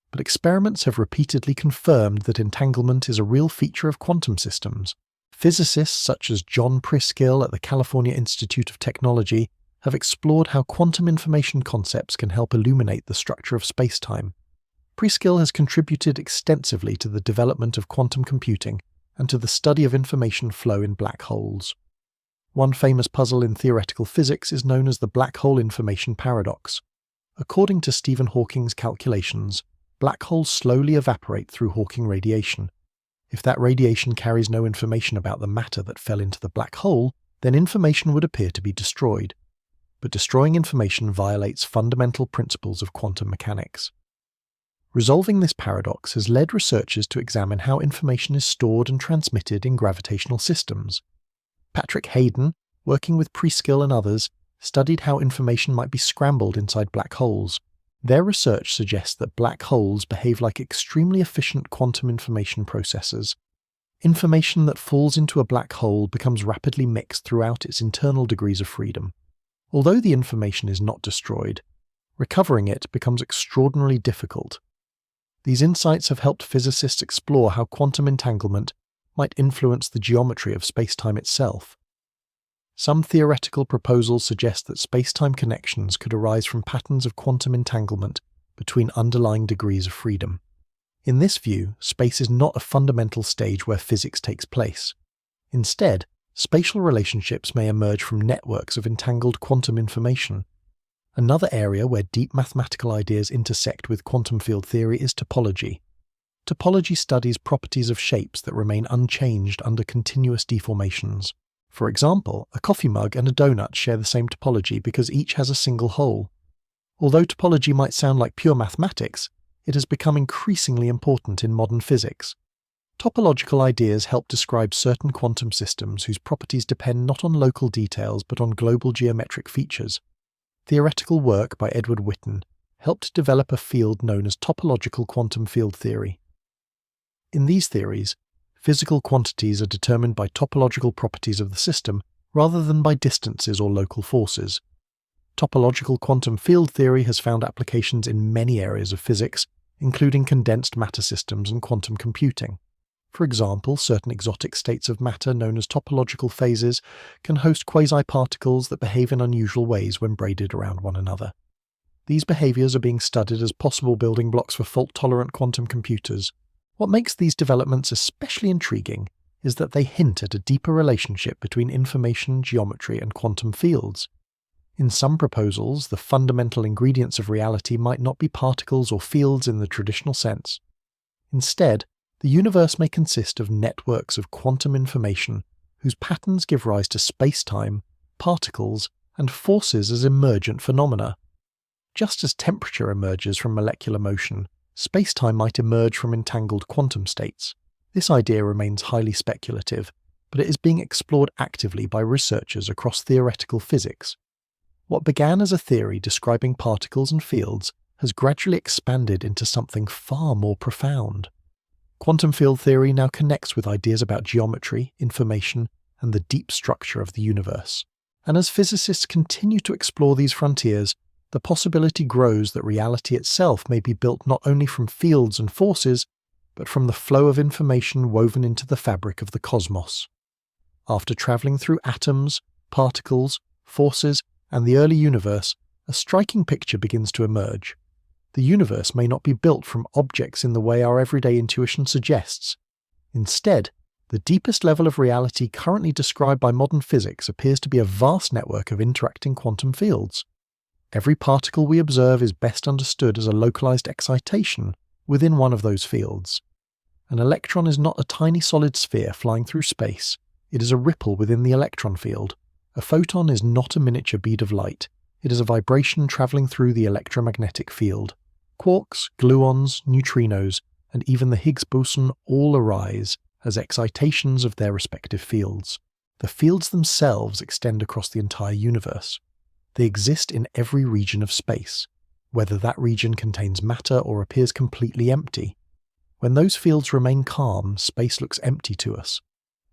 but experiments have repeatedly confirmed that entanglement is a real feature of quantum systems. Physicists such as John Preskill at the California Institute of Technology have explored how quantum information concepts can help illuminate the structure of spacetime. Preskill has contributed extensively to the development of quantum computing and to the study of information flow in black holes. One famous puzzle in theoretical physics is known as the black hole information paradox. According to Stephen Hawking's calculations, black holes slowly evaporate through Hawking radiation. If that radiation carries no information about the matter that fell into the black hole, then information would appear to be destroyed. But destroying information violates fundamental principles of quantum mechanics. Resolving this paradox has led researchers to examine how information is stored and transmitted in gravitational systems. Patrick Hayden, working with Preskill and others, studied how information might be scrambled inside black holes. Their research suggests that black holes behave like extremely efficient quantum information processors. Information that falls into a black hole becomes rapidly mixed throughout its internal degrees of freedom. Although the information is not destroyed, recovering it becomes extraordinarily difficult. These insights have helped physicists explore how quantum entanglement might influence the geometry of spacetime itself. Some theoretical proposals suggest that spacetime connections could arise from patterns of quantum entanglement between underlying degrees of freedom. In this view, space is not a fundamental stage where physics takes place. Instead, spatial relationships may emerge from networks of entangled quantum information. Another area where deep mathematical ideas intersect with quantum field theory is topology. Topology studies properties of shapes that remain unchanged under continuous deformations. For example, a coffee mug and a donut share the same topology because each has a single hole. Although topology might sound like pure mathematics, it has become increasingly important in modern physics. Topological ideas help describe certain quantum systems whose properties depend not on local details but on global geometric features. Theoretical work by Edward Witten helped develop a field known as topological quantum field theory. In these theories, physical quantities are determined by topological properties of the system rather than by distances or local forces. Topological quantum field theory has found applications in many areas of physics, including condensed matter systems and quantum computing. For example, certain exotic states of matter known as topological phases can host quasi-particles that behave in unusual ways when braided around one another. These behaviors are being studied as possible building blocks for fault-tolerant quantum computers. What makes these developments especially intriguing is that they hint at a deeper relationship between information, geometry, and quantum fields. In some proposals, the fundamental ingredients of reality might not be particles or fields in the traditional sense. Instead, the universe may consist of networks of quantum information whose patterns give rise to space-time, particles, and forces as emergent phenomena. Just as temperature emerges from molecular motion, spacetime might emerge from entangled quantum states. This idea remains highly speculative, but it is being explored actively by researchers across theoretical physics. What began as a theory describing particles and fields has gradually expanded into something far more profound. Quantum field theory now connects with ideas about geometry, information, and the deep structure of the universe. And as physicists continue to explore these frontiers, the possibility grows that reality itself may be built not only from fields and forces, but from the flow of information woven into the fabric of the cosmos. After traveling through atoms, particles, forces, and the early universe, a striking picture begins to emerge. The universe may not be built from objects in the way our everyday intuition suggests. Instead, the deepest level of reality currently described by modern physics appears to be a vast network of interacting quantum fields. Every particle we observe is best understood as a localized excitation within one of those fields. An electron is not a tiny solid sphere flying through space, it is a ripple within the electron field. A photon is not a miniature bead of light, it is a vibration traveling through the electromagnetic field. Quarks, gluons, neutrinos, and even the Higgs boson all arise as excitations of their respective fields. The fields themselves extend across the entire universe. They exist in every region of space. whether that region contains matter or appears completely empty. When those fields remain calm, space looks empty to us.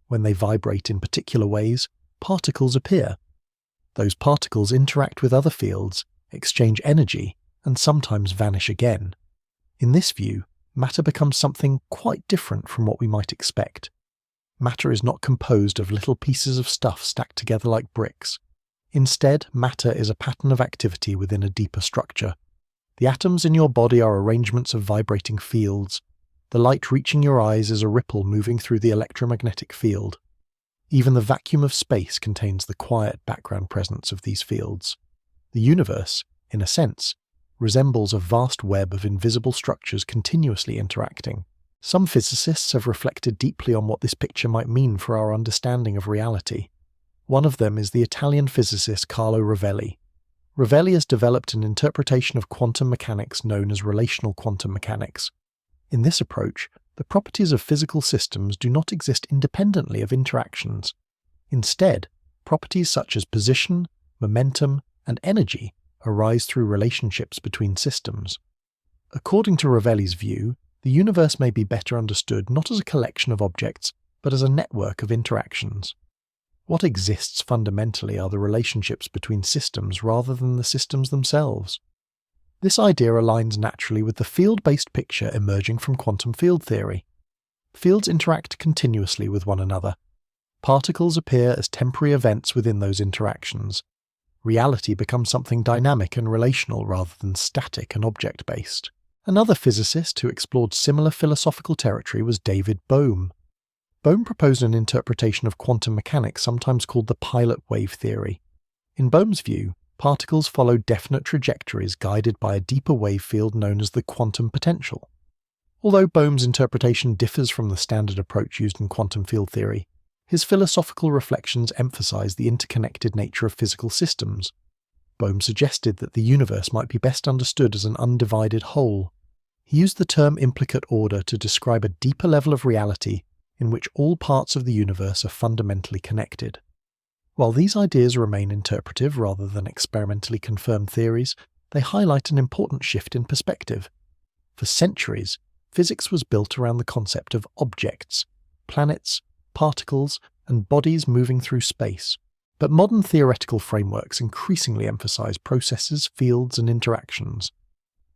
When they vibrate in particular ways, particles appear. Those particles interact with other fields, exchange energy, and sometimes vanish again. In this view, matter becomes something quite different from what we might expect. Matter is not composed of little pieces of stuff stacked together like bricks. Instead, matter is a pattern of activity within a deeper structure. The atoms in your body are arrangements of vibrating fields. The light reaching your eyes is a ripple moving through the electromagnetic field. Even the vacuum of space contains the quiet background presence of these fields. The universe, in a sense, resembles a vast web of invisible structures continuously interacting. Some physicists have reflected deeply on what this picture might mean for our understanding of reality. One of them is the Italian physicist Carlo Rovelli. Rovelli has developed an interpretation of quantum mechanics known as relational quantum mechanics. In this approach, the properties of physical systems do not exist independently of interactions. Instead, properties such as position, momentum, and energy arise through relationships between systems. According to Rovelli's view, the universe may be better understood not as a collection of objects, but as a network of interactions. What exists fundamentally are the relationships between systems rather than the systems themselves. This idea aligns naturally with the field-based picture emerging from quantum field theory. Fields interact continuously with one another. Particles appear as temporary events within those interactions. Reality becomes something dynamic and relational rather than static and object-based. Another physicist who explored similar philosophical territory was David Bohm. Bohm proposed an interpretation of quantum mechanics sometimes called the pilot wave theory. In Bohm's view, particles follow definite trajectories guided by a deeper wave field known as the quantum potential. Although Bohm's interpretation differs from the standard approach used in quantum field theory, his philosophical reflections emphasize the interconnected nature of physical systems. Bohm suggested that the universe might be best understood as an undivided whole. He used the term implicate order to describe a deeper level of reality in which all parts of the universe are fundamentally connected. While these ideas remain interpretive rather than experimentally confirmed theories, they highlight an important shift in perspective. For centuries, physics was built around the concept of objects, planets, particles, and bodies moving through space. But modern theoretical frameworks increasingly emphasize processes, fields, and interactions.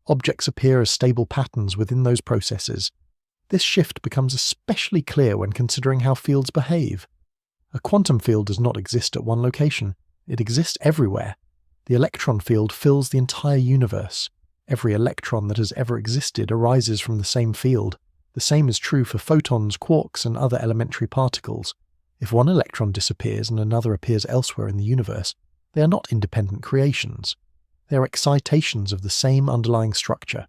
Objects appear as stable patterns within those processes. This shift becomes especially clear when considering how fields behave. A quantum field does not exist at one location. It exists everywhere. The electron field fills the entire universe. Every electron that has ever existed arises from the same field. The same is true for photons, quarks, and other elementary particles. If one electron disappears and another appears elsewhere in the universe, they are not independent creations. They are excitations of the same underlying structure.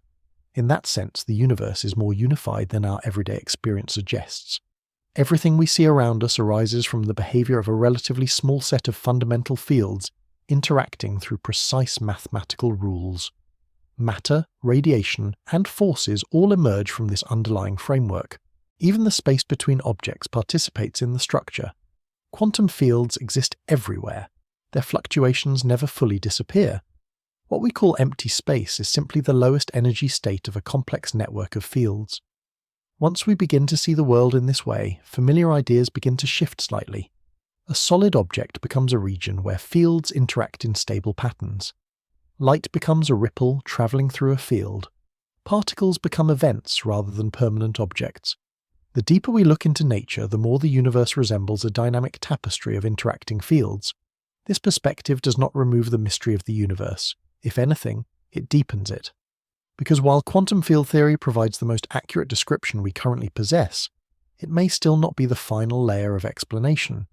In that sense, the universe is more unified than our everyday experience suggests. Everything we see around us arises from the behavior of a relatively small set of fundamental fields interacting through precise mathematical rules. Matter, radiation, and forces all emerge from this underlying framework. Even the space between objects participates in the structure. Quantum fields exist everywhere. Their fluctuations never fully disappear. What we call empty space is simply the lowest energy state of a complex network of fields. Once we begin to see the world in this way, familiar ideas begin to shift slightly. A solid object becomes a region where fields interact in stable patterns. Light becomes a ripple traveling through a field. Particles become events rather than permanent objects. The deeper we look into nature, the more the universe resembles a dynamic tapestry of interacting fields. This perspective does not remove the mystery of the universe. If anything, it deepens it. Because while quantum field theory provides the most accurate description we currently possess, it may still not be the final layer of explanation.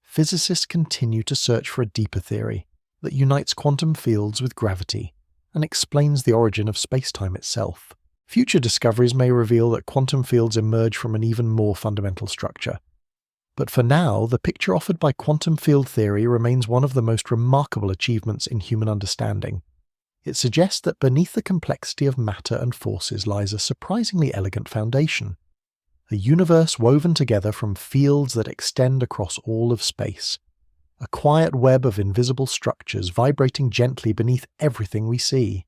Physicists continue to search for a deeper theory that unites quantum fields with gravity and explains the origin of spacetime itself. Future discoveries may reveal that quantum fields emerge from an even more fundamental structure. But for now, the picture offered by quantum field theory remains one of the most remarkable achievements in human understanding. It suggests that beneath the complexity of matter and forces lies a surprisingly elegant foundation. A universe woven together from fields that extend across all of space. A quiet web of invisible structures vibrating gently beneath everything we see.